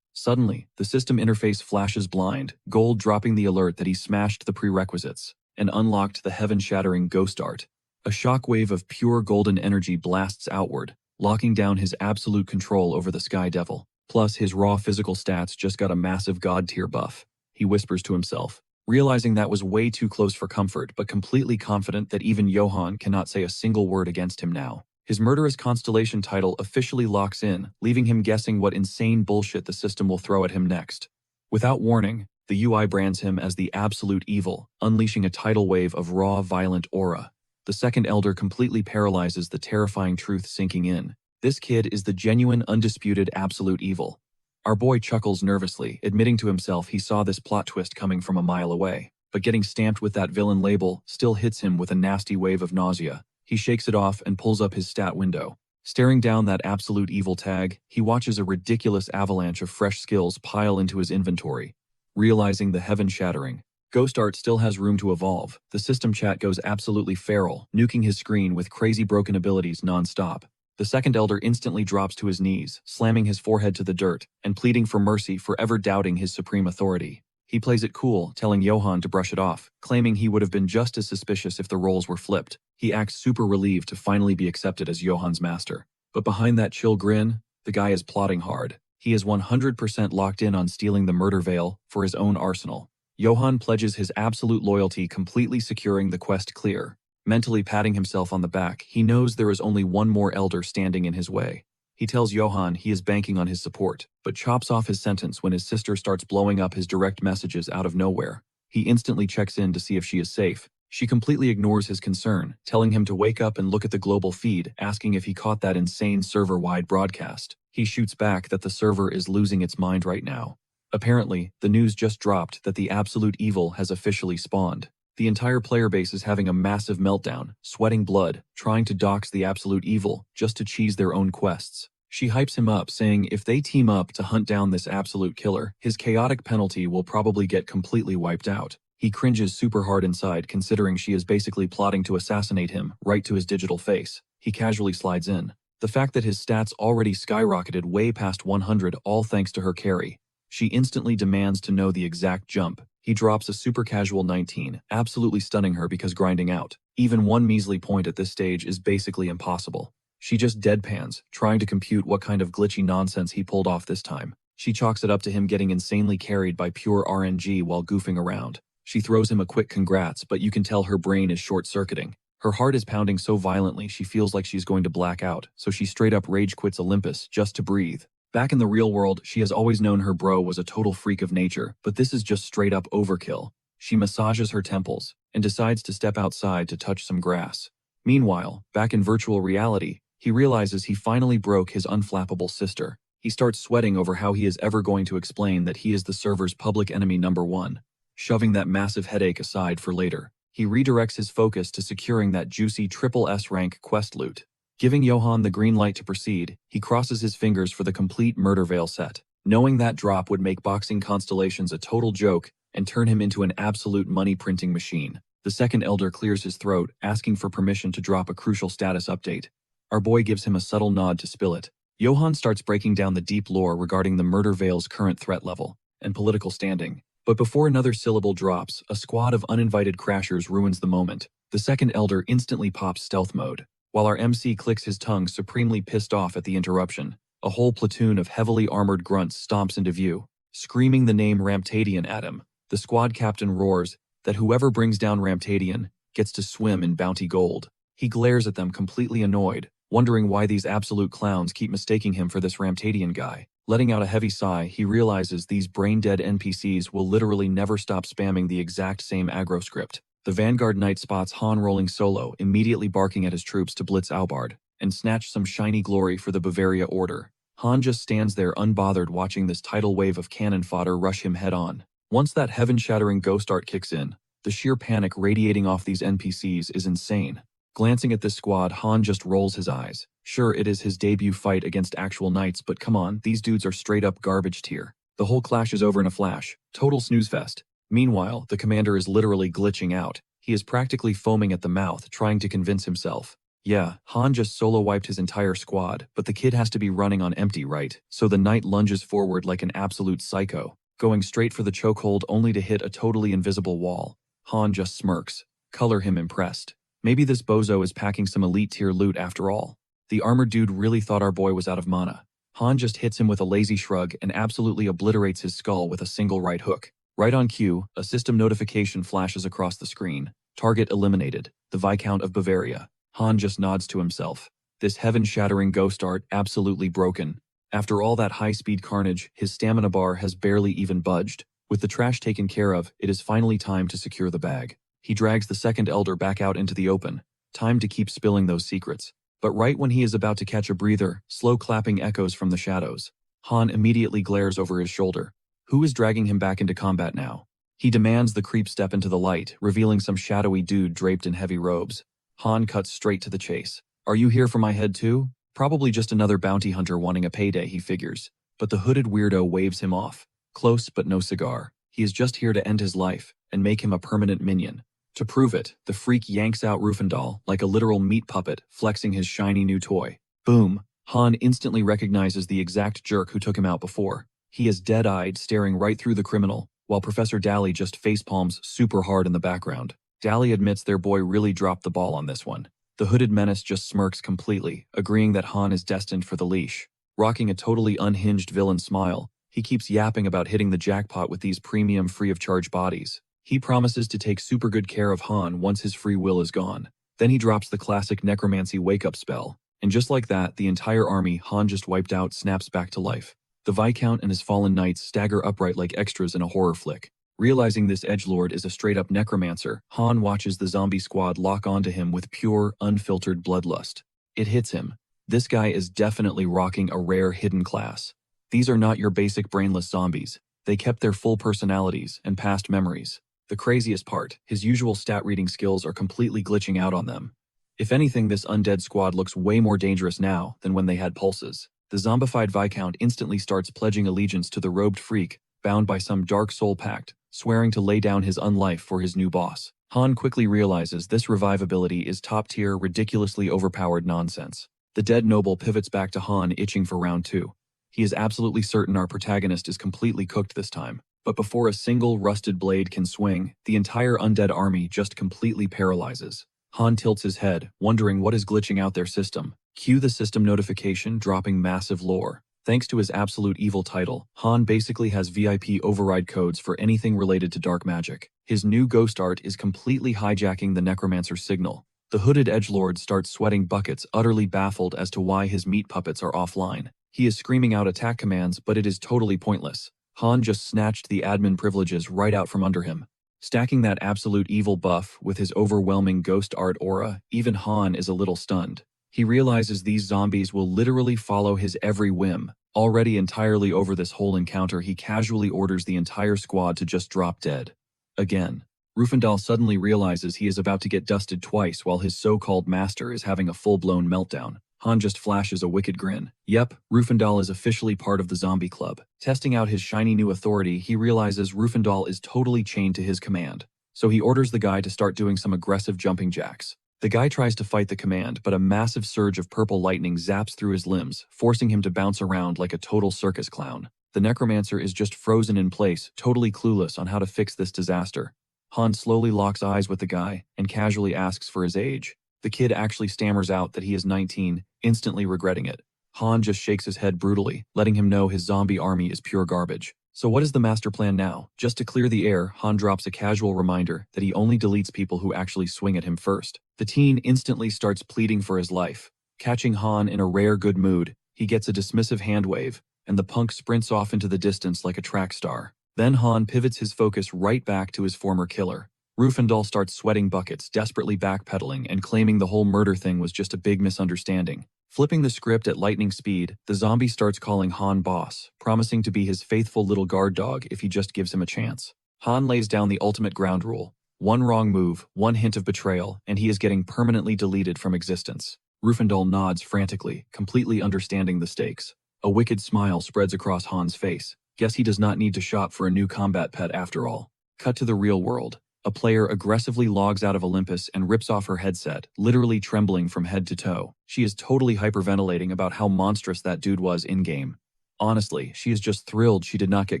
Suddenly, the system interface flashes blind, gold dropping the alert that he smashed the prerequisites and unlocked the heaven-shattering ghost art. A shockwave of pure golden energy blasts outward, locking down his absolute control over the Sky Devil. Plus, his raw physical stats just got a massive god-tier buff. He whispers to himself, realizing that was way too close for comfort, but completely confident that even Johann cannot say a single word against him now. His murderous constellation title officially locks in, leaving him guessing what insane bullshit the system will throw at him next. Without warning, the UI brands him as the absolute evil, unleashing a tidal wave of raw, violent aura. The second elder completely paralyzes the terrifying truth sinking in. This kid is the genuine, undisputed, absolute evil. Our boy chuckles nervously, admitting to himself he saw this plot twist coming from a mile away. But getting stamped with that villain label still hits him with a nasty wave of nausea. He shakes it off and pulls up his stat window. Staring down that absolute evil tag, he watches a ridiculous avalanche of fresh skills pile into his inventory. Realizing the heaven-shattering ghost art still has room to evolve, the system chat goes absolutely feral, nuking his screen with crazy broken abilities non-stop. The second elder instantly drops to his knees, slamming his forehead to the dirt, and pleading for mercy, forever doubting his supreme authority. He plays it cool, telling Johann to brush it off, claiming he would have been just as suspicious if the roles were flipped. He acts super relieved to finally be accepted as Johann's master. But behind that chill grin, the guy is plotting hard. He is 100% locked in on stealing the murder veil for his own arsenal. Johann pledges his absolute loyalty, completely securing the quest clear. Mentally patting himself on the back, he knows there is only one more elder standing in his way. He tells Johann he is banking on his support, but chops off his sentence when his sister starts blowing up his direct messages out of nowhere. He instantly checks in to see if she is safe. She completely ignores his concern, telling him to wake up and look at the global feed, asking if he caught that insane server-wide broadcast. He shoots back that the server is losing its mind right now. Apparently, the news just dropped that the absolute evil has officially spawned. The entire player base is having a massive meltdown, sweating blood, trying to dox the absolute evil just to cheese their own quests. She hypes him up, saying if they team up to hunt down this absolute killer, his chaotic penalty will probably get completely wiped out. He cringes super hard inside, considering she is basically plotting to assassinate him right to his digital face. He casually slides in. The fact that his stats already skyrocketed way past 100, all thanks to her carry. She instantly demands to know the exact jump. He drops a super casual 19, absolutely stunning her because grinding out. Even one measly point at this stage is basically impossible. She just deadpans, trying to compute what kind of glitchy nonsense he pulled off this time. She chalks it up to him getting insanely carried by pure RNG while goofing around. She throws him a quick congrats, but you can tell her brain is short-circuiting. Her heart is pounding so violently she feels like she's going to black out, so she straight up rage quits Olympus just to breathe. Back in the real world, she has always known her bro was a total freak of nature, but this is just straight up overkill. She massages her temples and decides to step outside to touch some grass. Meanwhile, back in virtual reality, he realizes he finally broke his unflappable sister. He starts sweating over how he is ever going to explain that he is the server's public enemy #1. Shoving that massive headache aside for later, he redirects his focus to securing that juicy triple S rank quest loot. Giving Johan the green light to proceed, he crosses his fingers for the complete Murder Veil set, knowing that drop would make boxing constellations a total joke and turn him into an absolute money-printing machine. The second elder clears his throat, asking for permission to drop a crucial status update. Our boy gives him a subtle nod to spill it. Johan starts breaking down the deep lore regarding the Murder Veil's current threat level and political standing. But before another syllable drops, a squad of uninvited crashers ruins the moment. The second elder instantly pops stealth mode, while our MC clicks his tongue, supremely pissed off at the interruption. A whole platoon of heavily armored grunts stomps into view, screaming the name Ramptadian at him. The squad captain roars that whoever brings down Ramptadian gets to swim in bounty gold. He glares at them, completely annoyed, wondering why these absolute clowns keep mistaking him for this Ramptadian guy. Letting out a heavy sigh, he realizes these brain-dead NPCs will literally never stop spamming the exact same aggro script. The Vanguard Knight spots Han rolling solo, immediately barking at his troops to blitz Albard and snatch some shiny glory for the Bavaria Order. Han just stands there unbothered, watching this tidal wave of cannon fodder rush him head-on. Once that heaven-shattering ghost art kicks in, the sheer panic radiating off these NPCs is insane. Glancing at this squad, Han just rolls his eyes. Sure, it is his debut fight against actual knights, but come on, these dudes are straight up garbage tier. The whole clash is over in a flash. Total snooze fest. Meanwhile, the commander is literally glitching out. He is practically foaming at the mouth, trying to convince himself. Yeah, Han just solo wiped his entire squad, but the kid has to be running on empty, right? So the knight lunges forward like an absolute psycho, going straight for the chokehold only to hit a totally invisible wall. Han just smirks. Color him impressed. Maybe this bozo is packing some elite tier loot after all. The armored dude really thought our boy was out of mana. Han just hits him with a lazy shrug and absolutely obliterates his skull with a single right hook. Right on cue, a system notification flashes across the screen. Target eliminated. The Viscount of Bavaria. Han just nods to himself. This heaven-shattering ghost art absolutely broken. After all that high-speed carnage, his stamina bar has barely even budged. With the trash taken care of, it is finally time to secure the bag. He drags the second elder back out into the open. Time to keep spilling those secrets. But right when he is about to catch a breather, slow clapping echoes from the shadows. Han immediately glares over his shoulder. Who is dragging him back into combat now? He demands the creep step into the light, revealing some shadowy dude draped in heavy robes. Han cuts straight to the chase. Are you here for my head too? Probably just another bounty hunter wanting a payday, he figures. But the hooded weirdo waves him off. Close but no cigar. He is just here to end his life and make him a permanent minion. To prove it, the freak yanks out Rufendal like a literal meat puppet, flexing his shiny new toy. Boom! Han instantly recognizes the exact jerk who took him out before. He is dead-eyed, staring right through the criminal, while Professor Dally just facepalms super hard in the background. Dally admits their boy really dropped the ball on this one. The hooded menace just smirks completely, agreeing that Han is destined for the leash. Rocking a totally unhinged villain smile, he keeps yapping about hitting the jackpot with these premium free-of-charge bodies. He promises to take super good care of Han once his free will is gone. Then he drops the classic necromancy wake-up spell, and just like that, the entire army Han just wiped out snaps back to life. The Viscount and his fallen knights stagger upright like extras in a horror flick. Realizing this edgelord is a straight-up necromancer, Han watches the zombie squad lock onto him with pure, unfiltered bloodlust. It hits him. This guy is definitely rocking a rare hidden class. These are not your basic brainless zombies. They kept their full personalities and past memories. The craziest part, his usual stat reading skills are completely glitching out on them. If anything, this undead squad looks way more dangerous now than when they had pulses. The zombified Viscount instantly starts pledging allegiance to the robed freak, bound by some dark soul pact, swearing to lay down his unlife for his new boss. Han quickly realizes this revivability is top-tier, ridiculously overpowered nonsense. The dead noble pivots back to Han, itching for round 2. He is absolutely certain our protagonist is completely cooked this time. But before a single rusted blade can swing, the entire undead army just completely paralyzes. Han tilts his head, wondering what is glitching out their system. Cue the system notification dropping massive lore. Thanks to his absolute evil title, Han basically has VIP override codes for anything related to dark magic. His new ghost art is completely hijacking the necromancer's signal. The hooded edgelord starts sweating buckets, utterly baffled as to why his meat puppets are offline. He is screaming out attack commands, but it is totally pointless. Han just snatched the admin privileges right out from under him. Stacking that absolute evil buff with his overwhelming ghost art aura, even Han is a little stunned. He realizes these zombies will literally follow his every whim. Already entirely over this whole encounter, he casually orders the entire squad to just drop dead. Again. Rufendal suddenly realizes he is about to get dusted twice while his so-called master is having a full-blown meltdown. Han just flashes a wicked grin. Yep, Rufendal is officially part of the zombie club. Testing out his shiny new authority, he realizes Rufendal is totally chained to his command. So he orders the guy to start doing some aggressive jumping jacks. The guy tries to fight the command, but a massive surge of purple lightning zaps through his limbs, forcing him to bounce around like a total circus clown. The necromancer is just frozen in place, totally clueless on how to fix this disaster. Han slowly locks eyes with the guy and casually asks for his age. The kid actually stammers out that he is 19, instantly regretting it. Han just shakes his head brutally, letting him know his zombie army is pure garbage. So what is the master plan now? Just to clear the air, Han drops a casual reminder that he only deletes people who actually swing at him first. The teen instantly starts pleading for his life. Catching Han in a rare good mood, he gets a dismissive hand wave, and the punk sprints off into the distance like a track star. Then Han pivots his focus right back to his former killer. Rufendal starts sweating buckets, desperately backpedaling and claiming the whole murder thing was just a big misunderstanding. Flipping the script at lightning speed, the zombie starts calling Han boss, promising to be his faithful little guard dog if he just gives him a chance. Han lays down the ultimate ground rule. One wrong move, one hint of betrayal, and he is getting permanently deleted from existence. Rufendal nods frantically, completely understanding the stakes. A wicked smile spreads across Han's face. Guess he does not need to shop for a new combat pet after all. Cut to the real world. A player aggressively logs out of Olympus and rips off her headset, literally trembling from head to toe. She is totally hyperventilating about how monstrous that dude was in-game. Honestly, she is just thrilled she did not get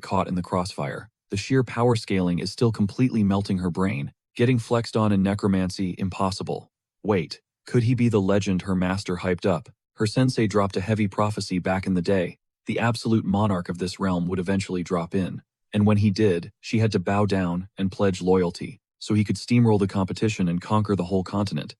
caught in the crossfire. The sheer power scaling is still completely melting her brain. Getting flexed on in necromancy, impossible. Wait, could he be the legend her master hyped up? Her sensei dropped a heavy prophecy back in the day. The absolute monarch of this realm would eventually drop in. And when he did, she had to bow down and pledge loyalty, so he could steamroll the competition and conquer the whole continent.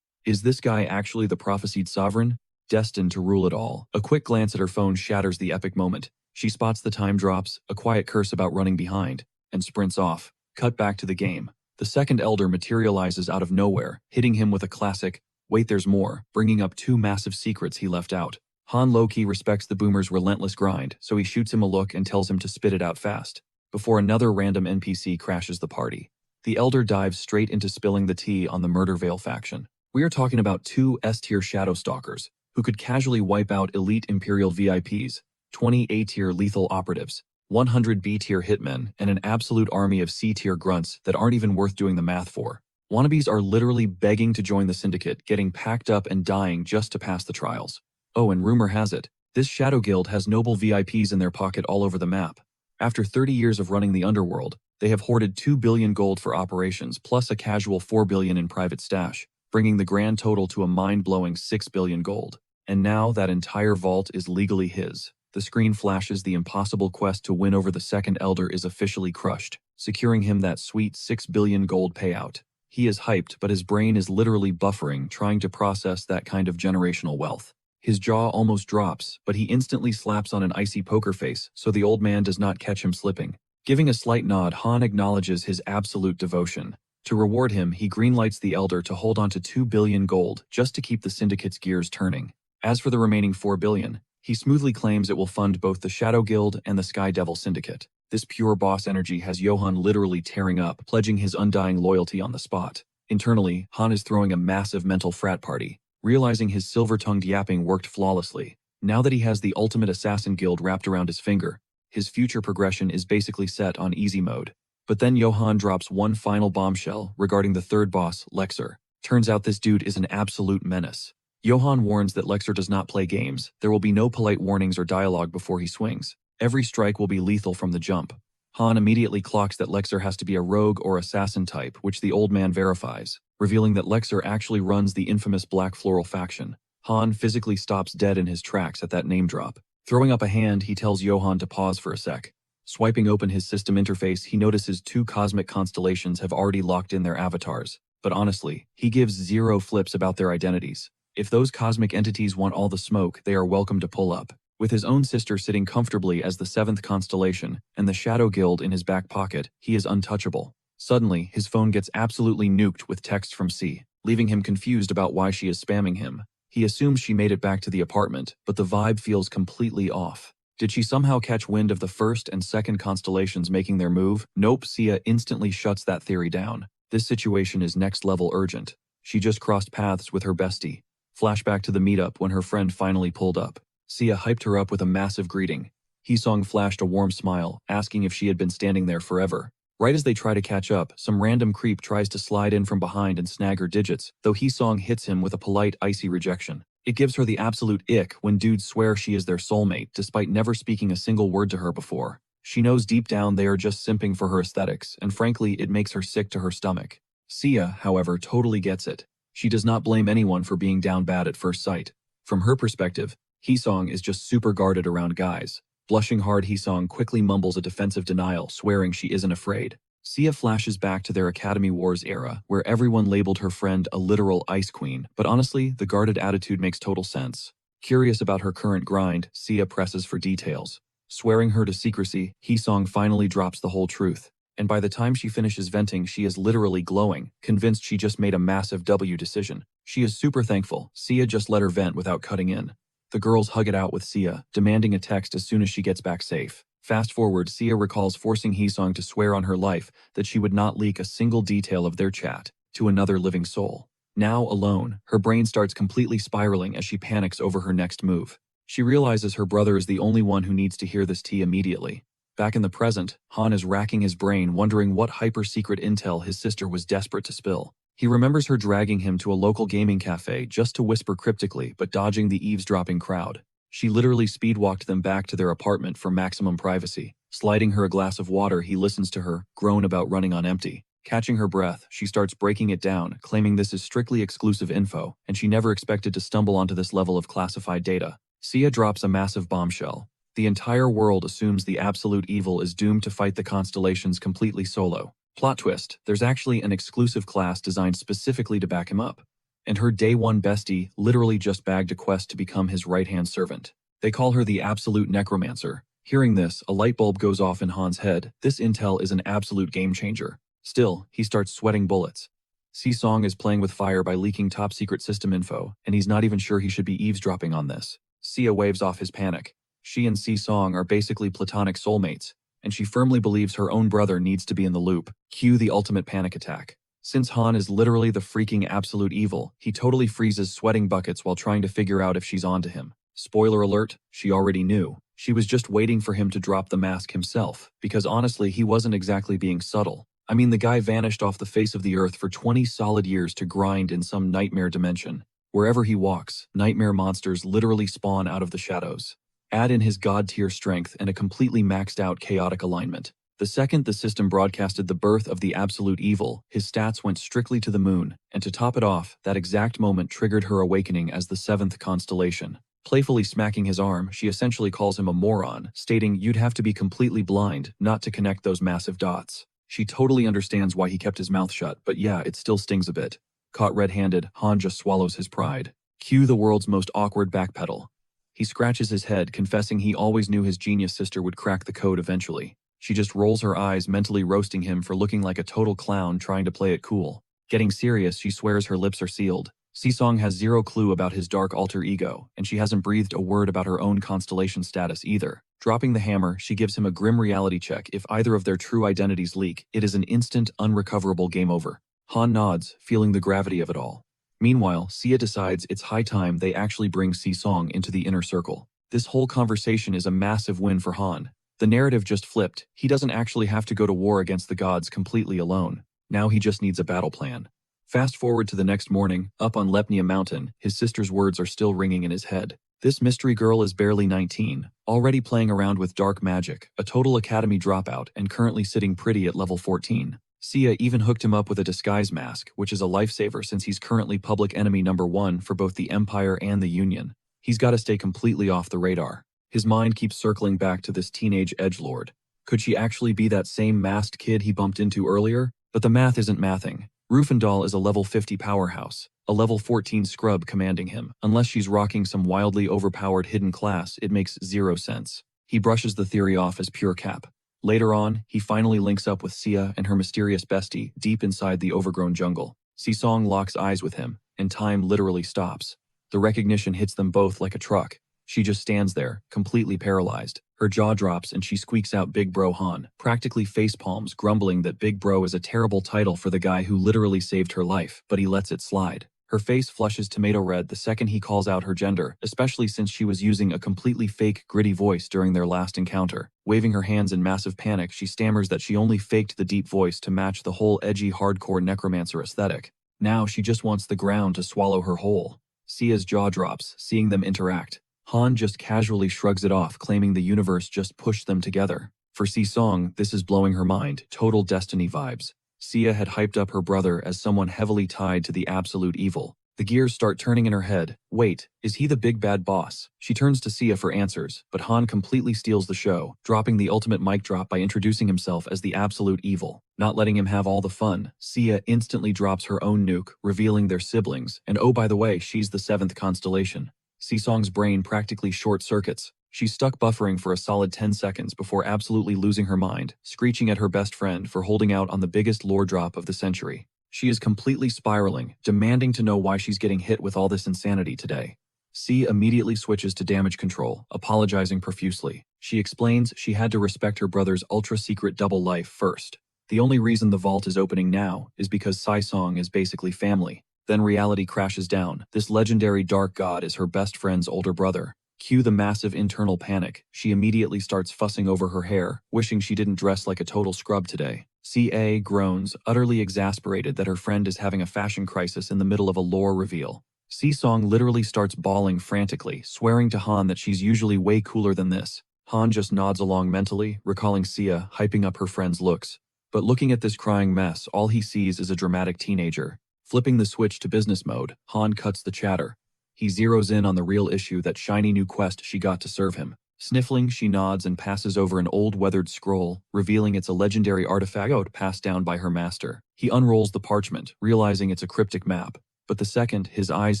Is this guy actually the prophesied sovereign, destined to rule it all? A quick glance at her phone shatters the epic moment. She spots the time drops, a quiet curse about running behind, and sprints off. Cut back to the game. The second elder materializes out of nowhere, hitting him with a classic, "Wait, there's more," bringing up two massive secrets he left out. Han low-key respects the boomer's relentless grind, so he shoots him a look and tells him to spit it out fast. Before another random NPC crashes the party. The Elder dives straight into spilling the tea on the Murder Veil faction. We are talking about two S-tier Shadow Stalkers, who could casually wipe out elite Imperial VIPs, 20 A-tier lethal operatives, 100 B-tier hitmen, and an absolute army of C-tier grunts that aren't even worth doing the math for. Wannabes are literally begging to join the syndicate, getting packed up and dying just to pass the trials. Oh, and rumor has it, this Shadow Guild has noble VIPs in their pocket all over the map. After 30 years of running the underworld, they have hoarded 2 billion gold for operations plus a casual 4 billion in private stash, bringing the grand total to a mind-blowing 6 billion gold. And now that entire vault is legally his. The screen flashes the impossible quest to win over the second elder is officially crushed, securing him that sweet 6 billion gold payout. He is hyped, but his brain is literally buffering, trying to process that kind of generational wealth. His jaw almost drops, but he instantly slaps on an icy poker face so the old man does not catch him slipping. Giving a slight nod, Han acknowledges his absolute devotion. To reward him, he greenlights the elder to hold on to 2 billion gold just to keep the syndicate's gears turning. As for the remaining 4 billion, he smoothly claims it will fund both the Shadow Guild and the Sky Devil Syndicate. This pure boss energy has Johan literally tearing up, pledging his undying loyalty on the spot. Internally, Han is throwing a massive mental frat party, realizing his silver-tongued yapping worked flawlessly. Now that he has the ultimate assassin guild wrapped around his finger, his future progression is basically set on easy mode. But then Johan drops one final bombshell regarding the third boss, Lexer. Turns out this dude is an absolute menace. Johan warns that Lexer does not play games. There will be no polite warnings or dialogue before he swings. Every strike will be lethal from the jump. Han immediately clocks that Lexer has to be a rogue or assassin type, which the old man verifies, revealing that Lexer actually runs the infamous Black Floral faction. Han physically stops dead in his tracks at that name drop. Throwing up a hand, he tells Johan to pause for a sec. Swiping open his system interface, he notices 2 cosmic constellations have already locked in their avatars. But honestly, he gives zero flips about their identities. If those cosmic entities want all the smoke, they are welcome to pull up. With his own sister sitting comfortably as the 7th constellation and the Shadow Guild in his back pocket, he is untouchable. Suddenly, his phone gets absolutely nuked with text from C, leaving him confused about why she is spamming him. He assumes she made it back to the apartment, but the vibe feels completely off. Did she somehow catch wind of the 1st and 2nd constellations making their move? Nope, Sia instantly shuts that theory down. This situation is next level urgent. She just crossed paths with her bestie. Flashback to the meetup when her friend finally pulled up. Sia hyped her up with a massive greeting. Heesong flashed a warm smile, asking if she had been standing there forever. Right as they try to catch up, some random creep tries to slide in from behind and snag her digits, though Heesong hits him with a polite, icy rejection. It gives her the absolute ick when dudes swear she is their soulmate despite never speaking a single word to her before. She knows deep down they are just simping for her aesthetics, and frankly, it makes her sick to her stomach. Sia, however, totally gets it. She does not blame anyone for being down bad at first sight. From her perspective, Heesong is just super guarded around guys. Blushing hard, Heesong quickly mumbles a defensive denial, swearing she isn't afraid. Sia flashes back to their Academy Wars era, where everyone labeled her friend a literal ice queen, but honestly, the guarded attitude makes total sense. Curious about her current grind, Sia presses for details. Swearing her to secrecy, Heesong finally drops the whole truth. And by the time she finishes venting, she is literally glowing, convinced she just made a massive W decision. She is super thankful. Sia just let her vent without cutting in. The girls hug it out with Sia, demanding a text as soon as she gets back safe. Fast forward, Sia recalls forcing Heesong to swear on her life that she would not leak a single detail of their chat to another living soul. Now alone, her brain starts completely spiraling as she panics over her next move. She realizes her brother is the only one who needs to hear this tea immediately. Back in the present, Han is racking his brain wondering what hyper-secret intel his sister was desperate to spill. He remembers her dragging him to a local gaming cafe just to whisper cryptically but dodging the eavesdropping crowd. She literally speedwalked them back to their apartment for maximum privacy. Sliding her a glass of water, he listens to her groan about running on empty. Catching her breath, she starts breaking it down, claiming this is strictly exclusive info, and she never expected to stumble onto this level of classified data. Sia drops a massive bombshell. The entire world assumes the absolute evil is doomed to fight the constellations completely solo. Plot twist, there's actually an exclusive class designed specifically to back him up. And her day one bestie literally just bagged a quest to become his right-hand servant. They call her the absolute necromancer. Hearing this, a light bulb goes off in Han's head. This intel is an absolute game changer. Still, he starts sweating bullets. Heesong is playing with fire by leaking top-secret system info, and he's not even sure he should be eavesdropping on this. Sia waves off his panic. She and Heesong are basically platonic soulmates, and she firmly believes her own brother needs to be in the loop. Cue the ultimate panic attack. Since Han is literally the freaking absolute evil, he totally freezes sweating buckets while trying to figure out if she's onto him. Spoiler alert, she already knew. She was just waiting for him to drop the mask himself, because honestly, he wasn't exactly being subtle. I mean, the guy vanished off the face of the earth for 20 solid years to grind in some nightmare dimension. Wherever he walks, nightmare monsters literally spawn out of the shadows. Add in his god-tier strength and a completely maxed-out chaotic alignment. The second the system broadcasted the birth of the absolute evil, his stats went strictly to the moon, and to top it off, that exact moment triggered her awakening as the 7th constellation. Playfully smacking his arm, she essentially calls him a moron, stating you'd have to be completely blind not to connect those massive dots. She totally understands why he kept his mouth shut, but yeah, it still stings a bit. Caught red-handed, Han just swallows his pride. Cue the world's most awkward backpedal. He scratches his head, confessing he always knew his genius sister would crack the code eventually. She just rolls her eyes, mentally roasting him for looking like a total clown trying to play it cool. Getting serious, she swears her lips are sealed. Sisong has zero clue about his dark alter ego, and she hasn't breathed a word about her own constellation status either. Dropping the hammer, she gives him a grim reality check. If either of their true identities leak, it is an instant, unrecoverable game over. Han nods, feeling the gravity of it all. Meanwhile, Sia decides it's high time they actually bring Sisong into the inner circle. This whole conversation is a massive win for Han. The narrative just flipped. He doesn't actually have to go to war against the gods completely alone. Now he just needs a battle plan. Fast forward to the next morning, up on Lepnia Mountain, his sister's words are still ringing in his head. This mystery girl is barely 19, already playing around with dark magic, a total academy dropout, and currently sitting pretty at level 14. Sia even hooked him up with a disguise mask, which is a lifesaver since he's currently public enemy #1 for both the Empire and the Union. He's got to stay completely off the radar. His mind keeps circling back to this teenage edgelord. Could she actually be that same masked kid he bumped into earlier? But the math isn't mathing. Rufendal is a level 50 powerhouse, a level 14 scrub commanding him. Unless she's rocking some wildly overpowered hidden class, it makes zero sense. He brushes the theory off as pure cap. Later on, he finally links up with Sia and her mysterious bestie deep inside the overgrown jungle. Sisong locks eyes with him, and time literally stops. The recognition hits them both like a truck. She just stands there, completely paralyzed. Her jaw drops and she squeaks out Big Bro Han, practically facepalms, grumbling that Big Bro is a terrible title for the guy who literally saved her life, but he lets it slide. Her face flushes tomato red the second he calls out her gender, especially since she was using a completely fake, gritty voice during their last encounter. Waving her hands in massive panic, she stammers that she only faked the deep voice to match the whole edgy, hardcore necromancer aesthetic. Now she just wants the ground to swallow her whole. Sia's jaw drops, seeing them interact. Han just casually shrugs it off, claiming the universe just pushed them together. For Sisong, this is blowing her mind, total Destiny vibes. Sia had hyped up her brother as someone heavily tied to the absolute evil. The gears start turning in her head. Wait, is he the big bad boss? She turns to Sia for answers, but Han completely steals the show, dropping the ultimate mic drop by introducing himself as the absolute evil. Not letting him have all the fun, Sia instantly drops her own nuke, revealing their siblings, and oh by the way, she's the 7th constellation. Sisong's brain practically short-circuits. She's stuck buffering for a solid 10 seconds before absolutely losing her mind, screeching at her best friend for holding out on the biggest lore drop of the century. She is completely spiraling, demanding to know why she's getting hit with all this insanity today. C immediately switches to damage control, apologizing profusely. She explains she had to respect her brother's ultra-secret double life first. The only reason the vault is opening now is because Sisong is basically family. Then reality crashes down. This legendary dark god is her best friend's older brother. Cue the massive internal panic. She immediately starts fussing over her hair, wishing she didn't dress like a total scrub today. CA groans, utterly exasperated that her friend is having a fashion crisis in the middle of a lore reveal. Sisong literally starts bawling frantically, swearing to Han that she's usually way cooler than this. Han just nods along mentally, recalling Sia hyping up her friend's looks. But looking at this crying mess, all he sees is a dramatic teenager. Flipping the switch to business mode, Han cuts the chatter. He zeroes in on the real issue, that shiny new quest she got to serve him. Sniffling, she nods and passes over an old weathered scroll, revealing it's a legendary artifact passed down by her master. He unrolls the parchment, realizing it's a cryptic map. But the second his eyes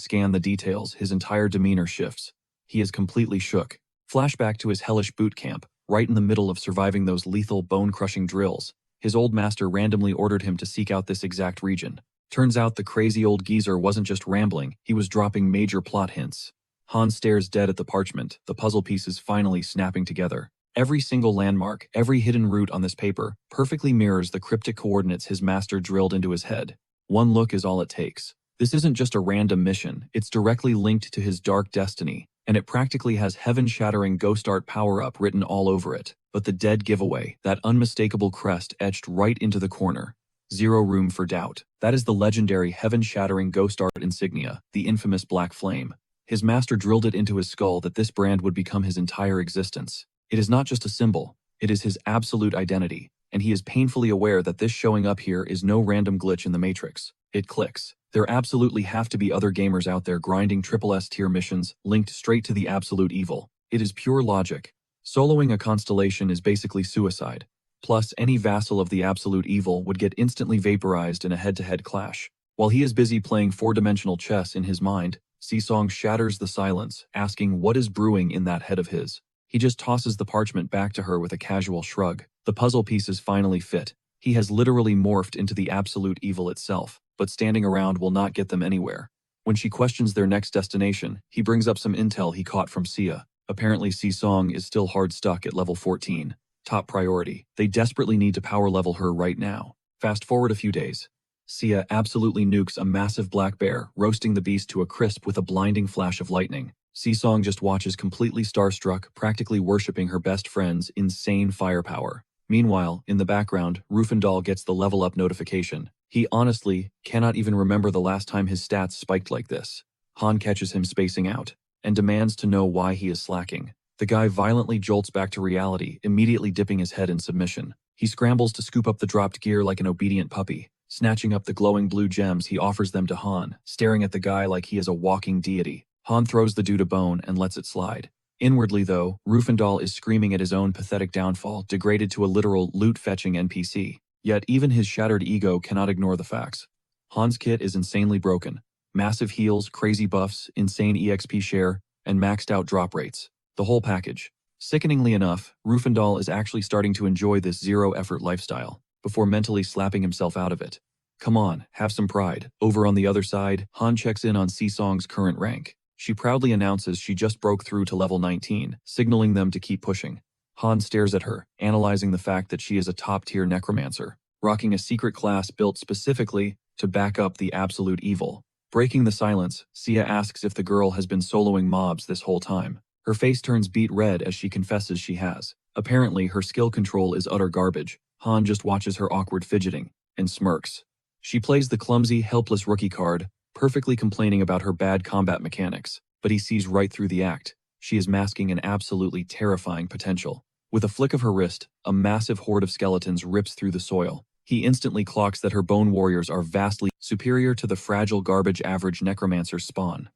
scan the details, his entire demeanor shifts. He is completely shook. Flashback to his hellish boot camp, right in the middle of surviving those lethal, bone-crushing drills. His old master randomly ordered him to seek out this exact region. Turns out the crazy old geezer wasn't just rambling, he was dropping major plot hints. Han stares dead at the parchment, the puzzle pieces finally snapping together. Every single landmark, every hidden route on this paper, perfectly mirrors the cryptic coordinates his master drilled into his head. One look is all it takes. This isn't just a random mission, it's directly linked to his dark destiny, and it practically has heaven-shattering ghost art power-up written all over it. But the dead giveaway, that unmistakable crest etched right into the corner. Zero room for doubt. That is the legendary heaven-shattering ghost art insignia, the infamous Black Flame. His master drilled it into his skull that this brand would become his entire existence. It is not just a symbol, it is his absolute identity, and he is painfully aware that this showing up here is no random glitch in the Matrix. It clicks. There absolutely have to be other gamers out there grinding triple S tier missions linked straight to the absolute evil. It is pure logic. Soloing a constellation is basically suicide. Plus, any vassal of the absolute evil would get instantly vaporized in a head-to-head clash. While he is busy playing four-dimensional chess in his mind, Sisong shatters the silence, asking what is brewing in that head of his. He just tosses the parchment back to her with a casual shrug. The puzzle pieces finally fit. He has literally morphed into the absolute evil itself, but standing around will not get them anywhere. When she questions their next destination, he brings up some intel he caught from Sia. Apparently, Si-song is still hard stuck at level 14. Top priority. They desperately need to power level her right now. Fast forward a few days. Sia absolutely nukes a massive black bear, roasting the beast to a crisp with a blinding flash of lightning. Si-song just watches completely starstruck, practically worshipping her best friend's insane firepower. Meanwhile, in the background, Rufendal gets the level up notification. He honestly cannot even remember the last time his stats spiked like this. Han catches him spacing out and demands to know why he is slacking. The guy violently jolts back to reality, immediately dipping his head in submission. He scrambles to scoop up the dropped gear like an obedient puppy. Snatching up the glowing blue gems, he offers them to Han, staring at the guy like he is a walking deity. Han throws the dude a bone and lets it slide. Inwardly, though, Rufendal is screaming at his own pathetic downfall, degraded to a literal loot-fetching NPC. Yet even his shattered ego cannot ignore the facts. Han's kit is insanely broken. Massive heals, crazy buffs, insane EXP share, and maxed out drop rates. The whole package. Sickeningly enough, Rufendal is actually starting to enjoy this zero-effort lifestyle, before mentally slapping himself out of it. Come on, have some pride. Over on the other side, Han checks in on Si-song's current rank. She proudly announces she just broke through to level 19, signaling them to keep pushing. Han stares at her, analyzing the fact that she is a top-tier necromancer, rocking a secret class built specifically to back up the absolute evil. Breaking the silence, Sia asks if the girl has been soloing mobs this whole time. Her face turns beet red as she confesses she has. Apparently, her skill control is utter garbage. Han just watches her awkward fidgeting and smirks. She plays the clumsy, helpless rookie card, perfectly complaining about her bad combat mechanics, but he sees right through the act. She is masking an absolutely terrifying potential. With a flick of her wrist, a massive horde of skeletons rips through the soil. He instantly clocks that her bone warriors are vastly superior to the fragile garbage average necromancer's spawn.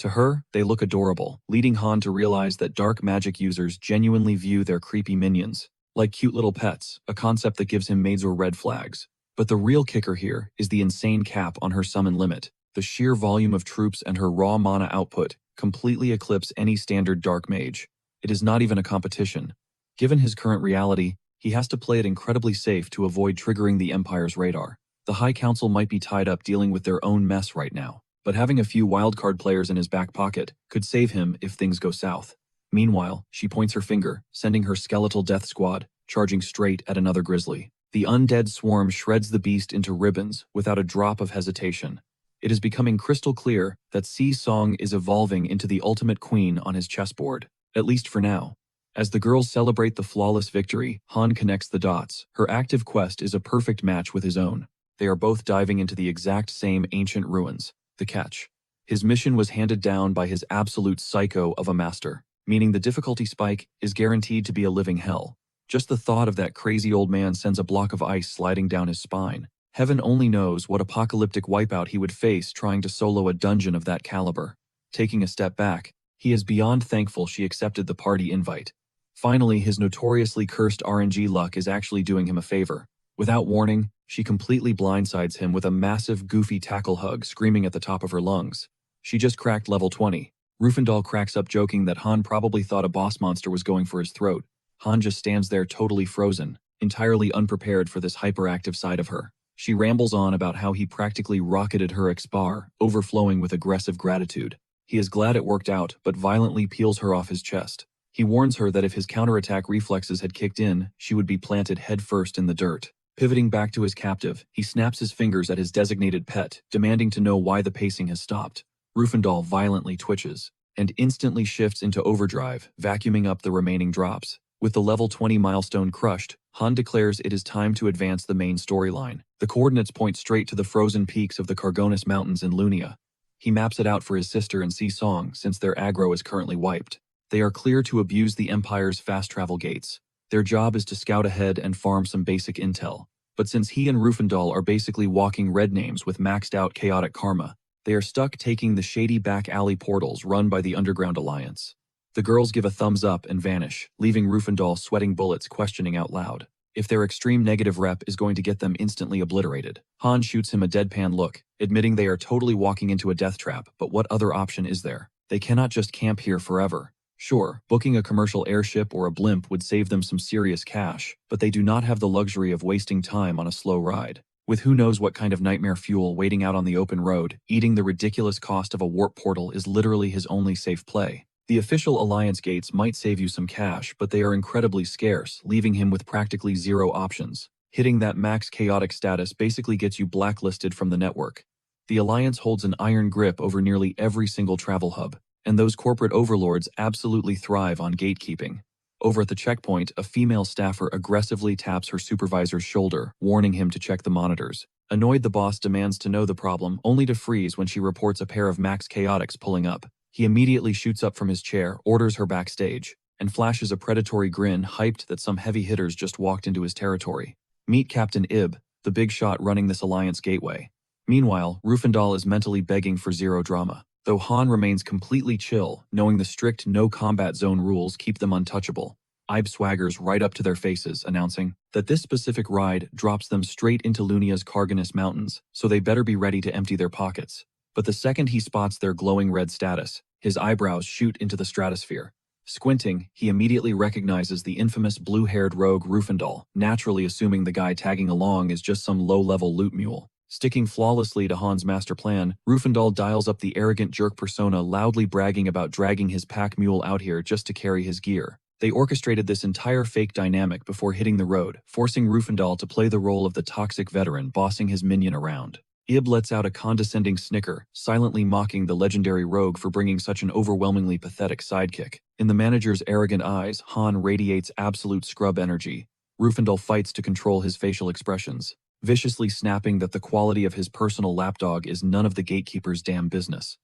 To her, they look adorable, leading Han to realize that dark magic users genuinely view their creepy minions like cute little pets, a concept that gives him maids or red flags. But the real kicker here is the insane cap on her summon limit. The sheer volume of troops and her raw mana output completely eclipse any standard dark mage. It is not even a competition. Given his current reality, he has to play it incredibly safe to avoid triggering the Empire's radar. The High Council might be tied up dealing with their own mess right now, but having a few wildcard players in his back pocket could save him if things go south. Meanwhile, she points her finger, sending her skeletal death squad charging straight at another grizzly. The undead swarm shreds the beast into ribbons without a drop of hesitation. It is becoming crystal clear that Si-song is evolving into the ultimate queen on his chessboard, at least for now. As the girls celebrate the flawless victory, Han connects the dots. Her active quest is a perfect match with his own. They are both diving into the exact same ancient ruins. The catch: his mission was handed down by his absolute psycho of a master, meaning the difficulty spike is guaranteed to be a living hell. Just the thought of that crazy old man sends a block of ice sliding down his spine. Heaven only knows what apocalyptic wipeout he would face trying to solo a dungeon of that caliber. Taking a step back, he is beyond thankful she accepted the party invite. Finally, his notoriously cursed RNG luck is actually doing him a favor. Without warning, she completely blindsides him with a massive goofy tackle hug, screaming at the top of her lungs. She just cracked level 20. Rufendal cracks up, joking that Han probably thought a boss monster was going for his throat. Han just stands there totally frozen, entirely unprepared for this hyperactive side of her. She rambles on about how he practically rocketed her ex-bar, overflowing with aggressive gratitude. He is glad it worked out, but violently peels her off his chest. He warns her that if his counterattack reflexes had kicked in, she would be planted headfirst in the dirt. Pivoting back to his captive, he snaps his fingers at his designated pet, demanding to know why the pacing has stopped. Rufendal violently twitches, and instantly shifts into overdrive, vacuuming up the remaining drops. With the level 20 milestone crushed, Han declares it is time to advance the main storyline. The coordinates point straight to the frozen peaks of the Cargonis Mountains in Lunia. He maps it out for his sister and Si-song since their aggro is currently wiped. They are clear to abuse the Empire's fast travel gates. Their job is to scout ahead and farm some basic intel. But since he and Rufendal are basically walking red names with maxed out chaotic karma, they are stuck taking the shady back alley portals run by the Underground Alliance. The girls give a thumbs up and vanish, leaving Rufendal sweating bullets, questioning out loud if their extreme negative rep is going to get them instantly obliterated. Han shoots him a deadpan look, admitting they are totally walking into a death trap, but what other option is there? They cannot just camp here forever. Sure, booking a commercial airship or a blimp would save them some serious cash, but they do not have the luxury of wasting time on a slow ride. With who knows what kind of nightmare fuel waiting out on the open road, eating the ridiculous cost of a warp portal is literally his only safe play. The official alliance gates might save you some cash, but they are incredibly scarce, leaving him with practically zero options. Hitting that max chaotic status basically gets you blacklisted from the network. The alliance holds an iron grip over nearly every single travel hub, and those corporate overlords absolutely thrive on gatekeeping. Over at the checkpoint, a female staffer aggressively taps her supervisor's shoulder, warning him to check the monitors. Annoyed, the boss demands to know the problem, only to freeze when she reports a pair of max chaotics pulling up. He immediately shoots up from his chair, orders her backstage, and flashes a predatory grin, hyped that some heavy hitters just walked into his territory. Meet Captain Ib, the big shot running this alliance gateway. Meanwhile, Rufendal is mentally begging for zero drama, though Han remains completely chill, knowing the strict no-combat zone rules keep them untouchable. Ib swaggers right up to their faces, announcing that this specific ride drops them straight into Lunia's Carganus Mountains, so they better be ready to empty their pockets. But the second he spots their glowing red status, his eyebrows shoot into the stratosphere. Squinting, he immediately recognizes the infamous blue-haired rogue Rufendal, naturally assuming the guy tagging along is just some low-level loot mule. Sticking flawlessly to Han's master plan, Rufendal dials up the arrogant jerk persona, loudly bragging about dragging his pack mule out here just to carry his gear. They orchestrated this entire fake dynamic before hitting the road, forcing Rufendal to play the role of the toxic veteran bossing his minion around. Ib lets out a condescending snicker, silently mocking the legendary rogue for bringing such an overwhelmingly pathetic sidekick. In the manager's arrogant eyes, Han radiates absolute scrub energy. Rufendal fights to control his facial expressions, viciously snapping that the quality of his personal lapdog is none of the gatekeeper's damn business.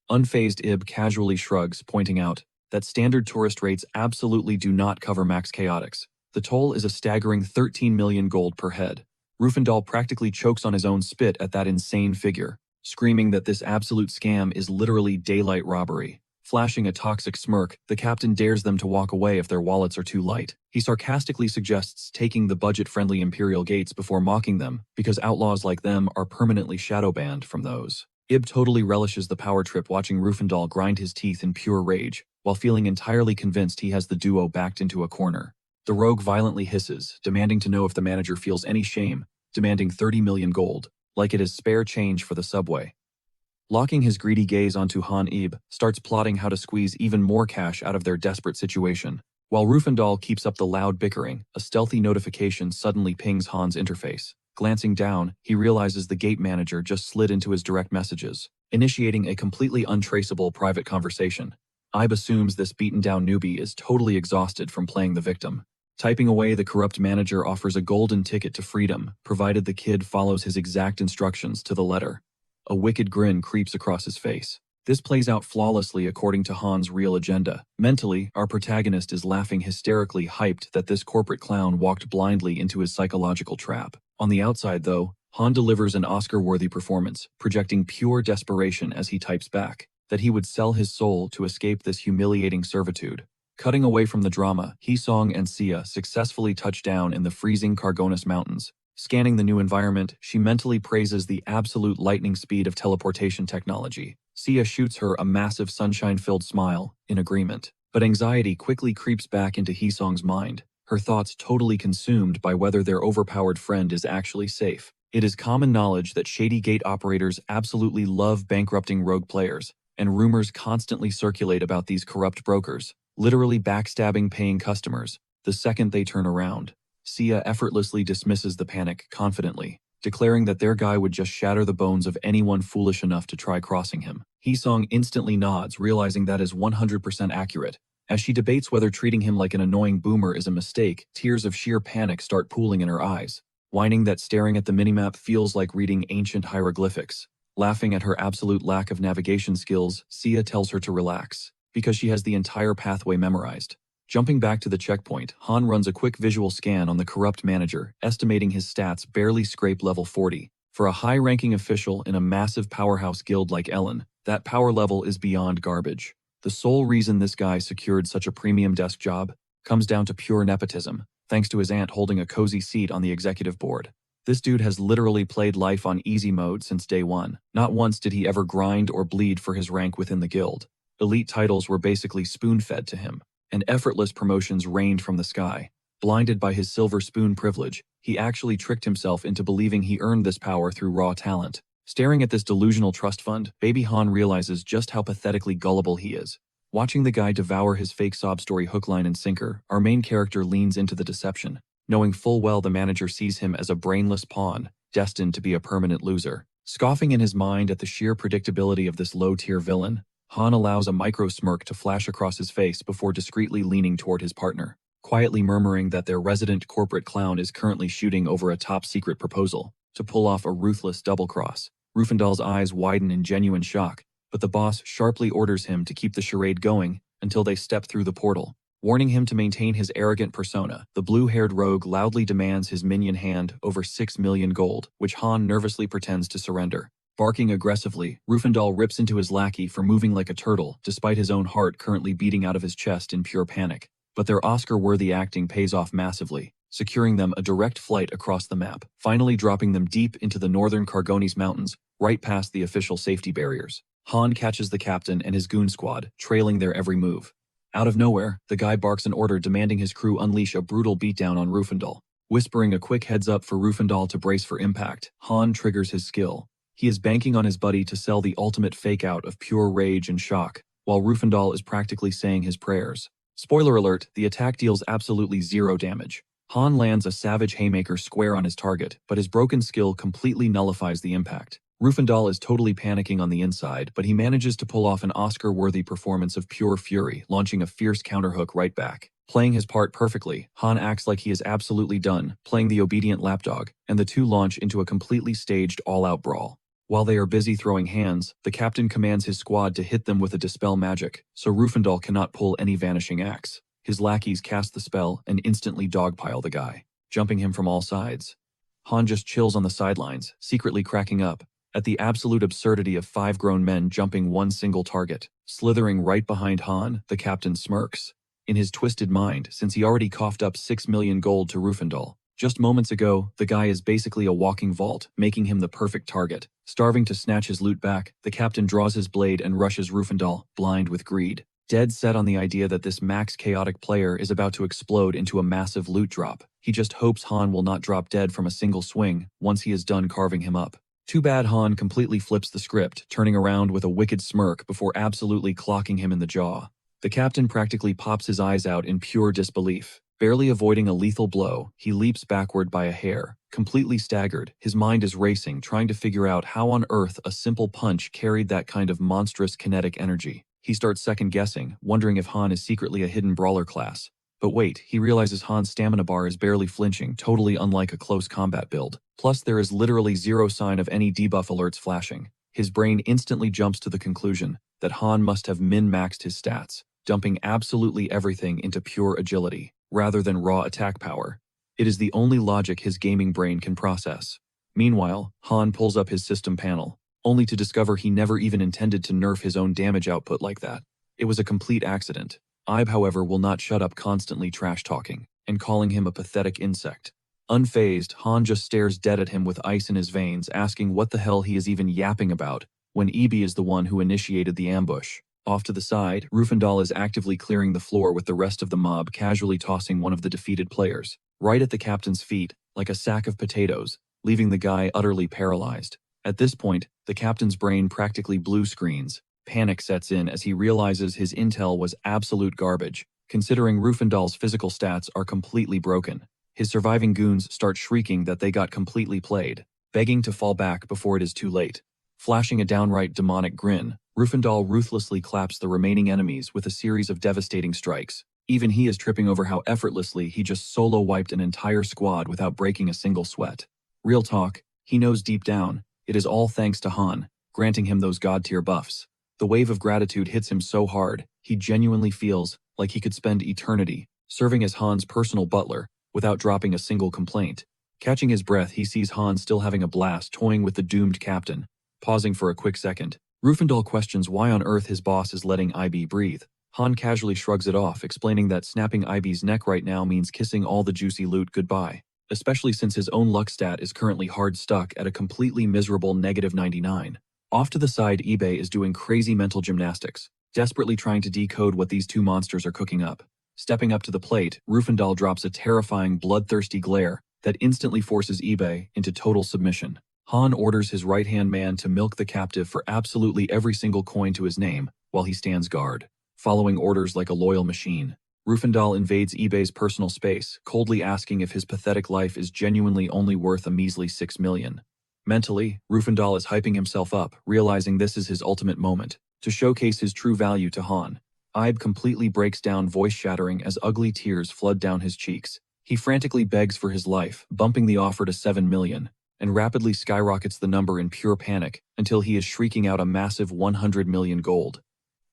Unfazed, Ib casually shrugs, pointing out that standard tourist rates absolutely do not cover max chaotics. The toll is a staggering 13 million gold per head. Rufendal practically chokes on his own spit at that insane figure, screaming that this absolute scam is literally daylight robbery. Flashing a toxic smirk, the captain dares them to walk away if their wallets are too light. He sarcastically suggests taking the budget-friendly Imperial gates before mocking them, because outlaws like them are permanently shadow-banned from those. Ib totally relishes the power trip, watching Rufendal grind his teeth in pure rage, while feeling entirely convinced he has the duo backed into a corner. The rogue violently hisses, demanding to know if the manager feels any shame, demanding 30 million gold, like it is spare change for the subway. Locking his greedy gaze onto Han, Ib starts plotting how to squeeze even more cash out of their desperate situation. While Rufendal keeps up the loud bickering, a stealthy notification suddenly pings Han's interface. Glancing down, he realizes the gate manager just slid into his direct messages, initiating a completely untraceable private conversation. Ib assumes this beaten-down newbie is totally exhausted from playing the victim. Typing away, the corrupt manager offers a golden ticket to freedom, provided the kid follows his exact instructions to the letter. A wicked grin creeps across his face. This plays out flawlessly according to Han's real agenda. Mentally, our protagonist is laughing hysterically, hyped that this corporate clown walked blindly into his psychological trap. On the outside, though, Han delivers an Oscar-worthy performance, projecting pure desperation as he types back that he would sell his soul to escape this humiliating servitude. Cutting away from the drama, Hisong and Sia successfully touch down in the freezing Carganus Mountains. Scanning the new environment, she mentally praises the absolute lightning speed of teleportation technology. Sia shoots her a massive sunshine-filled smile, in agreement. But anxiety quickly creeps back into Hisong's mind, her thoughts totally consumed by whether their overpowered friend is actually safe. It is common knowledge that shady gate operators absolutely love bankrupting rogue players, and rumors constantly circulate about these corrupt brokers, literally backstabbing paying customers the second they turn around. Sia effortlessly dismisses the panic confidently, declaring that their guy would just shatter the bones of anyone foolish enough to try crossing him. Hisong instantly nods, realizing that is 100% accurate. As she debates whether treating him like an annoying boomer is a mistake, tears of sheer panic start pooling in her eyes, whining that staring at the minimap feels like reading ancient hieroglyphics. Laughing at her absolute lack of navigation skills, Sia tells her to relax, because she has the entire pathway memorized. Jumping back to the checkpoint, Han runs a quick visual scan on the corrupt manager, estimating his stats barely scrape level 40. For a high-ranking official in a massive powerhouse guild like Ellen, that power level is beyond garbage. The sole reason this guy secured such a premium desk job comes down to pure nepotism, thanks to his aunt holding a cozy seat on the executive board. This dude has literally played life on easy mode since day one. Not once did he ever grind or bleed for his rank within the guild. Elite titles were basically spoon-fed to him, and effortless promotions rained from the sky. Blinded by his silver spoon privilege, He actually tricked himself into believing he earned this power through raw talent. Staring at this delusional trust fund, baby Han realizes just how pathetically gullible he is. Watching the guy devour his fake sob story hook, line, and sinker, our main character leans into the deception, knowing full well the manager sees him as a brainless pawn, destined to be a permanent loser. Scoffing in his mind at the sheer predictability of this low-tier villain, Han allows a micro-smirk to flash across his face before discreetly leaning toward his partner, quietly murmuring that their resident corporate clown is currently shooting over a top-secret proposal to pull off a ruthless double-cross. Rufendal's eyes widen in genuine shock, but the boss sharply orders him to keep the charade going until they step through the portal. Warning him to maintain his arrogant persona, the blue-haired rogue loudly demands his minion hand over 6 million gold, which Han nervously pretends to surrender. Barking aggressively, Rufendal rips into his lackey for moving like a turtle, despite his own heart currently beating out of his chest in pure panic. But their Oscar-worthy acting pays off massively, securing them a direct flight across the map, finally dropping them deep into the northern Cargones Mountains, right past the official safety barriers. Han catches the captain and his goon squad, trailing their every move. Out of nowhere, the guy barks an order demanding his crew unleash a brutal beatdown on Rufendal. Whispering a quick heads up for Rufendal to brace for impact, Han triggers his skill. He is banking on his buddy to sell the ultimate fake-out of pure rage and shock, while Rufendal is practically saying his prayers. Spoiler alert, the attack deals absolutely zero damage. Han lands a savage haymaker square on his target, but his broken skill completely nullifies the impact. Rufendal is totally panicking on the inside, but he manages to pull off an Oscar-worthy performance of pure fury, launching a fierce counterhook right back. Playing his part perfectly, Han acts like he is absolutely done, playing the obedient lapdog, and the two launch into a completely staged all-out brawl. While they are busy throwing hands, the captain commands his squad to hit them with a dispel magic, so Rufendal cannot pull any vanishing axe. His lackeys cast the spell and instantly dogpile the guy, jumping him from all sides. Han just chills on the sidelines, secretly cracking up at the absolute absurdity of 5 grown men jumping one single target. Slithering right behind Han, the captain smirks. In his twisted mind, since he already coughed up 6 million gold to Rufendal just moments ago, the guy is basically a walking vault, making him the perfect target. Starving to snatch his loot back, the captain draws his blade and rushes Rufendal, blind with greed. Dead set on the idea that this max chaotic player is about to explode into a massive loot drop, he just hopes Han will not drop dead from a single swing once he is done carving him up. Too bad Han completely flips the script, turning around with a wicked smirk before absolutely clocking him in the jaw. The captain practically pops his eyes out in pure disbelief. Barely avoiding a lethal blow, he leaps backward by a hair. Completely staggered, his mind is racing, trying to figure out how on earth a simple punch carried that kind of monstrous kinetic energy. He starts second-guessing, wondering if Han is secretly a hidden brawler class. But wait, he realizes Han's stamina bar is barely flinching, totally unlike a close combat build. Plus, there is literally zero sign of any debuff alerts flashing. His brain instantly jumps to the conclusion that Han must have min-maxed his stats, dumping absolutely everything into pure agility, rather than raw attack power. It is the only logic his gaming brain can process. Meanwhile, Han pulls up his system panel, only to discover he never even intended to nerf his own damage output like that. It was a complete accident. Ibe, however, will not shut up constantly trash-talking, and calling him a pathetic insect. Unfazed, Han just stares dead at him with ice in his veins, asking what the hell he is even yapping about, when Ibe is the one who initiated the ambush. Off to the side, Rufendal is actively clearing the floor with the rest of the mob casually tossing one of the defeated players, right at the captain's feet, like a sack of potatoes, leaving the guy utterly paralyzed. At this point, the captain's brain practically blue screens. Panic sets in as he realizes his intel was absolute garbage, considering Rufendal's physical stats are completely broken. His surviving goons start shrieking that they got completely played, begging to fall back before it is too late. Flashing a downright demonic grin, Rufendal ruthlessly claps the remaining enemies with a series of devastating strikes. Even he is tripping over how effortlessly he just solo-wiped an entire squad without breaking a single sweat. Real talk, he knows deep down, it is all thanks to Han, granting him those god-tier buffs. The wave of gratitude hits him so hard, he genuinely feels like he could spend eternity serving as Han's personal butler without dropping a single complaint. Catching his breath, he sees Han still having a blast toying with the doomed captain. Pausing for a quick second, Rufendal questions why on earth his boss is letting Ibe breathe. Han casually shrugs it off, explaining that snapping Ibe's neck right now means kissing all the juicy loot goodbye, especially since his own luck stat is currently hard stuck at a completely miserable -99. Off to the side, Ibe is doing crazy mental gymnastics, desperately trying to decode what these two monsters are cooking up. Stepping up to the plate, Rufendal drops a terrifying, bloodthirsty glare that instantly forces eBay into total submission. Han orders his right-hand man to milk the captive for absolutely every single coin to his name while he stands guard, following orders like a loyal machine. Rufendal invades eBay's personal space, coldly asking if his pathetic life is genuinely only worth a measly 6 million. Mentally, Rufendal is hyping himself up, realizing this is his ultimate moment to showcase his true value to Han. Ibe completely breaks down, voice-shattering as ugly tears flood down his cheeks. He frantically begs for his life, bumping the offer to 7 million, and rapidly skyrockets the number in pure panic until he is shrieking out a massive 100 million gold.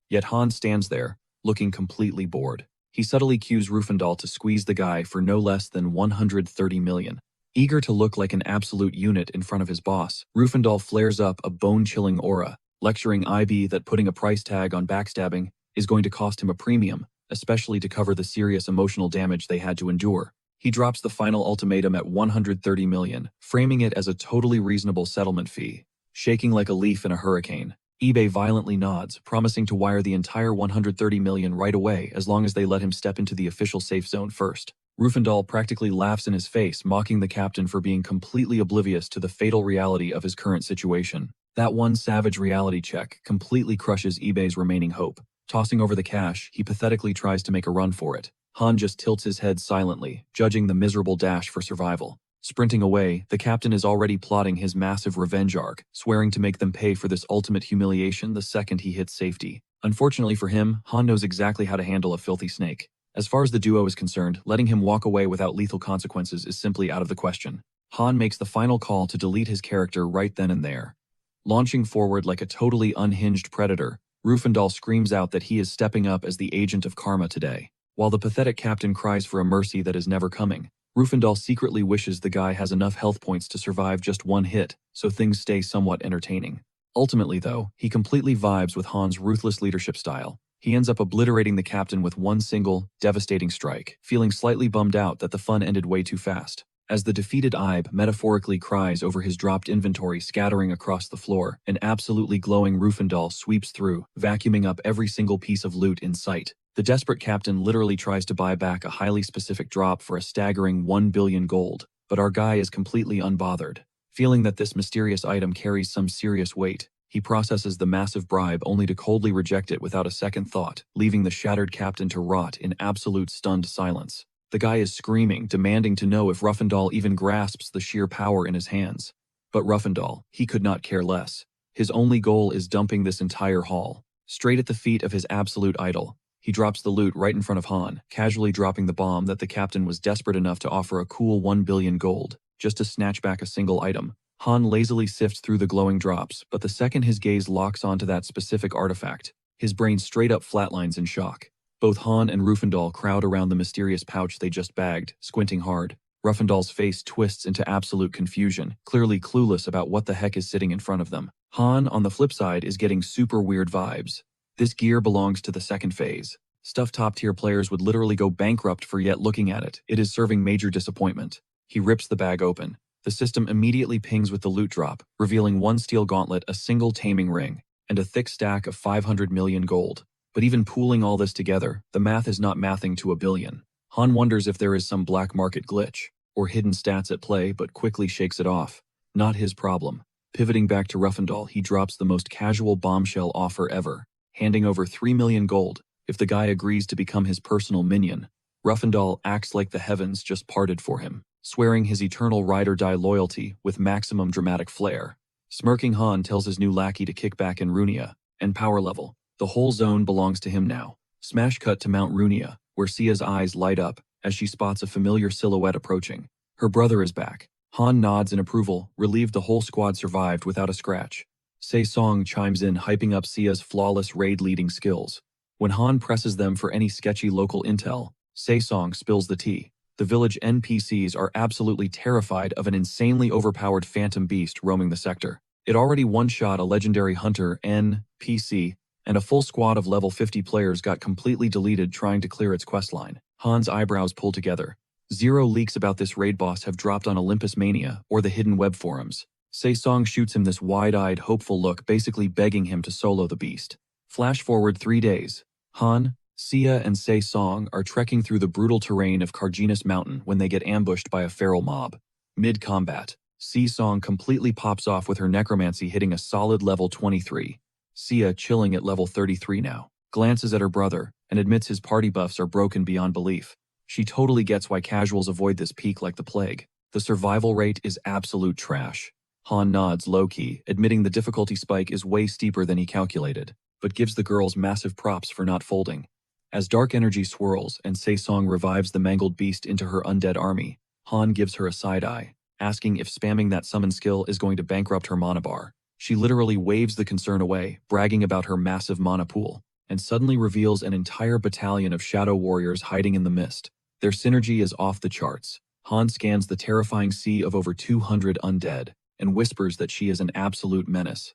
Yet Han stands there, looking completely bored. He subtly cues Rufendal to squeeze the guy for no less than 130 million. Eager to look like an absolute unit in front of his boss, Rufendal flares up a bone-chilling aura, lecturing Ibe that putting a price tag on backstabbing is going to cost him a premium, especially to cover the serious emotional damage they had to endure. He drops the final ultimatum at 130 million, framing it as a totally reasonable settlement fee. Shaking like a leaf in a hurricane, eBay violently nods, promising to wire the entire 130 million right away as long as they let him step into the official safe zone first. Rufendal practically laughs in his face, mocking the captain for being completely oblivious to the fatal reality of his current situation. That one savage reality check completely crushes eBay's remaining hope. Tossing over the cash, he pathetically tries to make a run for it. Han just tilts his head silently, judging the miserable dash for survival. Sprinting away, the captain is already plotting his massive revenge arc, swearing to make them pay for this ultimate humiliation the second he hits safety. Unfortunately for him, Han knows exactly how to handle a filthy snake. As far as the duo is concerned, letting him walk away without lethal consequences is simply out of the question. Han makes the final call to delete his character right then and there. Launching forward like a totally unhinged predator, Rufendal screams out that he is stepping up as the agent of karma today. While the pathetic captain cries for a mercy that is never coming, Rufendal secretly wishes the guy has enough health points to survive just one hit, so things stay somewhat entertaining. Ultimately, though, he completely vibes with Han's ruthless leadership style. He ends up obliterating the captain with one single, devastating strike, feeling slightly bummed out that the fun ended way too fast. As the defeated Ibe metaphorically cries over his dropped inventory scattering across the floor, an absolutely glowing Rufendal sweeps through, vacuuming up every single piece of loot in sight. The desperate captain literally tries to buy back a highly specific drop for a staggering 1 billion gold, but our guy is completely unbothered. Feeling that this mysterious item carries some serious weight, he processes the massive bribe only to coldly reject it without a second thought, leaving the shattered captain to rot in absolute stunned silence. The guy is screaming, demanding to know if Rufendal even grasps the sheer power in his hands. But Rufendal, he could not care less. His only goal is dumping this entire haul, straight at the feet of his absolute idol. He drops the loot right in front of Han, casually dropping the bomb that the captain was desperate enough to offer a cool 1 billion gold, just to snatch back a single item. Han lazily sifts through the glowing drops, but the second his gaze locks onto that specific artifact, his brain straight up flatlines in shock. Both Han and Rufendal crowd around the mysterious pouch they just bagged, squinting hard. Rufendal's face twists into absolute confusion, clearly clueless about what the heck is sitting in front of them. Han, on the flip side, is getting super weird vibes. This gear belongs to the second phase. Stuff top-tier players would literally go bankrupt for yet looking at it. It is serving major disappointment. He rips the bag open. The system immediately pings with the loot drop, revealing one steel gauntlet, a single taming ring, and a thick stack of 500 million gold. But even pooling all this together, the math is not mathing to a billion. Han wonders if there is some black market glitch, or hidden stats at play, but quickly shakes it off. Not his problem. Pivoting back to Rufendal, he drops the most casual bombshell offer ever, handing over 3 million gold if the guy agrees to become his personal minion. Rufendal acts like the heavens just parted for him, swearing his eternal ride-or-die loyalty with maximum dramatic flair. Smirking, Han tells his new lackey to kick back in Runia, and power level. The whole zone belongs to him now. Smash cut to Mount Runia, where Sia's eyes light up as she spots a familiar silhouette approaching. Her brother is back. Han nods in approval, relieved the whole squad survived without a scratch. Se Song chimes in, hyping up Sia's flawless raid-leading skills. When Han presses them for any sketchy local intel, Se Song spills the tea. The village NPCs are absolutely terrified of an insanely overpowered phantom beast roaming the sector. It already one-shot a legendary hunter NPC, and a full squad of level 50 players got completely deleted trying to clear its questline. Han's eyebrows pull together. Zero leaks about this raid boss have dropped on Olympus Mania or the hidden web forums. Se Song shoots him this wide-eyed, hopeful look, basically begging him to solo the beast. Flash forward 3 days. Han, Sia, and Se Song are trekking through the brutal terrain of Carginus Mountain when they get ambushed by a feral mob. Mid-combat, Si-Song completely pops off with her necromancy hitting a solid level 23. Sia, chilling at level 33 now, glances at her brother and admits his party buffs are broken beyond belief. She totally gets why casuals avoid this peak like the plague. The survival rate is absolute trash. Han nods low-key, admitting the difficulty spike is way steeper than he calculated, but gives the girls massive props for not folding. As dark energy swirls and Se-Song revives the mangled beast into her undead army, Han gives her a side-eye, asking if spamming that summon skill is going to bankrupt her mana bar. She literally waves the concern away, bragging about her massive mana pool, and suddenly reveals an entire battalion of shadow warriors hiding in the mist. Their synergy is off the charts. Han scans the terrifying sea of over 200 undead, and whispers that she is an absolute menace.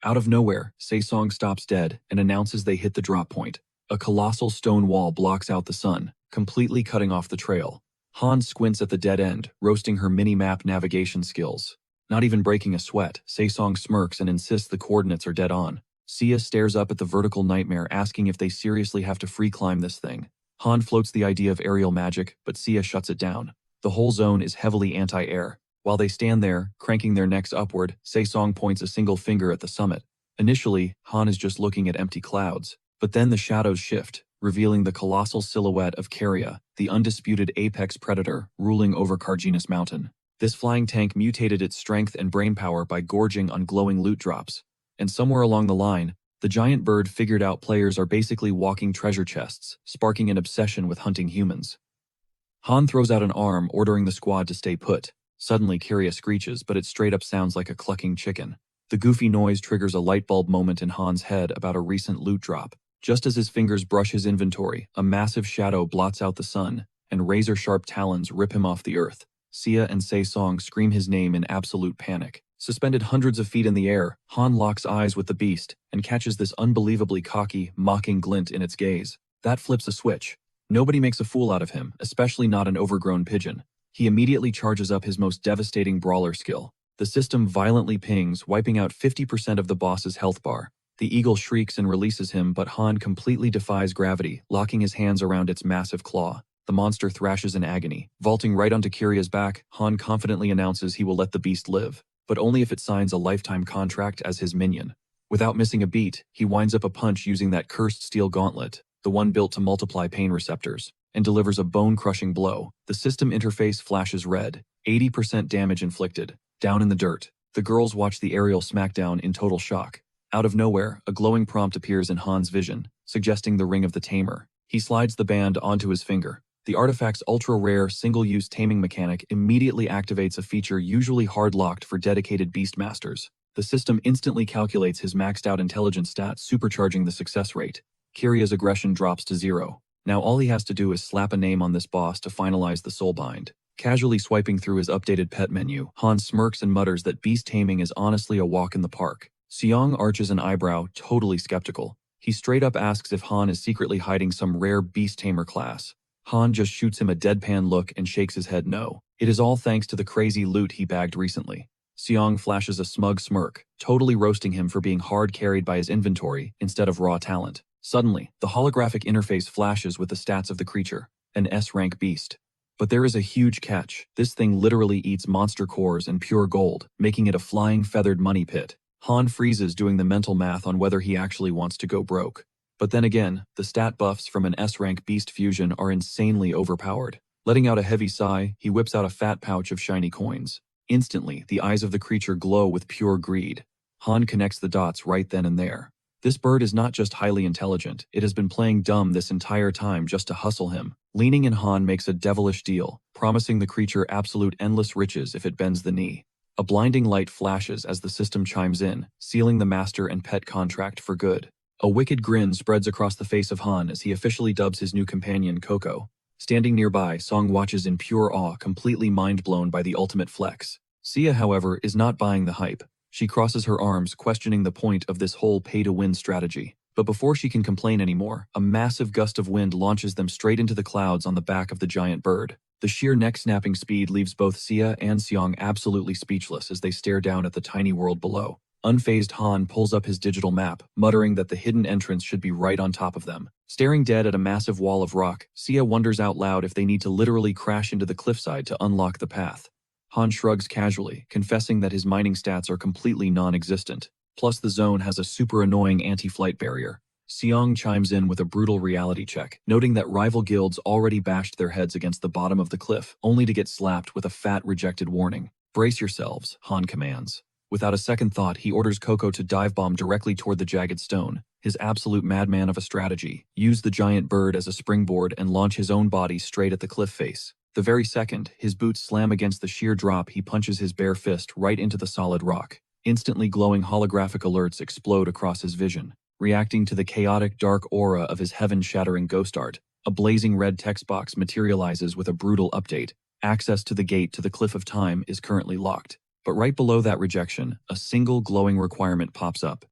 Out of nowhere, Se-Song stops dead and announces they hit the drop point. A colossal stone wall blocks out the sun, completely cutting off the trail. Han squints at the dead end, roasting her mini-map navigation skills. Not even breaking a sweat, Se-Song smirks and insists the coordinates are dead on. Sia stares up at the vertical nightmare, asking if they seriously have to free climb this thing. Han floats the idea of aerial magic, but Sia shuts it down. The whole zone is heavily anti-air. While they stand there, cranking their necks upward, Se-Song points a single finger at the summit. Initially, Han is just looking at empty clouds, but then the shadows shift, revealing the colossal silhouette of Keria, the undisputed apex predator ruling over Carginus Mountain. This flying tank mutated its strength and brainpower by gorging on glowing loot drops. And somewhere along the line, the giant bird figured out players are basically walking treasure chests, sparking an obsession with hunting humans. Han throws out an arm, ordering the squad to stay put. Suddenly, Keria screeches, but it straight up sounds like a clucking chicken. The goofy noise triggers a light bulb moment in Han's head about a recent loot drop. Just as his fingers brush his inventory, a massive shadow blots out the sun, and razor-sharp talons rip him off the earth. Sia and Se-Song scream his name in absolute panic. Suspended hundreds of feet in the air, Han locks eyes with the beast and catches this unbelievably cocky, mocking glint in its gaze. That flips a switch. Nobody makes a fool out of him, especially not an overgrown pigeon. He immediately charges up his most devastating brawler skill. The system violently pings, wiping out 50% of the boss's health bar. The eagle shrieks and releases him, but Han completely defies gravity, locking his hands around its massive claw. The monster thrashes in agony. Vaulting right onto Kiria's back, Han confidently announces he will let the beast live, but only if it signs a lifetime contract as his minion. Without missing a beat, he winds up a punch using that cursed steel gauntlet, the one built to multiply pain receptors, and delivers a bone-crushing blow. The system interface flashes red, 80% damage inflicted. Down in the dirt, the girls watch the aerial smackdown in total shock. Out of nowhere, a glowing prompt appears in Han's vision, suggesting the Ring of the Tamer. He slides the band onto his finger. The artifact's ultra-rare single-use taming mechanic immediately activates a feature usually hard-locked for dedicated beastmasters. The system instantly calculates his maxed-out intelligence stats, supercharging the success rate. Kiria's aggression drops to 0. Now all he has to do is slap a name on this boss to finalize the soulbind. Casually swiping through his updated pet menu, Han smirks and mutters that beast taming is honestly a walk in the park. Seong arches an eyebrow, totally skeptical. He straight up asks if Han is secretly hiding some rare beast tamer class. Han just shoots him a deadpan look and shakes his head no. It is all thanks to the crazy loot he bagged recently. Seong flashes a smug smirk, totally roasting him for being hard carried by his inventory instead of raw talent. Suddenly, the holographic interface flashes with the stats of the creature, an S-rank beast. But there is a huge catch. This thing literally eats monster cores and pure gold, making it a flying feathered money pit. Han freezes doing the mental math on whether he actually wants to go broke. But then again, the stat buffs from an S-rank beast fusion are insanely overpowered. Letting out a heavy sigh, he whips out a fat pouch of shiny coins. Instantly, the eyes of the creature glow with pure greed. Han connects the dots right then and there. This bird is not just highly intelligent, it has been playing dumb this entire time just to hustle him. Leaning in, Han makes a devilish deal, promising the creature absolute endless riches if it bends the knee. A blinding light flashes as the system chimes in, sealing the master and pet contract for good. A wicked grin spreads across the face of Han as he officially dubs his new companion Coco. Standing nearby, Song watches in pure awe, completely mind-blown by the ultimate flex. Sia, however, is not buying the hype. She crosses her arms, questioning the point of this whole pay-to-win strategy. But before she can complain anymore, a massive gust of wind launches them straight into the clouds on the back of the giant bird. The sheer neck-snapping speed leaves both Sia and Seong absolutely speechless as they stare down at the tiny world below. Unfazed, Han pulls up his digital map, muttering that the hidden entrance should be right on top of them. Staring dead at a massive wall of rock, Sia wonders out loud if they need to literally crash into the cliffside to unlock the path. Han shrugs casually, confessing that his mining stats are completely non-existent. Plus the zone has a super annoying anti-flight barrier. Seong chimes in with a brutal reality check, noting that rival guilds already bashed their heads against the bottom of the cliff, only to get slapped with a fat rejected warning. Brace yourselves, Han commands. Without a second thought, he orders Coco to dive bomb directly toward the jagged stone. His absolute madman of a strategy, use the giant bird as a springboard and launch his own body straight at the cliff face. The very second, his boots slam against the sheer drop, he punches his bare fist right into the solid rock. Instantly glowing holographic alerts explode across his vision. Reacting to the chaotic dark aura of his heaven-shattering ghost art, a blazing red text box materializes with a brutal update. Access to the gate to the Cliff of Time is currently locked. But right below that rejection, a single glowing requirement pops up.